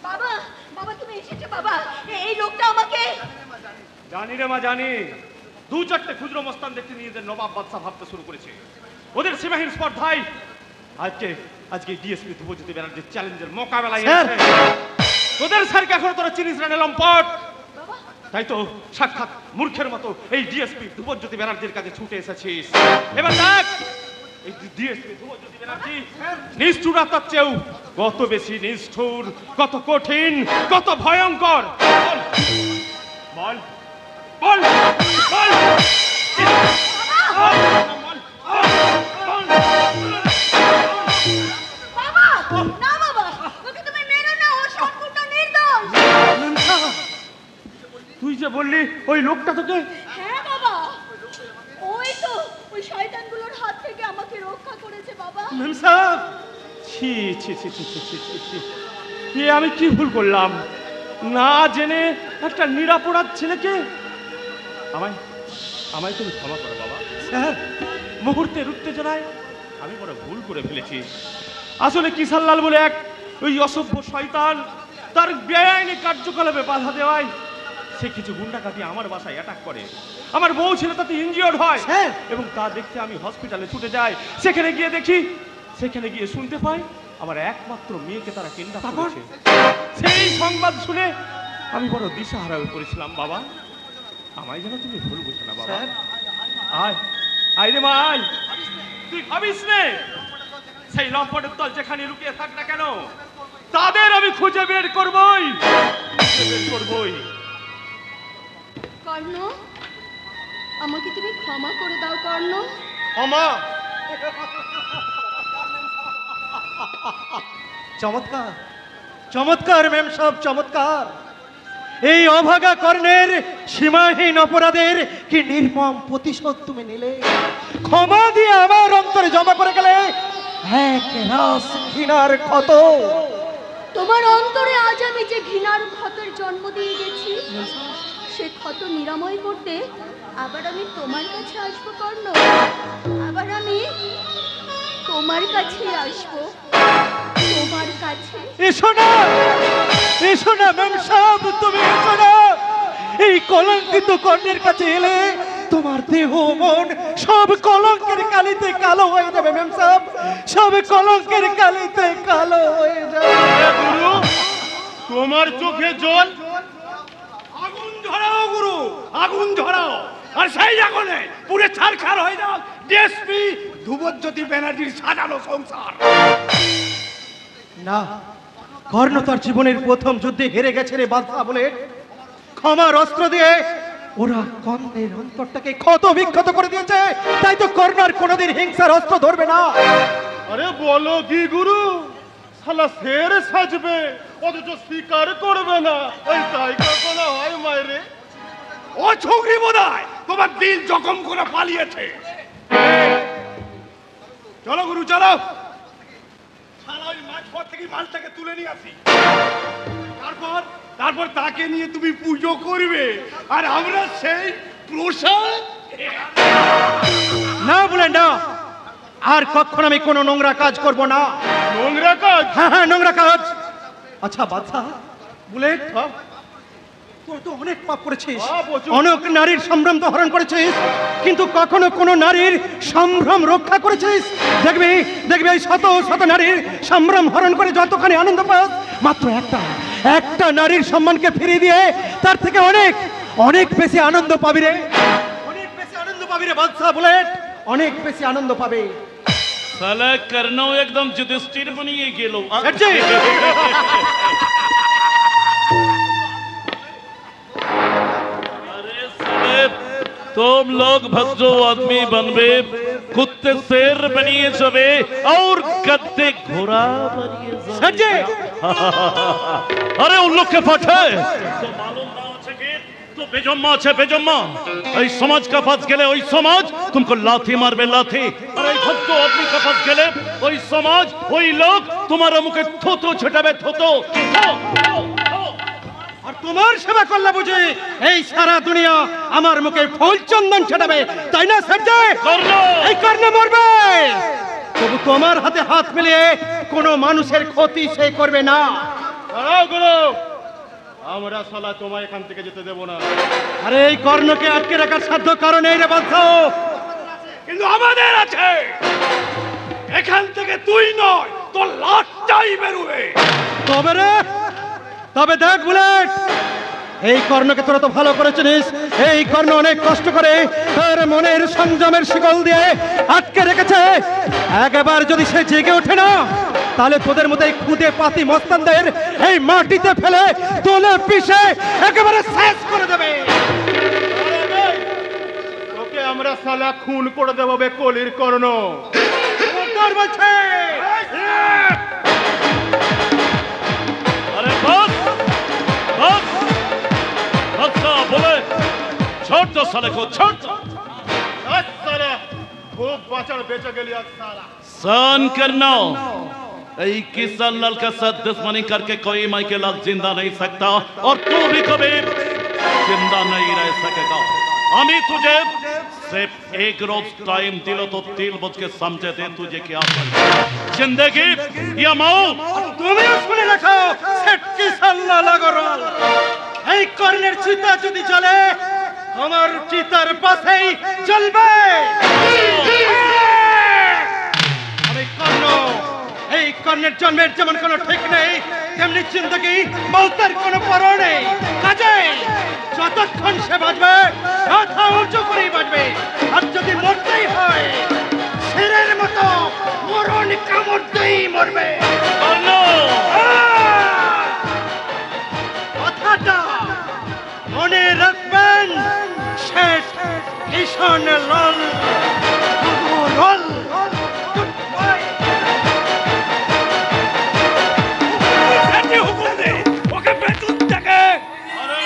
[SPEAKER 1] বাবা, বাবা তুমি এসেছো বাবা। এই লোকটা আমাকে।
[SPEAKER 3] জানি রে মা জানি, দু চারটে খুচরো মস্তান দেখতে নিজেদের নবাব বাদশা ভাবতে শুরু করেছে। ওদের সীমাহীন স্পর্ধায় আজকে ডিএসপি ধ্রুবজ্যোতি ব্যানার্জির চ্যালেঞ্জের মোকাবেলায় এসেছে। তোদের স্যারকে এখন তোরা চিনিস না লম্পট, তাই তো সাক্ষাৎ মূর্খের মতো এই ডিএসপি ধ্রুবজ্যোতি ব্যানার্জির কাছে ছুটে এসেছিস। এবার দেখ এই ডিএসপি ধ্রুবজ্যোতি ব্যানার্জি নিষ্ঠুরতার চেয়েও কত বেশি নিষ্ঠুর, কত কঠিন, কত ভয়ঙ্কর। বল বল বল
[SPEAKER 1] বাবা, না বাবা, ওকে তুমি মেরো না, ও সম্পূর্ণ নির্দোষ।
[SPEAKER 3] তুই যে বললি ওই লোকটা তোকে?
[SPEAKER 1] হ্যাঁ বাবা, ওই তো ওই শয়তানগুলোর হাত থেকে আমাকে রক্ষা করেছে বাবা।
[SPEAKER 3] ম্যাম সাহেব, ছি ছি ছি ছি ছি ছি ছি ছি, এ আমি কি ভুল করলাম? না জেনে একটা নিরাপরাধ ছেলেকে আমায় আমায় তুমি ক্ষমা করো বাবা। স্যার, মুহূর্তের উত্তেজনায় আমি বড় ভুল করে ফেলেছি। আসলে কিষানলাল বলে এক ওই অসভ্য শয়তান তার বেআইনি কার্যকলাপে বাধা দেওয়ায় সে কিছু গুন্ডা কাটিয়ে আমার বাসায় অ্যাটাক করে। আমার বউ ছেলে তাতে ইনজিওর্ড হয় এবং তা দেখতে আমি হসপিটালে ছুটে যাই। সেখানে গিয়ে শুনতে পাই আমার একমাত্র মেয়েকে তারা কিডন্যাপ করেছে। সেই সংবাদ শুনে আমি বড় দিশাহারা হয়ে পড়েছিলাম বাবা। আমায় যেন তুমি ভুল বুঝো না বাবা। আয় আয় রে মা আয়, তুই ভাবিস নে সেই লম্পটের দল যেখানে লুকিয়ে থাক না কেন তাদের আমি খুঁজে বের করবই।
[SPEAKER 1] কর্ণ, আমাকে তুমি ক্ষমা করে দাও কর্ণ।
[SPEAKER 4] ক্ষমা? চমৎকার চমৎকার ম্যাম সাহেব, চমৎকার। এই অভাগা কর্ণের সীমাহীন অপরাধের কি নির্মম প্রতিশোধ তুমি নিলে, ক্ষমা দিয়ে আমার অন্তরে জমা করে গেলে এক রাস ঘৃণার ক্ষত।
[SPEAKER 10] তোমার অন্তরে আজ আমি যে ঘৃণার ক্ষতের জন্ম দিয়ে গেছি, সে ক্ষত নিরাময় করতে আবার আমি তোমার কাছে আসবো কর্ণ, আবার আমি তোমার কাছে আসবো, তোমার কাছে।
[SPEAKER 4] এসো না ম্যাম সাহেব, তুমি এসো না। এই কলঙ্কিত কর্ণের কাছে এলে তোমার দেহ মন সব কলঙ্কের কালিতে কালো হয়ে যাবে ম্যাম সাহেব, সব কলঙ্কের কালিতে কালো হয়ে যাবে।
[SPEAKER 3] গুরু, তোমার চোখে জল,
[SPEAKER 7] আগুন ধরাও গুরু, আগুন ধরাও, আর সেই আগুনে পুরে ছারখার হয়ে যাও ডিএসপি ধ্রুবজ্যোতি ব্যানার্জির সাজানো সংসার।
[SPEAKER 4] না, কর্ণ তার জীবনের প্রথম যুদ্ধে হেরে গেছে রে বাদশা বলে। ক্ষমার অস্ত্র দিয়ে ওরা কর্ণের অন্তরটাকে ক্ষত বিক্ষত করে দিয়েছে, তাই তো কর্ণ আর কোনোদিন হিংসার অস্ত্র ধরবে না।
[SPEAKER 3] আরে বলো কি গুরু, শালা শের সাজবে অথচ স্বীকার করবে না, এই তাই কখনো হয় মায়েরে?
[SPEAKER 7] ও ছোকরি বোধহয় তোমার দিল জখম করে পালিয়েছে। চলো গুরু চলো, শালা ওই মাঝপথ থেকে মালটাকে তুলে নিয়ে আসি, তারপর তাকে নিয়ে তুমি পুজো করবে, আর আমরা সেই প্রসাদ।
[SPEAKER 4] না বলে না, আর কখনো আমি কোনো নোংরা কাজ করব না।
[SPEAKER 3] নোংরা কাজ?
[SPEAKER 4] হ্যাঁ, নোংরা কাজ। আচ্ছা বাদশা বুলেট, তোর তো অনেক পাপ করেছিস, অনেক নারীর সম্ভ্রম তো হরণ করেছিস, কিন্তু কখনো কোনো নারীর সম্ভ্রম রক্ষা করেছিস? দেখবি এই শত শত নারীর সম্ভ্রম হরণ করে যতখানি আনন্দ পাস, মাত্র একটা নারীর সম্মানকে ফিরিয়ে দিয়ে তার থেকে অনেক অনেক বেশি আনন্দ পাবি রে, অনেক বেশি আনন্দ পাবি রে বাদশা বুলেট, অনেক বেশি আনন্দ পাবে।
[SPEAKER 6] साला करना एकदम जुडिस्टिर बनिए गेलो। अरे साले तुम लोग भज्जो आदमी बनबे, कुत्ते शेर बनिए सबे और गद्दे घोड़ा बनिए
[SPEAKER 4] सच्चे।
[SPEAKER 6] अरे उन लोग के फटे तो मालूम ना हो सके तो बेजम्मा छे बेजम्मा, এই সমাজ का फंस गेले, ওই সমাজ तुमको लाठी मारबे लाठी, और এই ভদ্র आदमी का फंस गेले ওই সমাজ ওই লোক তোমার মুখে থুতু ছিটাবে থুতু।
[SPEAKER 4] আর তোমার সেবা করলে বুঝি এই সারা দুনিয়া আমার মুখে ফুল চন্দন ছিটাবে, তাই না সরজে? এই কর্ণ মরবে, তবু তোমার হাতে হাত মিলিয়ে কোনো মানুষের ক্ষতি সে করবে না।
[SPEAKER 3] দাঁড়াও গুরু, আমরা শালা তোমায় এখান থেকে যেতে দেব না।
[SPEAKER 4] আরে এই কর্ণকে আটকে রাখার সাধ্য কারণ এই রে বাদশা,
[SPEAKER 7] কিন্তু আমাদের আছে, এখান থেকে তুই নয় তোর লাশটাই বেরোবে।
[SPEAKER 4] তবে দেখ বুলেট, এই কর্ণকে তোরা তো ভালো করে চিনিস, এই কর্ণ অনেক কষ্ট করে তার মনের সংযমের শিকল দিয়ে আটকে রেখেছে। একবার যদি সে জেগে ওঠে না, তাহলে তোদের মতো এই খুদে পাতি মস্তানদের এই মাটিতে ফেলে তোলে পিষে একেবারে শেষ করে দেবে।
[SPEAKER 3] তোকে আমরা শালা খুন করে দেবো বে কলির কর্ণ।
[SPEAKER 4] বলছে
[SPEAKER 6] अरे बस बस बस बोले छोड़ दो साले को, छोड़ दो।
[SPEAKER 3] শালা খুব বাঁচার বেঁচে গেলি আজ শালা।
[SPEAKER 6] सहन करना, किस लाल का साथ दुश्मनी करके कोई माई के लाख जिंदा नहीं सकता, और तू भी कभी जिंदा नहीं रह सकेगा। हमें तुझे सिर्फ एक रोज टाइम दिलो तो दिल बुझ के समझे दे तुझे क्या जिंदगी या मौत।
[SPEAKER 4] তুমিও শুনে রাখো, সেটকি সাল্লা লাগরল, এই কর্ণের চিতা যদি জ্বলে আমার চিতার পাশেই জ্বলবে। আমি কর্ণ, এই কর্ণের জন্মের যেমন কোনো ঠিক নেই, তেমনি জিন্দগি মৌতের কোনো পরোয়া নেই। কাজে যতক্ষণ সে বাঁচবে মাথা উঁচু করেই বাঁচবে, আর যদি মরতেই হয় শেরের মতো মরণ কামড়তেই মরবে। কথাটা মনে রাখবেন, শেষ ভীষণ লল রল।
[SPEAKER 7] হুকুম দে ওকে বেতন থেকে।
[SPEAKER 6] अरे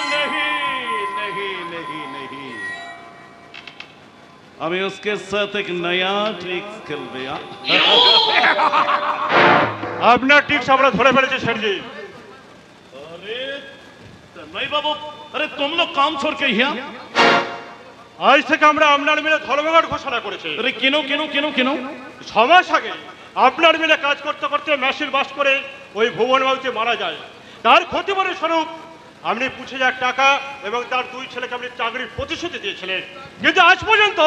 [SPEAKER 6] हमें उसके साथ एक नया ट्रिक खेल दिया।
[SPEAKER 4] আপনার টিক্স আমরা ধরে ফেলেছি সেঠজি।
[SPEAKER 6] अरे तन्मय बाबू, अरे तुम लोग काम छोड़ के यहाँ?
[SPEAKER 4] আজ থেকে আমরা আপনার মিলে ধর্মঘট ঘোষণা করেছি।
[SPEAKER 6] अरे किनो किनो किनो किनो?
[SPEAKER 4] 6 মাস আগে আপনার মিলে কাজ করতে করতে মেশিন বাস্ট করে ওই ভুবন বাবুকে মারা যায়। তার ক্ষতিপূরণ স্বরূপ আপনি 25,000 টাকা এবং তার 2 ছেলেকে আপনি চাকরির প্রতিশ্রুতি দিয়েছিলেন, কিন্তু আজ পর্যন্ত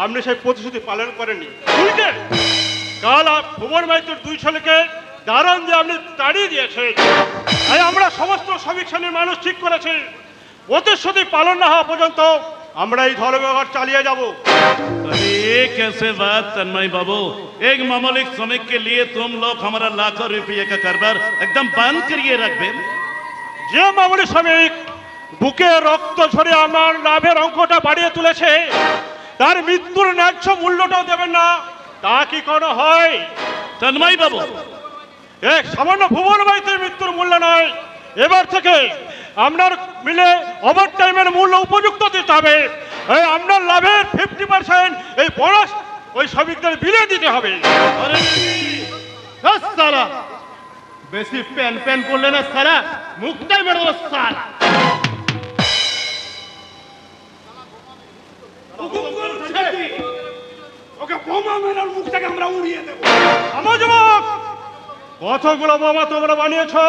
[SPEAKER 4] আপনি সেই প্রতিশ্রুতি পালন করেননি। উল্টে কাল ভুবন মাইতির 2 ছেলেকে দারুণ দিয়ে আপনি তাড়িয়ে দিয়েছেন। তাই আমরা সমস্ত শ্রমিক শ্রেণীর মানুষ ঠিক করেছি প্রতিশ্রুতি পালন না হওয়া পর্যন্ত আমরা এই ধর্মঘট চালিয়ে যাব।
[SPEAKER 6] अरे ये कैसे बात तन्मय बाबू? एक मामूली श्रमिक के लिए तुम लोग हमारा लाखों रुपये का कारोबार एकदम बंद करिए रखबे।
[SPEAKER 4] যে মামুলি শ্রমিক বুকে রক্ত ঝরে আমার লাভের অঙ্কটা বাড়িয়ে তুলেছে তার মৃত্যুর ন্যায্য মূল্যটাও দেবেন না, তা কি কোনো হয়?
[SPEAKER 6] तन्मय बाबू,
[SPEAKER 4] এক সামান্য ভুবন মাইতির মৃত্যুর মূল্য নয়, এবার থেকে আপনার মিলে ওভার টাইমের মূল্য উপযুক্ত দিতে হবে। এই আপনার লাভের 50% এই বোনাস ওই শ্রমিকদের বিলে দিতে হবে।
[SPEAKER 6] अरे
[SPEAKER 3] সালা বেশি প্যান প্যান করলে না সালা মুখটাই মেরে দেবো সালা।
[SPEAKER 4] ওকে বোমা মেরার মুখটাকে আমরা উড়িয়ে দেব। আমার যুবক, কতগুলো বোমা তোমরা বানিয়েছো?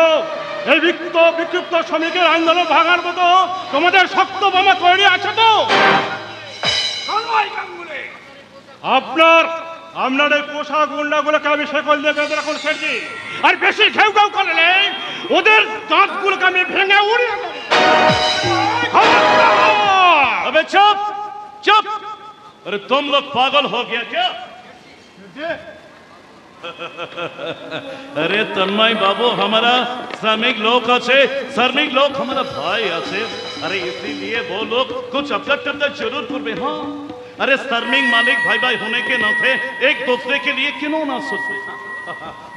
[SPEAKER 4] এই বিক্ষিপ্ত শ্রমিকের আন্দোলন ভাঙার মতো তোমাদের শক্ত বোমা তৈরি আছে তো? আপনার এই পোষা গুন্ডাগুলোকে আমি শেকল দিয়ে বেঁধে রাখুন সেঠজি। আর বেশি ঘেউ ঘেউ করলে ওদের দাঁতগুলোকে আমি ভেঙে উড়িয়ে দেব।
[SPEAKER 6] अबे चुप चुप! अरे तुम लोग पागल हो गया क्या? अरे तन्मय बाबू, हमारा श्रमिक लोग अच्छे, श्रमिक लोग हमारा भाई अच्छे। अरे इसीलिए वो लोग कुछ अपना जरूर करबे। हाँ, अरे श्रमिक मालिक भाई भाई होने के नाते एक दूसरे के लिए क्यों ना सोचे?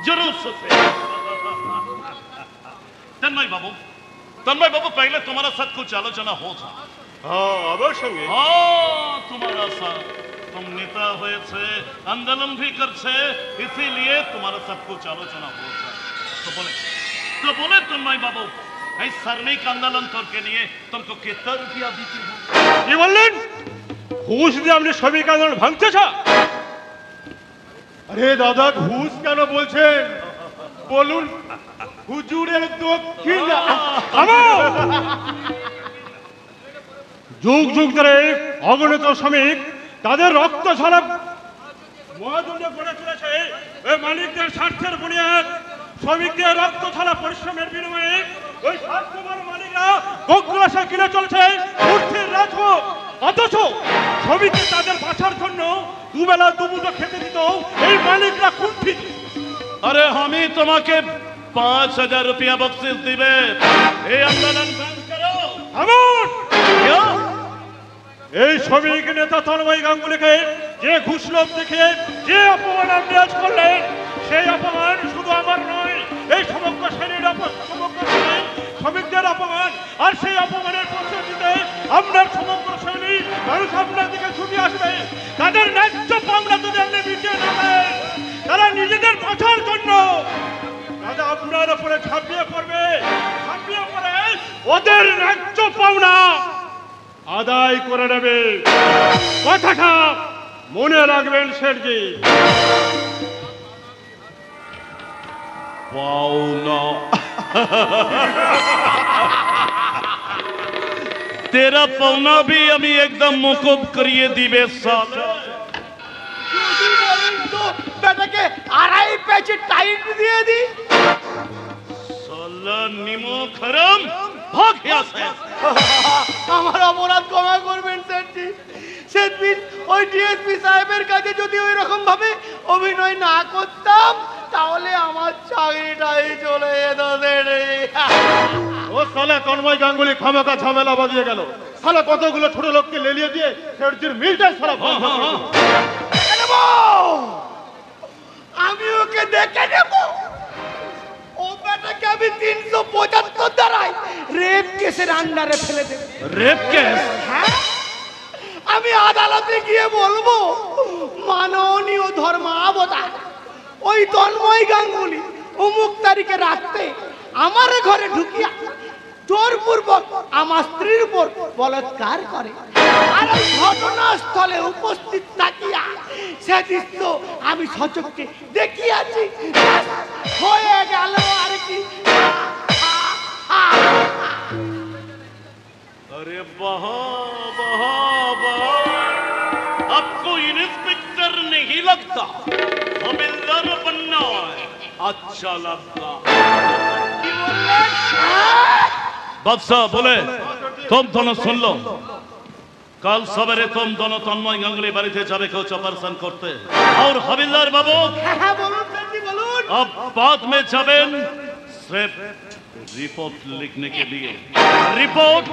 [SPEAKER 6] जरूर सोचे। तन्मय बाबू, पहले तुम्हारा साथ कुछ आलोचना हो था।
[SPEAKER 4] हाँ, আমার সঙ্গে।
[SPEAKER 6] हाँ, तुम्हारा साथ, तुम नेता हुए थे, आंदोलन भी कर छे, इसीलिए तुम्हारा सब कुछ आलोचना हो था। तो बोले तन्मय बाबू, इस श्रमिक आंदोलन के लिए तुमको कितना रुपया देती हो?
[SPEAKER 4] কি বললেন? ঘুষ দিয়ে আপনি শ্রমিক আন্দোলন ভাঙতে চান?
[SPEAKER 3] আরে দাদা ঘুষ কেন বলছেন বলুন? হুজুরের দক্ষিণা।
[SPEAKER 4] যুগ যুগ ধরে অগণিত শ্রমিক তাদের রক্ত ঝরা মহাদুর্য গড়ে তুলেছে। ওই মালিকদের স্বার্থের বুনিয়াদ শ্রমিকদের রক্ত ঝরা পরিশ্রমের বিনিময়ে ওই স্বার্থপর মালিকরা গোগ্রাসে কিনে চলছে মূর্তির রাজভোগ। অথচ শ্রমিকদের তাদের বাঁচার জন্য দুবেলা দুমুঠো খেতে দিত এই মালিকরা কুণ্ঠিত।
[SPEAKER 6] अरे हम ही तुम्हारे 5,000 रुपया बख्शिश दिवे, ये आंदोलन बंद करो।
[SPEAKER 4] থামুন!
[SPEAKER 6] क्या?
[SPEAKER 4] এই শ্রমিক নেতা তন্ময় গাঙ্গুলিকে যে ঘুষ লোভ দেখে যে অপমান আপনি আজ করলেন, সেই অপমান শুধু আমার নয়, এই সমগ্র শ্রেণীর শ্রমিকদের অপমান। আর সেই অপমানের প্রতিশোধ আপনার সমগ্র শ্রেণী মানুষ আপনার দিকে ছুটে আসবে। তাদের ন্যায্য পাওনা যদি আপনি মিটিয়ে না দেন, তারা নিজেদের বাঁচার জন্য তারা আপনার উপরে ঝাঁপিয়ে পড়বে। ঝাঁপিয়ে পড়ে ওদের ন্যায্য পাওনা আদায় করে নেবে। কথাটা মনে রাখবেন শেঠজি।
[SPEAKER 6] पाउना तेरा पाउना भी अभी एकदम मुकुब करिए दिवे साल।
[SPEAKER 7] যদি বলেন তো বেটাকে 2.5 প্যাচে টাইট দিয়ে দি।
[SPEAKER 6] साला निमो खरम भाग यहाँ से।
[SPEAKER 7] আমার অপরাধ ক্ষমা করবেন স্যারজি। সেদিন ওই ডিএসপি সাহেবের কাছে যদি ওই রকম ভাবে অভিনয় না করতাম তাহলে আমার চাকরিটাই চলে যেত রে।
[SPEAKER 3] ও সালা তন্ময় গাঙ্গুলি খামাকা ঝামেলা বাজিয়ে গেল। সালা কতগুলো ছোট লোককে লেলিয়ে দিয়ে শেঠজির মিলটাই সালা বন্ধ করে দিল।
[SPEAKER 7] আমি ওকে দেখে নেব। ও বেটাকে আমি 375 ধারায় রেপ কেসের আন্ডারে ফেলে দেব।
[SPEAKER 6] Rape case?
[SPEAKER 7] হ্যাঁ, আমি আদালতে গিয়ে বলবো মাননীয় ধর্মাবতার ওই তন্ময় গাঙ্গুলি অমুক তারিখে রাখতে আমার ঘরে ঢুকিয়া জোরপূর্বক আমার স্ত্রীর উপর বলাৎকার করে, আর ওই ঘটনাস্থলে উপস্থিত থাকিয়া সে দৃশ্য আমি সচক্ষে দেখিয়াছি। হয়ে গেল আর কি।
[SPEAKER 6] अरे बहा बहा बहा, आपको इंस्पेक्टर नहीं लगता, हविलदार बनना है, अच्छा लगता। बादशाह बोले तुम दोनों सुन लो, कल सवेरे तुम दोनों तन्मय गांगुली बाड़ीते जाबे कुछ ऑपरेशन करते, और हविलदार बाबू अब बाद में जाबेन सिर्फ रिपोर्ट लिखने के लिए। रिपोर्ट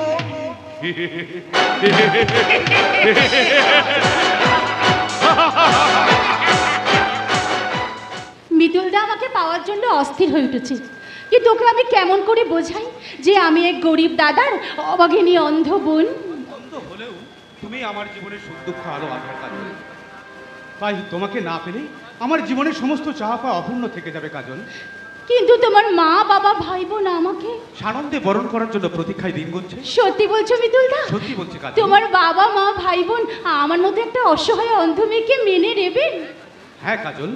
[SPEAKER 1] মিতুলদা আমাকে পাওয়ার জন্য অস্থির হয়ে উঠেছে, কিন্তু ওকে আমি কেমন করে বোঝাই যে আমি এক গরিব দাদার অভাগিনী অন্ধ বোন।
[SPEAKER 9] অন্ধ হলেও তুমি আমার জীবনের সুখ দুঃখ আলো আধার কাজল। তাই তোমাকে না পেলে আমার জীবনের সমস্ত চাওয়া পাওয়া অপূর্ণ থেকে যাবে কাজল।
[SPEAKER 1] কিন্তু তোমার মা বাবা ভাই বোন আমাকে
[SPEAKER 9] সানন্দে বরণ করার জন্য প্রতীক্ষায় দিন গুনছে।
[SPEAKER 1] সত্যি বলছো মিতুলদা?
[SPEAKER 9] সত্যি বলছি কাজল।
[SPEAKER 1] তোমার বাবা মা ভাই বোন আমার মতো একটা অসহায় অন্ধ মেয়েকে মেনে নেবেন?
[SPEAKER 9] হ্যাঁ কাজল,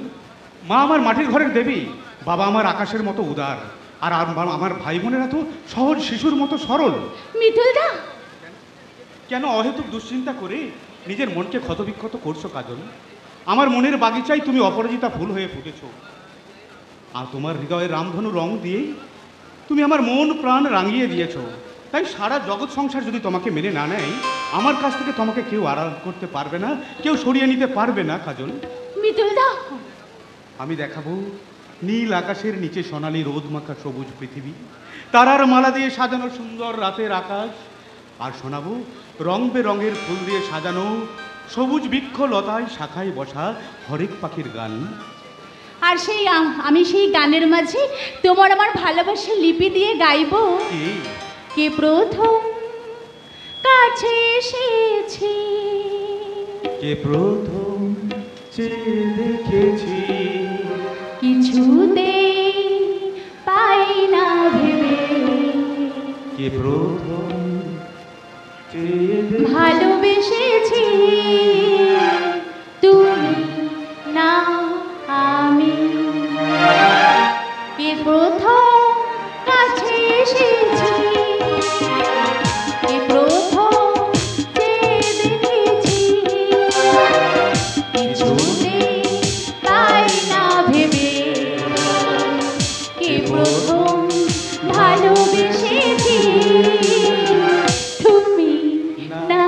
[SPEAKER 9] মা আমার মাটির ঘরের দেবী, বাবা আমার আকাশের মতো উদার, আর আমার ভাই বোনেরা তো সহজ শিশুর মতো সরল।
[SPEAKER 1] মিতুলদা
[SPEAKER 9] কেন অহেতুক দুশ্চিন্তা করে নিজের মনকে ক্ষতবিক্ষত করছো কাজল? আমার মনের বাগিচায় তুমি অপরাজিতা ফুল হয়ে ফুটেছো, আর তোমার হৃদয়ের রামধনু রং দিয়ে তুমি আমার মন প্রাণ রাঙিয়ে দিয়েছো। তাই সারা জগৎ সংসার যদি তোমাকে মেনে না নেয়, আমার কাছ থেকে তোমাকে কেউ আড়াল করতে পারবে না, কেউ সরিয়ে নিতে পারবে না কাজল।
[SPEAKER 1] মিতুলদা
[SPEAKER 9] আমি দেখাবো নীল আকাশের নিচে সোনালি রোদ মাখা সবুজ পৃথিবী, তারার মালা দিয়ে সাজানো সুন্দর রাতের আকাশ, আর শোনাবো রং বেরঙের ফুল দিয়ে সাজানো সবুজ বৃক্ষ লতায় শাখায় বসা হরেক পাখির গান।
[SPEAKER 1] আর সেই আমি সেই গানের মাঝে তোমার আমার ভালোবাসার লিপি দিয়ে গাইবো, কে প্রথম কাছে এসেছি,
[SPEAKER 9] কে প্রথম চেয়ে দেখেছি,
[SPEAKER 1] কিছুতে পাই না ভেবে,
[SPEAKER 9] কে প্রথম
[SPEAKER 1] ভালোবেসেছি তুমি না আমি, কে প্রথম কাছে এসেছি, কে প্রথম চেয়ে দেখেছি, কিছুতে পাই না ভেবে, কে প্রথম ভালোবেসেছি তুমি না।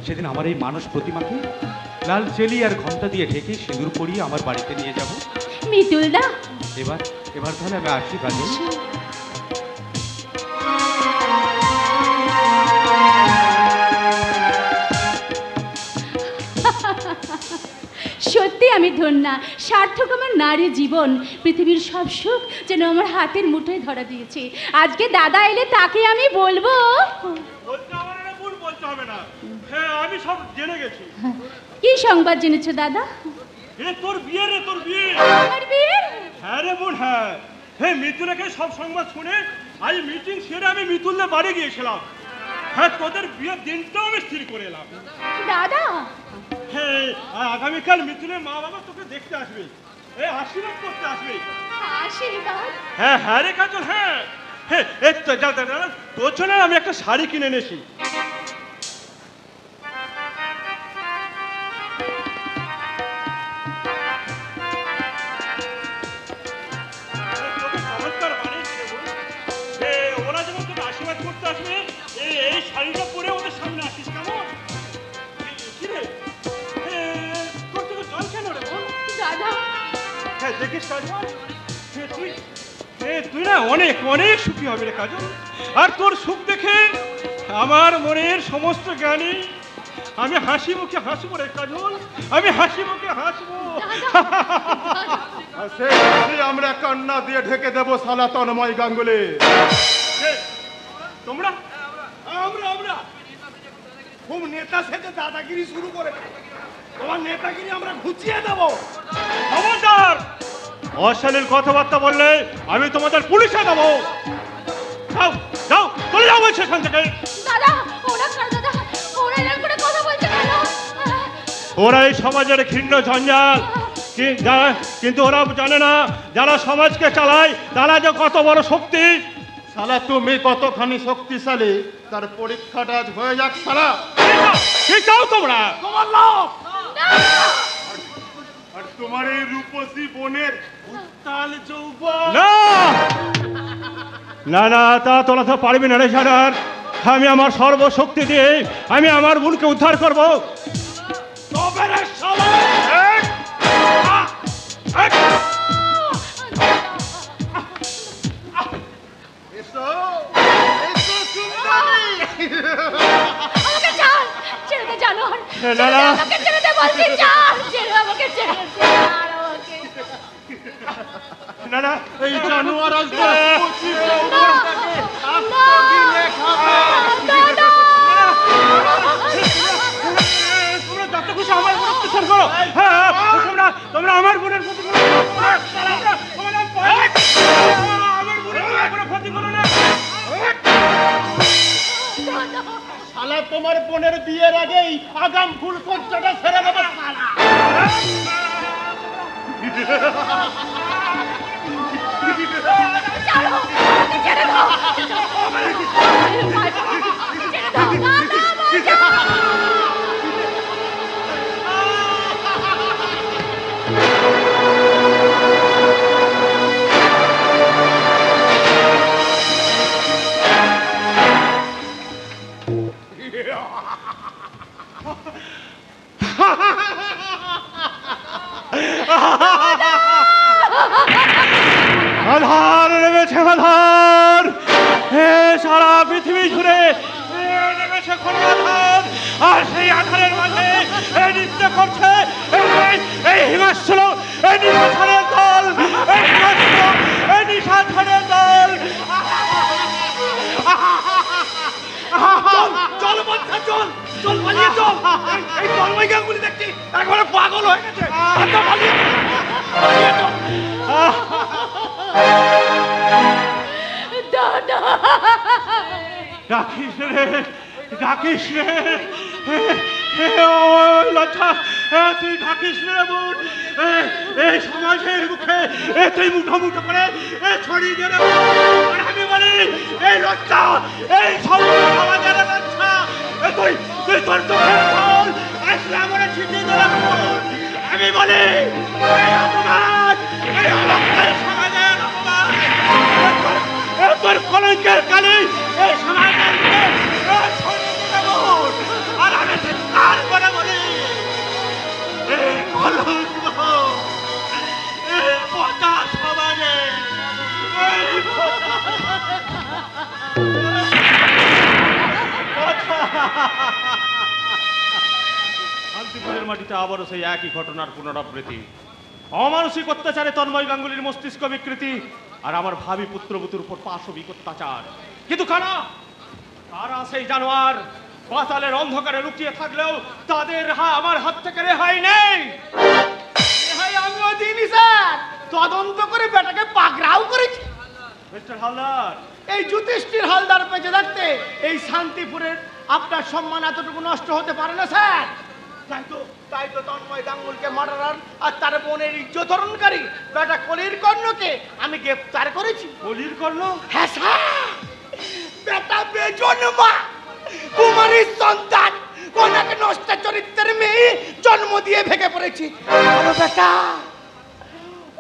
[SPEAKER 9] সেদিন আমার এই মানস প্রতিমাকে লাল চেলি আর ঘন্টা দিয়ে ঢেকে সিঁদুর পরিয়ে আমার বাড়িতে নিয়ে যাব।
[SPEAKER 1] মিতুলদা
[SPEAKER 9] এবার তাহলে আমি আসি কাজল।
[SPEAKER 1] সত্যি আমি ধন্যা, সার্থক আমার নারী জীবন। পৃথিবীর সব সুখ যেন আমার হাতের মুঠোয় ধরা দিয়েছে। আজকে দাদা এলে তাকে আমি বলবো।
[SPEAKER 3] বলতে হবে না, হ্যাঁ আমি সব জেনে গেছি।
[SPEAKER 1] কি সংবাদ জেনেছো দাদা?
[SPEAKER 3] তোর বিয়ে রে, তোর বিয়ে।
[SPEAKER 1] আমার বিয়ে?
[SPEAKER 3] হ্যাঁ রে বোন, হ্যাঁ হ্যাঁ মিতুলকে সব সংবাদ শুনে আজ মিটিং সেরে আমি মিতুলের বাড়ি গিয়েছিলাম। হ্যাঁ তোদের বিয়ের দিনটাও আমি স্থির করে এলাম।
[SPEAKER 1] দাদা
[SPEAKER 3] হ্যাঁ আগামীকাল মিতুলের মা বাবা তোকে দেখতে আসবে, এই আশীর্বাদ করতে আসবে।
[SPEAKER 1] আশীর্বাদ?
[SPEAKER 3] হ্যাঁ হ্যাঁ রে কাজল, হ্যাঁ হ্যাঁ এই তো যা তোর জন্য আমি একটা শাড়ি কিনে এনেছি। ওরা যখন তোকে আশীর্বাদ করতে আসবে এই শাড়িটা পরে ওদের সামনে আসিস, কেমন? তোর তোকে জল কেন রে বল
[SPEAKER 1] দাদা?
[SPEAKER 3] হ্যাঁ দেখিস কাজল, তুই না অনেক অনেক সুখী হবে রে কাজল। আর তোর সুখ দেখে আমার মনের সমস্ত জ্ঞানী
[SPEAKER 4] আমি হাসি মুখে হাসবো রে কাজল, আমি হাসি মুখে হাসবো।
[SPEAKER 11] আর সেই হাসি আমরা কান্না দিয়ে ঢেকে দেবো শালা তন্ময় গাঙ্গুলি।
[SPEAKER 4] তোমরা
[SPEAKER 7] আমরা খুব নেতা সেজে দাদাগিরি শুরু করে তোমার নেতাগিরি আমরা ঘুচিয়ে দেবো।
[SPEAKER 4] খবরদার, অশালীল কথাবার্তা বললে আমি তোমাদের পুলিশে দেবো। যাও যাও, চলে যাও বলছি এখান থেকে।
[SPEAKER 10] দাদা, ওরা কার দাদা? ওরা এরকম করে কথা বলছে কেন?
[SPEAKER 4] ওরা এই সমাজের ঘৃণ্য ঝঞ্ঝাল, কিন্তু ওরা জানে না যারা সমাজকে চালায় তারা যে কত বড় শক্তি।
[SPEAKER 11] শালা তুমি কতখানি শক্তিশালী তার পরীক্ষাটা আজ হয়ে যাক শালা।
[SPEAKER 4] কি চাও তোমরা?
[SPEAKER 7] তোমার লাভ
[SPEAKER 11] আর তোমার এই রূপসী বোনের উত্তাল যৌবন।
[SPEAKER 4] না না না, তা তোরা তো পারবি না রে জানার। আমি আমার সর্বশক্তি দিয়ে আমি আমার বোনকে উদ্ধার করবো।
[SPEAKER 7] তবে রে শালা,
[SPEAKER 11] এসো এসো সুন্দরী।
[SPEAKER 10] আমাকে ছাড়, ছেড়ে দে জানোয়ার।
[SPEAKER 4] না, না।
[SPEAKER 10] আমাকে ছেড়ে দে বলছি, ছাড়, ছেড়ে আমাকে, ছেড়ে দে, ছাড় আমাকে।
[SPEAKER 4] না না,
[SPEAKER 11] এই জানোয়ার আজ তো কচি
[SPEAKER 10] না,
[SPEAKER 11] বউটাকে আত্মগিলে খাবে।
[SPEAKER 10] দাদা।
[SPEAKER 4] তোমরা যত খুশি আমার বোনের অত্যাচার করো। হ্যাঁ, তোমরা আমার বোনের ক্ষতি করো। আমার বোনের কোনো ক্ষতি করো না।
[SPEAKER 11] শালা তোমার বোনের বিয়ের আগেই আগাম ফুল খরচাটা ছেড়ে দেবো শালা।
[SPEAKER 10] ছাড়ো, আমাকে ছেড়ে দাও। ছেড়ে দাও, দাদা, বাঁচাও।
[SPEAKER 4] আধার নেমেছে, আধার সারা পৃথিবী জুড়ে নেমেছে কোনো আধার। আর সেই আধারের মাঝে নৃত্য করছে এই হিমাচল, এই নিশাধরের দল, এই হিমাচল, এই নিশাধরের দল।
[SPEAKER 7] চল বাচ্চা, চল চল, পালিয়ে চল। এই তন্ময় গাঙ্গুলি দেখছি একবারে পাগল হয়ে গেছে। আচ্ছা, পালিয়ে চল।
[SPEAKER 10] দাদা,
[SPEAKER 4] ডাকিস রে, ডাকিস রে, লজ্জা, তুই ডাকিস রে বোন। এই সমাজের মুখে তুই মুঠো মুঠো করে ছড়িয়ে দিয়ে আমি বলি এই লজ্জা, এই সমাজের লজ্জা তুই তুই তোর চোখের ফল আসলে আমার ছিটিয়ে দিলাম। আমি বলি এই অপমান, এই অলঙ্কার সমাজের অপমান, তোর কলঙ্কের কালি এই সমাজের ছড়িয়ে দিলাম। আর আমি চিৎকার করে বলি এই কলঙ্ক, এই পচা সমাজে, এই শান্তিপুরের মাটিতে আবারও সেই একই ঘটনার পুনরাবৃত্তি। অমানসিক অত্যাচারে তন্ময় গাঙ্গুলির মস্তিষ্ক বিকৃতি, আর আমার ভাবি পুত্রবধূর উপর পাশবিক অত্যাচার। কিন্তু কারা সেই জানোয়ার পাতালের অন্ধকারে লুকিয়ে থাকলেও তাদের আমার হাত থেকে রেহাই নেই।
[SPEAKER 7] রেহাই আমিও দিইনি স্যার, তদন্ত করে বেটাকে পাকড়াও করেছি।
[SPEAKER 4] মিস্টার হালদার,
[SPEAKER 7] এই যুধিষ্ঠির হালদার বেঁচে থাকতে এই শান্তিপুরের আপনার সম্মান এতটুকু নষ্ট হতে পারে না স্যার। তাই তো তন্ময় গাঙ্গুলকে মার্ডারার আর তার বোনের ইজ্জত হরণকারী বেটা কলির কর্ণকে আমি গ্রেফতার করেছি।
[SPEAKER 4] কলির কর্ণ?
[SPEAKER 7] হ্যাঁ স্যার, বেটা বেজন্মা কুমারীর সন্তান, কোনাকে নষ্ট চরিত্রের মেয়ে জন্ম দিয়ে ভেঙে পড়েছি।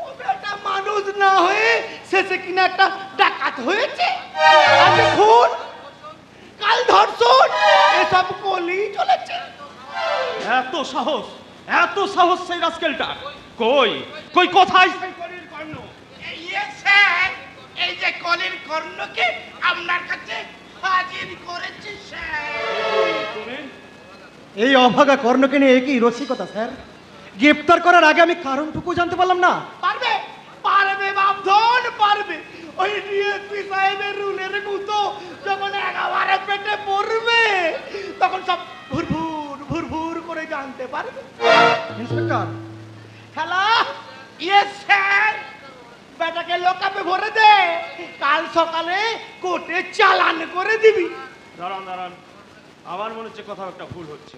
[SPEAKER 7] ও বেটা মানুষ না হয়ে শেষে কিনা একটা ডাকাত হয়েছে, আজ খুন, কাল ধর্ষণ, এসব কলি চলেছে।
[SPEAKER 4] এত সাহস, এত সাহস সেই রাস্কেলটা! কই কই কোথায় সেই কলির কর্ণ?
[SPEAKER 8] স্যার, এই যে কলির কর্ণকে আপনার কাছে হাজির করেছি স্যার।
[SPEAKER 4] তুমি এই অভাগা কর্ণকে নিয়ে একই রসিকতা স্যার। গ্রেপ্তার করার আগে আমি কারণটুকু জানতে পারলাম না।
[SPEAKER 7] পারবে পারবে বাপধন পারবে। ওই ডিএসপি সাহেবের রুলের গুতো যখন একেবারে পেটে পড়বে তখন সব ভুরভুর ভুরভুর করে জানতে পারবে।
[SPEAKER 4] ইন্সপেক্টর,
[SPEAKER 7] খেলা ইয়েস স্যার, বেটাকে লোকাপে ভরে দে, কাল সকালে কোর্টে চালান করে দিবি।
[SPEAKER 3] দাঁড়ান দাঁড়ান, আমার মনে হচ্ছে কোথাও একটা ভুল হচ্ছে।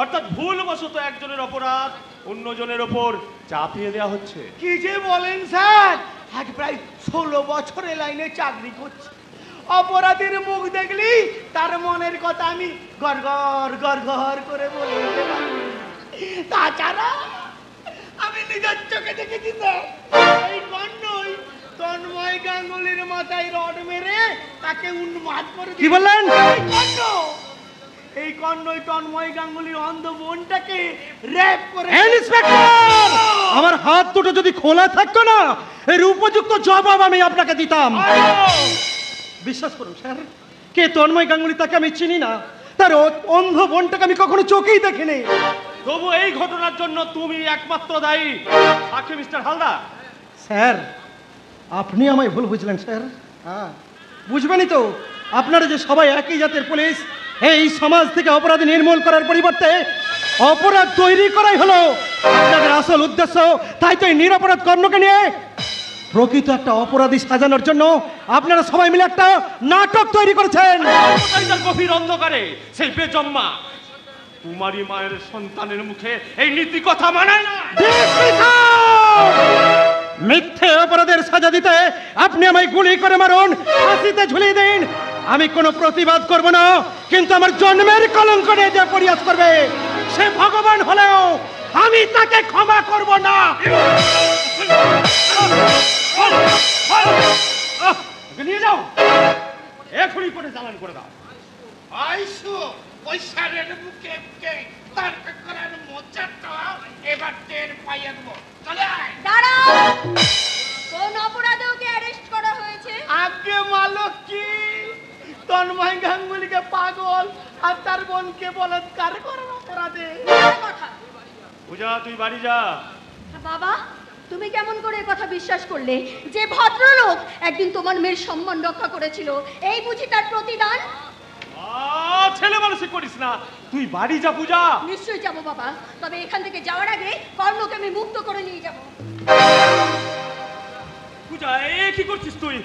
[SPEAKER 3] অর্থাৎ ভুলবশত একজনের অপরাধ অন্যজনের ওপর চাপিয়ে দেওয়া হচ্ছে।
[SPEAKER 7] কি যে বলেন স্যার, আজ প্রায় 16 বছর এই লাইনে চাকরি করছি। অপরাধীর মুখ দেখলি তার মনের কথা আমি গড় গড় গড় গড় করে বলে দিতে পারি। তাছাড়া আমি নিজের চোখে দেখেছি স্যার, এই কর্ণই তন্ময় গাঙ্গুলির মাথায় রড মেরে তাকে উন্মাদ করে
[SPEAKER 4] কি বললেন?
[SPEAKER 7] এই কর্ণই তন্ময় গাঙ্গুলির অন্ধ বোনটাকে রেপ করে।
[SPEAKER 4] ইন্সপেক্টর, আমার হাত দুটো যদি খোলা থাকতো না, এর উপযুক্ত জবাব আমি আপনাকে দিতাম। বিশ্বাস করুন স্যার, কে তন্ময় গাঙ্গুলি তাকে আমি চিনি না, তার অন্ধ বোনটাকে আমি কখনো চোখেই দেখিনি।
[SPEAKER 3] তবু এই ঘটনার জন্য তুমি একমাত্র দায়ী। সাক্ষী মিস্টার হালদার।
[SPEAKER 4] স্যার, আপনি আমায় ভুল বুঝলেন স্যার। হ্যাঁ, বুঝবেনই তো, আপনারা যে সবাই একই জাতের পুলিশ, এই সমাজ থেকে অপরাধ নির্মূল করার পরিবর্তে অপরাধ তৈরি করাই হলো আপনাদের আসল উদ্দেশ্য। তাই তো এই নিরপরাধ কর্ণকে নিয়ে প্রকৃত একটা অপরাধী সাজানোর জন্য আপনারা সবাই মিলে একটা নাটক তৈরি করেছেন।
[SPEAKER 3] গভীর অন্ধকারে সেই বেজম্মা তোমারই মায়ের সন্তানের মুখে এই নীতি কথা মানায় না।
[SPEAKER 4] মিথ্যে অপরাধের সাজা দিতে আপনি আমায় গুলি করে মারুন, ফাঁসিতে ঝুলিয়ে দিন, আমি কোনো প্রতিবাদ করব না। কিন্তু আমার জন্মের কলঙ্ক নিয়ে যে পরিহাস করবে সে ভগবান হলেও আমি তাকে ক্ষমা করব না।
[SPEAKER 3] নিয়ে যাও, এখনই করে চালান করে দাও।
[SPEAKER 8] আইসো ওই স্যারের মুখে মুখে তর্ক করার মজাটা এবার টের পাইয়ে দেবো। চলে আয়।
[SPEAKER 10] দাঁড়াও, কোন অপরাধে ওকে অ্যারেস্ট করা হয়েছে?
[SPEAKER 7] আগে মালক কি তন্ময় গাঙ্গুলিকে পাগল আর তার বোনকে বলাৎকার করার অপরাধে।
[SPEAKER 10] কথা
[SPEAKER 3] পূজা, তুই বাড়ি যা।
[SPEAKER 10] বাবা, তুমি কেমন করে এ কথা বিশ্বাস করলে? যে ভদ্রলোক একদিন তোমার মেয়ের সম্মান রক্ষা করেছিল, এই বুঝি তার প্রতিদান?
[SPEAKER 3] ছেলে মানুষই করিস না, তুই বাড়ি যা পূজা।
[SPEAKER 10] নিশ্চয়ই যাবো বাবা, তবে এখান থেকে যাওয়ার আগে কর্ণকে আমি মুক্ত করে নিয়ে যাব।
[SPEAKER 3] পূজা, এ কি করছিস তুই?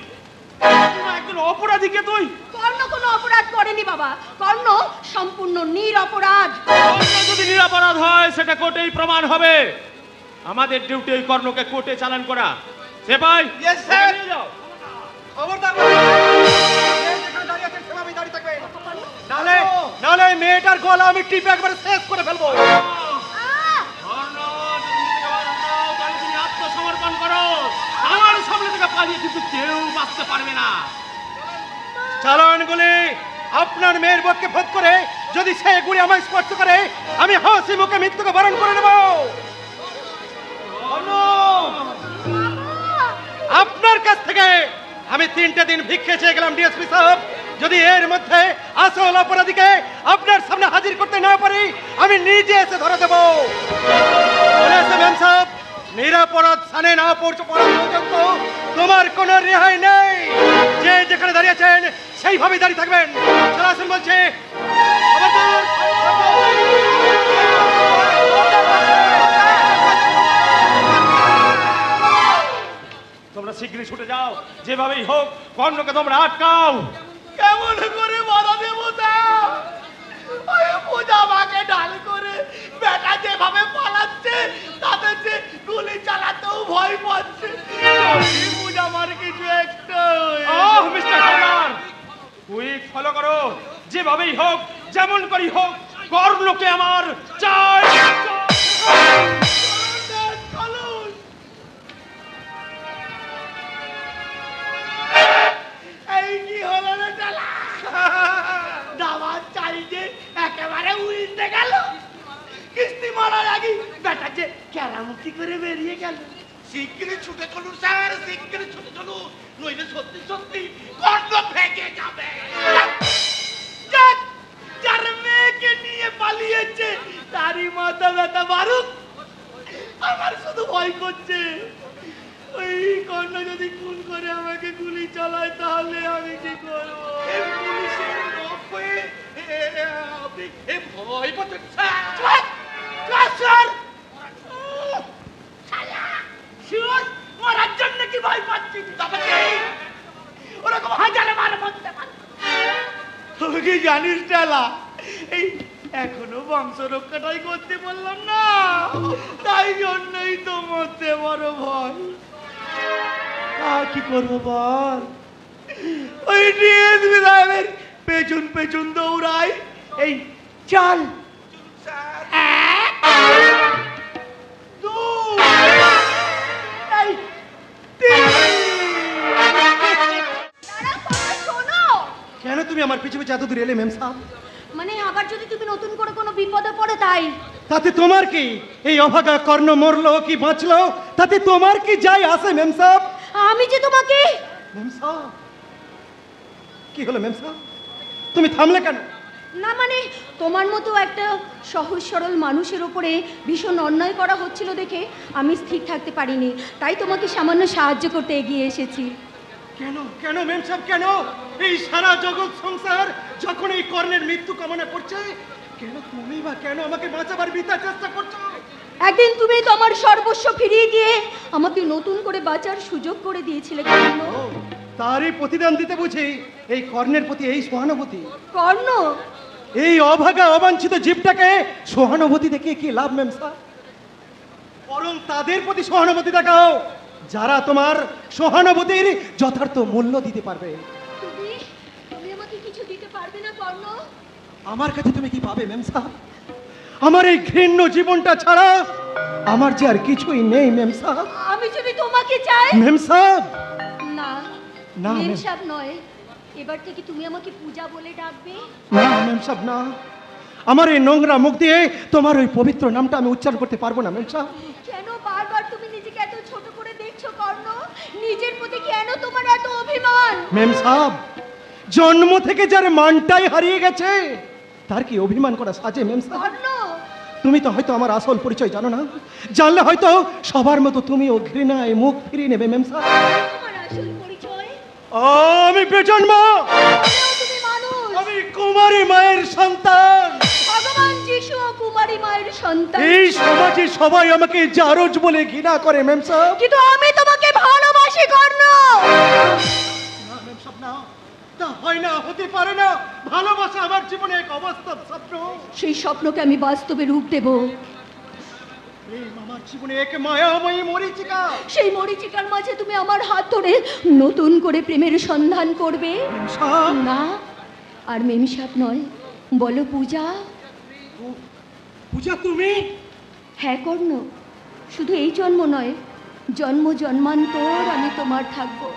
[SPEAKER 3] একজন অপরাধীকে তুই।
[SPEAKER 10] কর্ণ কোনো অপরাধ করেনি বাবা, কর্ণ সম্পূর্ণ নিরপরাধ।
[SPEAKER 3] কর্ণ যদি নিরপরাধ হয় সেটা কোর্টেই প্রমাণ হবে। আমাদের ডিউটি ওই কর্ণকে কোর্টে চালান করা। সে ভাই,
[SPEAKER 7] ইয়েস স্যার।
[SPEAKER 3] নিয়ে যাও।
[SPEAKER 7] খবরদার
[SPEAKER 4] নালে নালে মেয়েটার গলা আমি টিপে একবার শেষ করে ফেলবো।
[SPEAKER 3] কর্ণ, তুমি আত্মসমর্পণ করো। আমার সামনে থেকে পালিয়ে কিন্তু কেউ বাঁচতে পারবে না।
[SPEAKER 4] চালান গুলি আপনার মেয়ের বুককে ফোঁদ করে যদি সে গুলি আমায় স্পর্শ করে, আমি হাসি মুখে মৃত্যুকে বরণ করে নেব। আপনার কাছ থেকে আমি 3টে দিন ভিক্ষে চেয়ে গেলাম ডিএসপি সাহেব, যদি এর মধ্যে আসল অপরাধীকে আপনার সামনে হাজির করতে না পারি আমি নিজে এসে ধরে দেব। ম্যাম সাহেব, নিরাপরাধ স্থানে না পৌঁছে পড়া পর্যন্ত তোমার কোনো রেহাই নেই। যে যেখানে দাঁড়িয়েছেন সেইভাবেই দাঁড়িয়ে থাকবেন। চলে আসুন বলছে।
[SPEAKER 3] তোমরা শীঘ্রই ছুটে যাও, যেভাবেই হোক কর্ণকে তোমরা আটকাও।
[SPEAKER 7] কেমন করে বাধা দেবো তা? ওই পূজা মাকে ঢাল করে বেটা যেভাবে পালাচ্ছে তাতে যে গুলি চালাতেও ভয় পাচ্ছে। যদি পূজা মার কিছু একটা
[SPEAKER 3] মিস্টার হালদার, কুইক ফলো করো। যেভাবেই হোক, যেমন করেই হোক, কর্ণকে আমার চাই।
[SPEAKER 7] এই কি হলো রে চালা? দাবার চাইতে একেবারে উড়িতে গেল। কিস্তি মারার আগে বেটা যে কেরামতি করে বেরিয়ে গেল।
[SPEAKER 8] শিগগিরই ছুটে চলুন স্যার, শিগগিরই ছুটে চলুন, নইলে সত্যি সত্যি কর্ণ ভেঙে যাবে।
[SPEAKER 7] যার মেয়েকে নিয়ে পালিয়ে মাথা ব্যথা মারুক, আমার শুধু ভয় করছে ওই কর্ণ যদি খুন করে আমাকে গুলি চালায় তাহলে আমি কি করবো? পুলিশের লোক হয়ে আপনি ভয় পাচ্ছেন? মরার জন্য কি ভয় পাচ্ছি? ওরকম হাজারে মার মরতে পারে। তুই কি জানিস ডালা, এই এখনো বংশ রক্ষাটাই করতে বললাম না, তাই জন্যই তো মরতে বড় ভয়। কি করবো বল? ওই ডিএসপি সাহেবের পেছন পেছন দৌড়াই। এই চল
[SPEAKER 4] কেন তুমি আমার পিছু পিছু এত দূর এলে মেম সাহেব?
[SPEAKER 10] মানে আবার যদি তুমি নতুন করে কোনো বিপদে পড়ে তাই।
[SPEAKER 4] তাতে তোমার কি? এই অভাগা কর্ণ মরলো কি বাঁচলো তাতে তোমার কি যায় আসে মেম সাহেব?
[SPEAKER 10] আমি যে তোমাকে
[SPEAKER 4] মেম সাহেব, কি হলো মেম সাহেব? তুমি থামলে কেন?
[SPEAKER 10] না মানে তোমার মতো একটা সহজ সরল মানুষের উপরে ভীষণ অন্যায় করা হচ্ছিল দেখে আমি স্থির থাকতে পারিনি, তাই তোমাকে সামান্য সাহায্য করতে এগিয়ে এসেছি।
[SPEAKER 4] কেন কেন মেম সাহেব কেন? এই সারা জগৎ সংসার যখন এই কর্ণের মৃত্যু কামনা করছে, কেন তুমি বা কেন আমাকে বাঁচাবার বৃথা চেষ্টা করছো?
[SPEAKER 10] একদিন তুমি তো আমার সর্বস্ব ফিরিয়ে দিয়ে আমাকে নতুন করে বাঁচার সুযোগ করে দিয়েছিলে কর্ণ।
[SPEAKER 4] তারই প্রতিদান দিতে বুঝি এই কর্ণের প্রতি এই সহানুভূতি?
[SPEAKER 10] কর্ণ,
[SPEAKER 4] এই অভাগা অবাঞ্ছিত জীবটাকে সহানুভূতি দেখে কি লাভ মেম সাহেব? বরং তাদের প্রতি সহানুভূতি দেখাও যারা তোমার সহানুভূতির যথার্থ মূল্য দিতে পারবে।
[SPEAKER 10] তুমি আমাকে কিছু দিতে পারবে না কর্ণ?
[SPEAKER 4] আমার কাছে তুমি কি পাবে মেম সাহেব? আমার এই ঘৃণ্য জীবনটা ছাড়া আমার যে আর কিছুই নেই মেম সাহেব।
[SPEAKER 10] আমি যদি তোমাকে চাই
[SPEAKER 4] মেম সাহেব,
[SPEAKER 10] না
[SPEAKER 4] না
[SPEAKER 10] মেম
[SPEAKER 4] মেম
[SPEAKER 10] সাহেব নয়, এবার থেকে তুমি আমাকে পূজা বলে ডাকবে।
[SPEAKER 4] না মেম সাহেব না, আমার এই নোংরা মুখ দিয়ে তোমার ওই পবিত্র নামটা আমি উচ্চারণ করতে পারবো না মেম সাহেব।
[SPEAKER 10] কেন বারবার তুমি নিজেকে এত ছোট করে দেখছো কর্ণ? নিজের প্রতি কেন তোমার এত অভিমান?
[SPEAKER 4] মেম সাহেব, জন্ম থেকে যার মানটাই হারিয়ে গেছে তার কি অভিমান করা সাজে মেম সাহেব?
[SPEAKER 10] কর্ণ,
[SPEAKER 4] তুমি তো হয়তো আমার আসল পরিচয় জানো না, জানলে হয়তো সবার মতো তুমিও ঘৃণায় মুখ ফিরিয়ে নেবে মেম সাহেব।
[SPEAKER 10] তোমার আসল পরিচয়?
[SPEAKER 4] আমি বেজন্ম,
[SPEAKER 10] তুমি মানুষ।
[SPEAKER 4] আমি কুমারী মায়ের সন্তান।
[SPEAKER 10] ভগবান যিশু কুমারী মায়ের সন্তান।
[SPEAKER 4] এই সমাজে সবাই আমাকে জারজ বলে ঘৃণা করে মেম সাহেব,
[SPEAKER 10] কিন্তু আমি তোমাকে ভালোবাসি কর্ণ।
[SPEAKER 4] না মেম সাহেব না, তা হয় না, হতে পারে না। ভালোবাসা আমার জীবনে এক অবাস্তব স্বপ্ন।
[SPEAKER 10] সেই স্বপ্নকে আমি বাস্তবে রূপ দেব।
[SPEAKER 4] প্রেম আমার জীবনে এক মায়াময়ী মরীচিকা।
[SPEAKER 10] সেই মরীচিকার মাঝে তুমি আমার হাত ধরে নতুন করে প্রেমের সন্ধান করবে।
[SPEAKER 4] মেম সাহেব,
[SPEAKER 10] না, আর মেম সাহেব নয়, বলো পূজা।
[SPEAKER 4] পূজা তুমি?
[SPEAKER 10] হ্যাঁ কর্ণ, শুধু এই জন্ম নয়, জন্ম জন্মান্তর আমি তোমার থাকবো।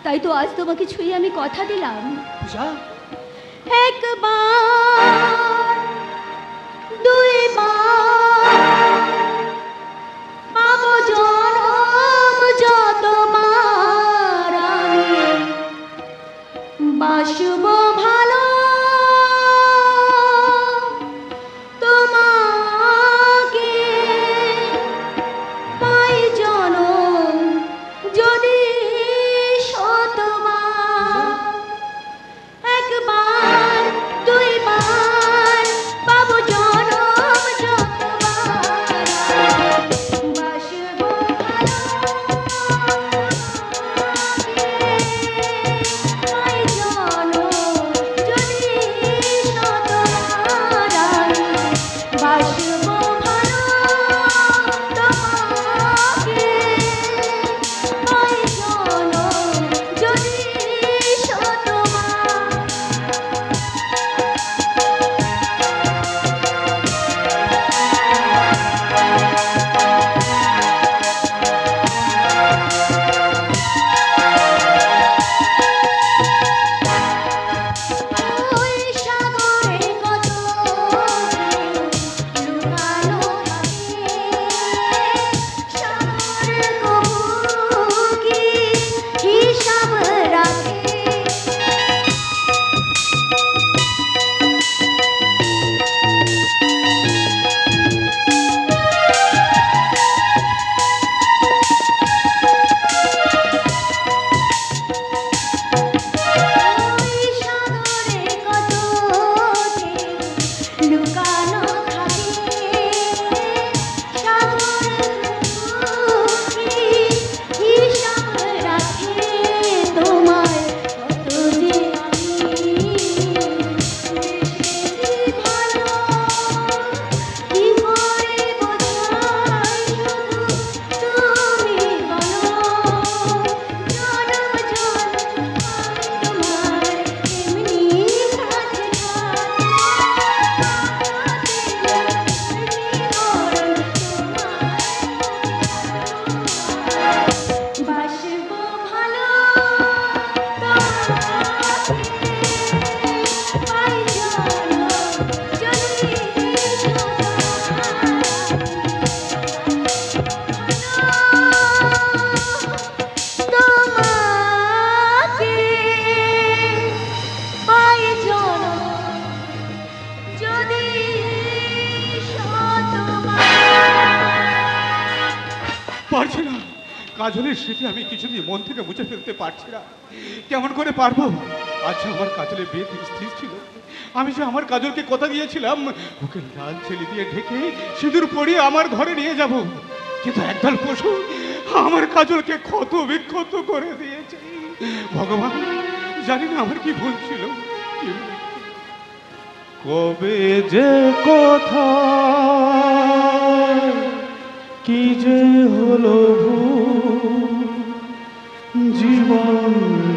[SPEAKER 10] তাই তো আজ তোমাকে ছুঁয়ে আমি কথা দিলাম।
[SPEAKER 4] পূজা,
[SPEAKER 10] একবার দুইবার পাবো জনম যতবার আমি বাসবো ভালো তোমাকে। পাই জনম যদি শতবার, একবার দুইবার
[SPEAKER 9] কাজলের স্মৃতি আমি কিছুদিন মন থেকে মুছে ফেলতে পারছি না। কেমন করে পারবো? আচ্ছা, আমার কাজলের বিয়ে স্থির ছিল। আমি যে আমার কাজলকে কথা দিয়েছিলাম ওকে লাল ছেলে দিয়ে ঢেকে সিঁদুর পরিয়ে আমার ঘরে নিয়ে যাব, কিন্তু একদল পশু আমার কাজলকে ক্ষত বিক্ষত করে দিয়েছে। ভগবান, জানি না আমার কি ভুল ছিল।
[SPEAKER 4] কবে যে কথা কি যে হলো ভুল, জীবন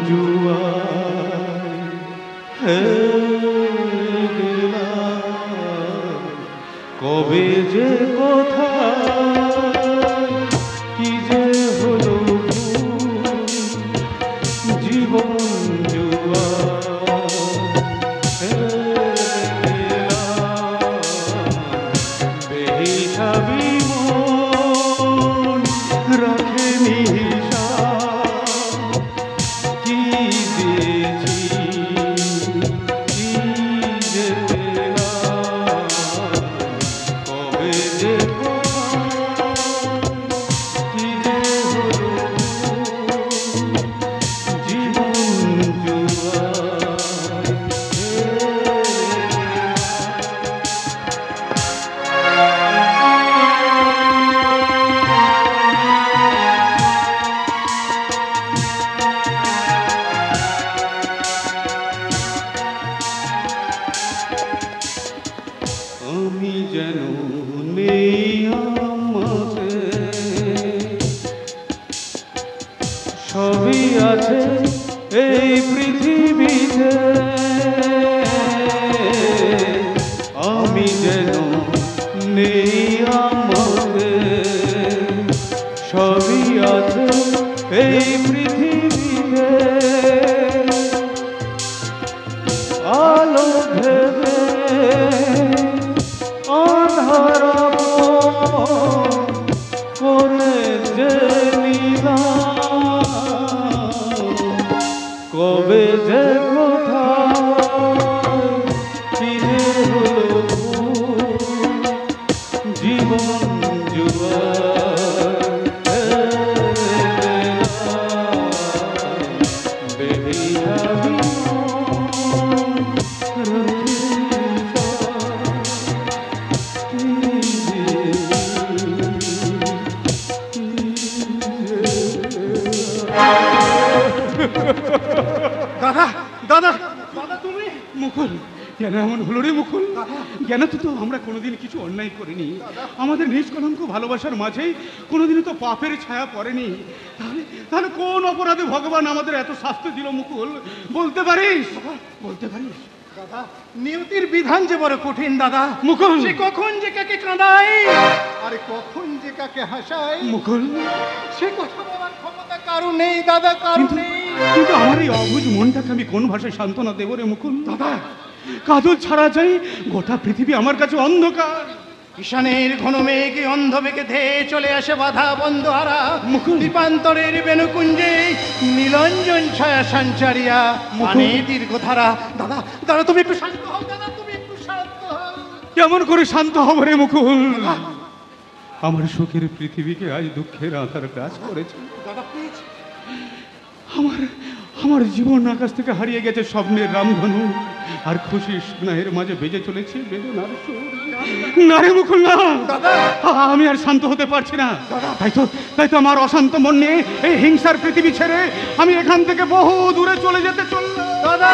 [SPEAKER 4] জুয়ায় হেরে গেলাম। কবে যে কথা কি যে হলো ভুল, জীবন সবই আছে এই পৃথিবীতে, আমি যেন নেই আমাকে। সবই আছে এই পৃথিবীতে, আলো ভেবে আধার করে যে কবে যে কথা কিনে হলো জীবন
[SPEAKER 9] দাদা দাদা দাদা, তুমি মুকুল, কেন এমন হলো রে মুকুল? কেন তো আমরা কোনোদিন কিছু অন্যায় করিনি। আমাদের নিষ্কলঙ্ক ভালোবাসার মাঝেই কোনোদিনই তো পাপের ছায়া পড়েনি। তাহলে তাহলে কোন অপরাধে ভগবান আমাদের এত শাস্তি দিল মুকুল? বলতে পারিস? বলতে পারিস?
[SPEAKER 11] দাদা, নিয়তির বিধান যে বড় কঠিন দাদা।
[SPEAKER 9] মুকুল,
[SPEAKER 11] সে কখন যে কাকে কাঁদায় আর কখন যে কাকে হাসায়,
[SPEAKER 9] মুকুল
[SPEAKER 11] সে কথা বলার ক্ষমতা কারো নেই দাদা, কারো নেই।
[SPEAKER 9] কিন্তু আমার এই অবুঝ মনটাকে আমি কোন ভাষায় সান্ত্বনা দেবো রে মুকুল? দাদা, কাজল ছাড়া যাই গোটা পৃথিবী আমার কাছে অন্ধকার।
[SPEAKER 11] ঈশানের ঘন মেঘ অন্ধ বেগে ধেয়ে চলে আসে বাধা বন্ধ হারা দীপান্তরের বেনুকুঞ্জে নীলঞ্জন ছায়া সঞ্চারিয়া মানে দীর্ঘ ধারা। দাদা দাদা, তুমি একটু শান্ত হও দাদা, তুমি একটু শান্ত হও।
[SPEAKER 9] কেমন করে শান্ত হব রে মুকুল? আমার সুখের পৃথিবীকে আজ দুঃখের আধার গ্রাস করেছে।
[SPEAKER 11] দাদা প্লিজ।
[SPEAKER 9] আমার জীবন আকাশ থেকে হারিয়ে গেছে স্বপ্নের রামধনু, আর খুশি স্নেহের মাঝে বেজে চলেছে বেদনার সুর। না রে মুকুল, না, আমি আর শান্ত হতে পারছি না। তাই তো আমার অশান্ত মন নিয়ে এই হিংসার পৃথিবী ছেড়ে আমি এখান থেকে বহু দূরে চলে যেতে চললাম। দাদা,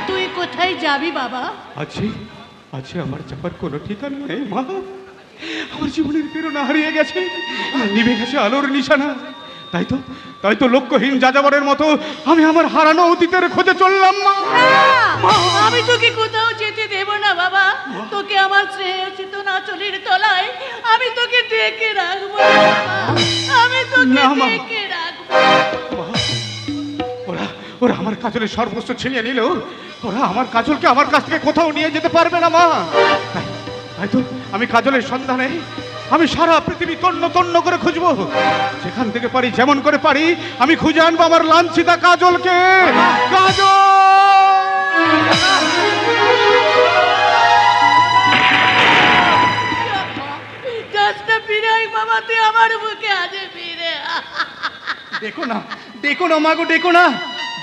[SPEAKER 1] তুই কোথায় যাবি বাবা?
[SPEAKER 9] আছে আমার চাপার কোনো ঠিকানা নেই মা। আমার জীবনের প্রেরণা হারিয়ে গেছে, নিভে গেছে আলোর নিশানা। তাই তো লক্ষ্যহীন যাযাবরের মতো আমি আমার হারানো অতীতের খোঁজে চললাম।
[SPEAKER 1] আমি তোকে কোথাও যেতে দেব না বাবা। তোকে আমার শ্রেয় চেতনা চলির তলায় আমি তোকে ডেকে রাখবো। আমি তোকে ডেকে রাখবো।
[SPEAKER 9] ওরা আমার কাজলের সর্বস্ব ছিনিয়ে নিল। ওরা আমার কাজলকে আমার কাছ থেকে কোথাও নিয়ে যেতে পারবে না মা। তাই তো আমি কাজলের সন্ধানে আমি সারা পৃথিবী তন্ন তন্ন করে খুঁজবো। যেখান থেকে পারি, যেমন করে পারি, আমি খুঁজে আনবো আমার লাঞ্ছিতা কাজলকে। কাজল,
[SPEAKER 1] গাছটা ফিরাই বাবা, তুই আমার বুকে
[SPEAKER 11] না, ডেকো না মাগো, ডেকো না।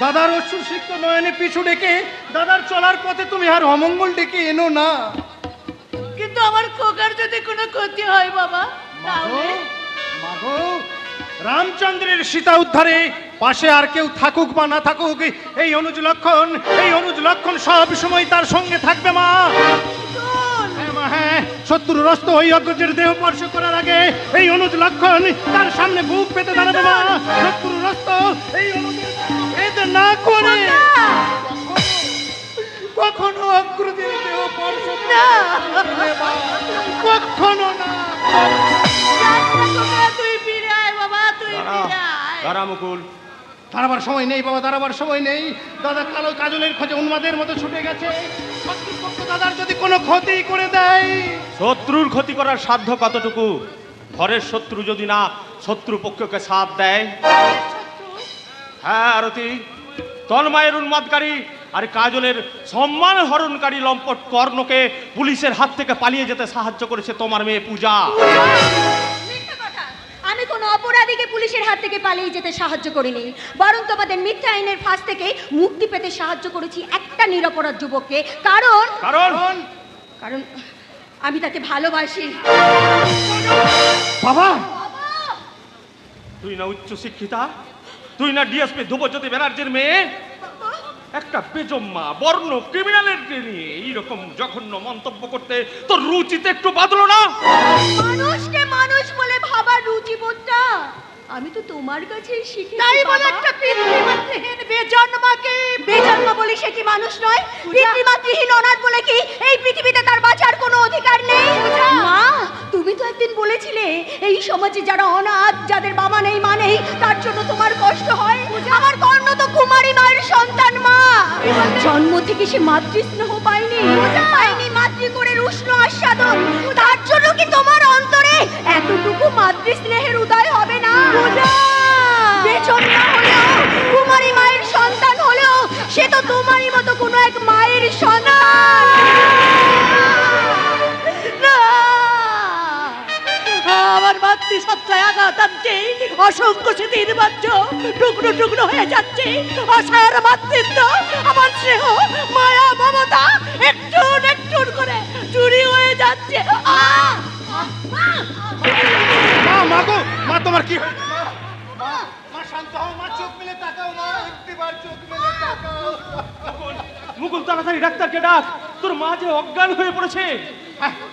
[SPEAKER 11] দাদার অশ্রুসিক্ত নয়নে পিছু ডেকে দাদার চলার পথে তুমি আর অমঙ্গল ডেকে এনো না।
[SPEAKER 1] কিন্তু আমার খোকার যদি কোনো ক্ষতি হয় বাবা, তাহলে
[SPEAKER 11] মাগো, রামচন্দ্রের সীতা উদ্ধারে পাশে আর কেউ থাকুক বা না থাকুক, এই অনুজ লক্ষণ সব সময় তার সঙ্গে থাকবে মা। হ্যাঁ মা, হ্যাঁ, শত্রুরস্ত ওই অগ্রজের দেহ স্পর্শ করার আগে এই অনুজ লক্ষণ তার সামনে বুক পেতে দাঁড়াবে মা। শত্রুরস্ত এই অনুজের ভেদ না করে কখনো অগ্রজের দেহ স্পর্শ করবে মা, কখনো না।
[SPEAKER 1] তুই ফিরে আয় বাবা, তুই ফিরে আয়।
[SPEAKER 3] দাঁড়া মুকুল,
[SPEAKER 11] দাঁড়াবার সময় নেই বাবা, দাঁড়াবার সময় নেই। দাদা কালো কাজলের খোঁজে উন্মাদের মতো ছুটে গেছে। শত্রুপক্ষ দাদার যদি কোনো ক্ষতি করে দেয়,
[SPEAKER 3] শত্রুর ক্ষতি করার সাধ্য কতটুকু? ঘরের শত্রু যদি না শত্রুপক্ষকে সাথ দেয়। হ্যাঁ আরতি, তন্ময়ের উন্মাদকারী আর কাজলের সম্মান হরণকারী লম্পট কর্ণকে পুলিশের হাত থেকে পালিয়ে যেতে সাহায্য করেছে তোমার মেয়ে পূজা।
[SPEAKER 10] মিথ্যা কথা। আমি কোনো অপরাধীকে পুলিশের হাত থেকে পালিয়ে যেতে সাহায্য করিনি, বরং তোমাদের মিথ্যা আইনের ফাঁস থেকে মুক্তি পেতে সাহায্য করেছি একটা নিরপরাধ যুবককে। কারণ
[SPEAKER 3] কারণ
[SPEAKER 10] কারণ আমি তাকে ভালোবাসি।
[SPEAKER 11] বাবা
[SPEAKER 3] তুই না উচ্চ শিক্ষিতা, তুই না ডিএসপি ধ্রুবজ্যোতি ব্যানার্জির মেয়ে, একটা বেজম্মা বর্ণ ক্রিমিনালের নিয়ে এইরকম জঘন্য মন্তব্য করতে তোর রুচিতে একটু বাদলো না?
[SPEAKER 10] মানুষকে মানুষ বলে ভাবার রুচিবোধটা আমি তো তোমার কাছেই শিখেছি। তাই বলে একটা পিতৃমাতৃহীন বেজন্মা বলে সে কি মানুষ নয়? পিতৃমাতৃহীন অনাথ বলে কি এই পৃথিবীতে তার বাঁচার কোনো অধিকার নেই? মা, তুমি তো একদিন বলেছিলে এই সমাজে যারা অনাথ, যাদের বাবা নেই মা নেই, তার জন্য তোমার কষ্ট হয়। আমার কর্ণ তো কুমারী মায়ের সন্তান মা। জন্ম থেকে সে মাতৃস্নেহ পায়নি, মাতৃকোলের উষ্ণ আস্বাদন। তার জন্য কি তোমার অন্তরে এতটুকু মাতৃস্নেহের উদয় হবে না? বেজন্মা হলেও, কুমারী মায়ের সন্তান হলেও সে তো তোমারই মতো কোনো এক মায়ের সন্তান।
[SPEAKER 1] আমার মাতৃসত্তায় আঘাত আনছে, অসংখ্য স্মৃতির বাহ্য টুকরো টুকরো হয়ে যাচ্ছে। অসার মাতৃত্ব, আমার স্নেহ, মায়া, মমতা একটু করে চুরি হয়ে যাচ্ছে।
[SPEAKER 11] মা গো, মা তোমার কি হয়েছে? মা শান্ত হও, মা চোখ মেলে তাকাও, মা একটিবার চোখ মেলে তাকাও।
[SPEAKER 3] মুকুল, তাড়াতাড়ি ডাক্তারকে ডাক, তোর মা যে অজ্ঞান হয়ে পড়েছে।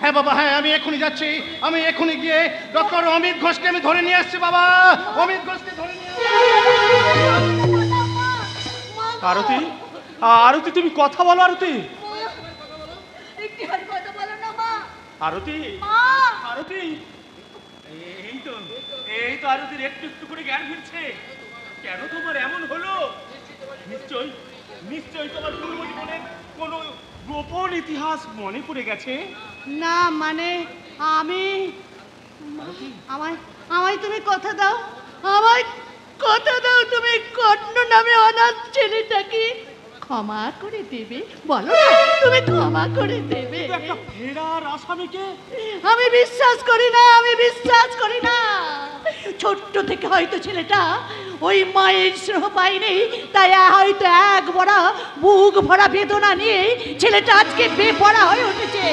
[SPEAKER 11] হ্যাঁ বাবা, হ্যাঁ আমি এখনই যাচ্ছি। আমি এখনই গিয়ে ডক্টর অমিত ঘোষকে আমি ধরে নিয়ে আসছি বাবা। অমিত ঘোষকে ধরে নিয়ে
[SPEAKER 3] আরতি, আরতি তুমি কথা বলো। আরতি,
[SPEAKER 10] একটিবার কথা বলো না মা।
[SPEAKER 3] আরতি,
[SPEAKER 10] মা,
[SPEAKER 3] আরতি, এই তো আরতির একটু একটু করে জ্ঞান ফিরছে। কেন তোমার এমন হলো? নিশ্চয়ই তোমার পূর্বজীবনের কোনো গোপন ইতিহাস মনে পড়ে গেছে।
[SPEAKER 1] না মানে আমায় তুমি কথা দাও, আমায় কথা দাও, তুমি কর্ণ নামে অনাথ ছেলেটাকে ক্ষমা করে দেবে। বলো না, তুমি ক্ষমা করে দেবে।
[SPEAKER 3] একটা ফেরার আসামিকে
[SPEAKER 1] আমি বিশ্বাস করি না, আমি বিশ্বাস করি না। ছোট্ট থেকে হয়তো ছেলেটা ওই মায়ের স্নেহ পায়নি, তাই হয়তো এক ভরা বুক ভরা বেদনা নিয়ে ছেলেটা আজকে বেপরা হয়ে উঠেছে।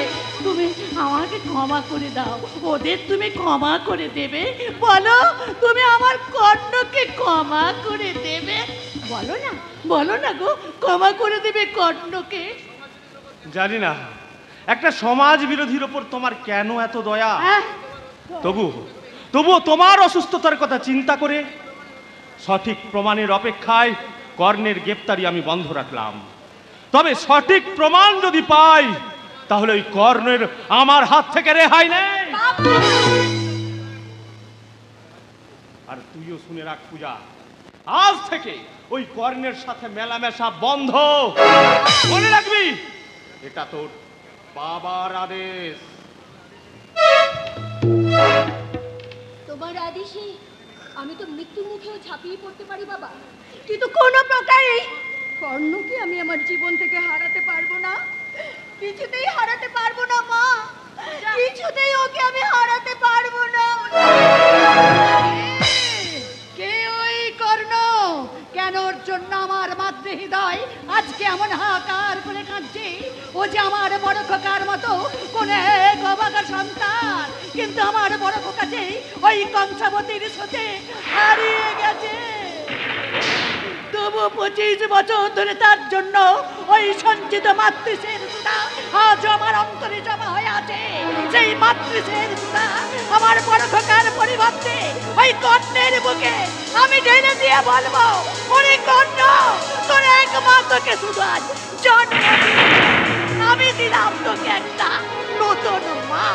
[SPEAKER 1] তুমি আমাকে ক্ষমা করে দাও, ওদের তুমি ক্ষমা করে দেবে। বলো, তুমি আমার কর্ণকে ক্ষমা করে দেবে। বলো না গো, ক্ষমা করে দেবে কর্ণকে।
[SPEAKER 3] জানি না একটা সমাজ বিরোধীর ওপর তোমার কেন এত দয়া। তবুও তোমার অসুস্থতার কথা চিন্তা করে সঠিক প্রমাণের অপেক্ষায় কর্ণের গ্রেপ্তারি আমি বন্ধ রাখলাম। তবে সঠিক প্রমাণ যদি পাই তাহলে ওই কর্ণের আমার হাত থেকে রেহাই নেই। আর তুইও শুনে রাখ পূজা, আজ থেকে ওই কর্ণের সাথে মেলামেশা বন্ধ। মনে রাখবি, এটা তোর বাবার আদেশ।
[SPEAKER 10] তোমার আদেশে আমি তো মৃত্যুর মুখেও ঝাঁপিয়ে পড়তে পারি বাবা, কিন্তু কোনো প্রকারে কর্ণকে আমি আমার জীবন থেকে হারাতে পারবো না। কিছুতেই হারাতে পারবো না মা, কিছুতেই ওকে আমি হারাতে পারবো না।
[SPEAKER 1] কে ওই কর্ণ? নয় আজকে এমন হাহাকার করে কাঁদছে ও যে আমার বড় খোকার মতো কোন এক অবাকা সন্তান, কিন্তু আমার বড় খোকা যে ওই কংসাবতীর সাথে হারিয়ে গেছে। তবু 25 বছর ধরে তার জন্য ওই সঞ্চিত মাতৃষের সুধা আজ আমার অন্তরে জমা হয়ে আছে। সেই মাতৃষের সুধা আমার বড় খোকার পরিবর্তে ওই কর্ণের বুকে আমি ঢেলে দিয়ে বলবো, ওরে কর্ণ, তোর এক মা তোকে শুধু আজ জন্ম দিয়েছে, আমি দিলাম তোকে একটা নতুন মা।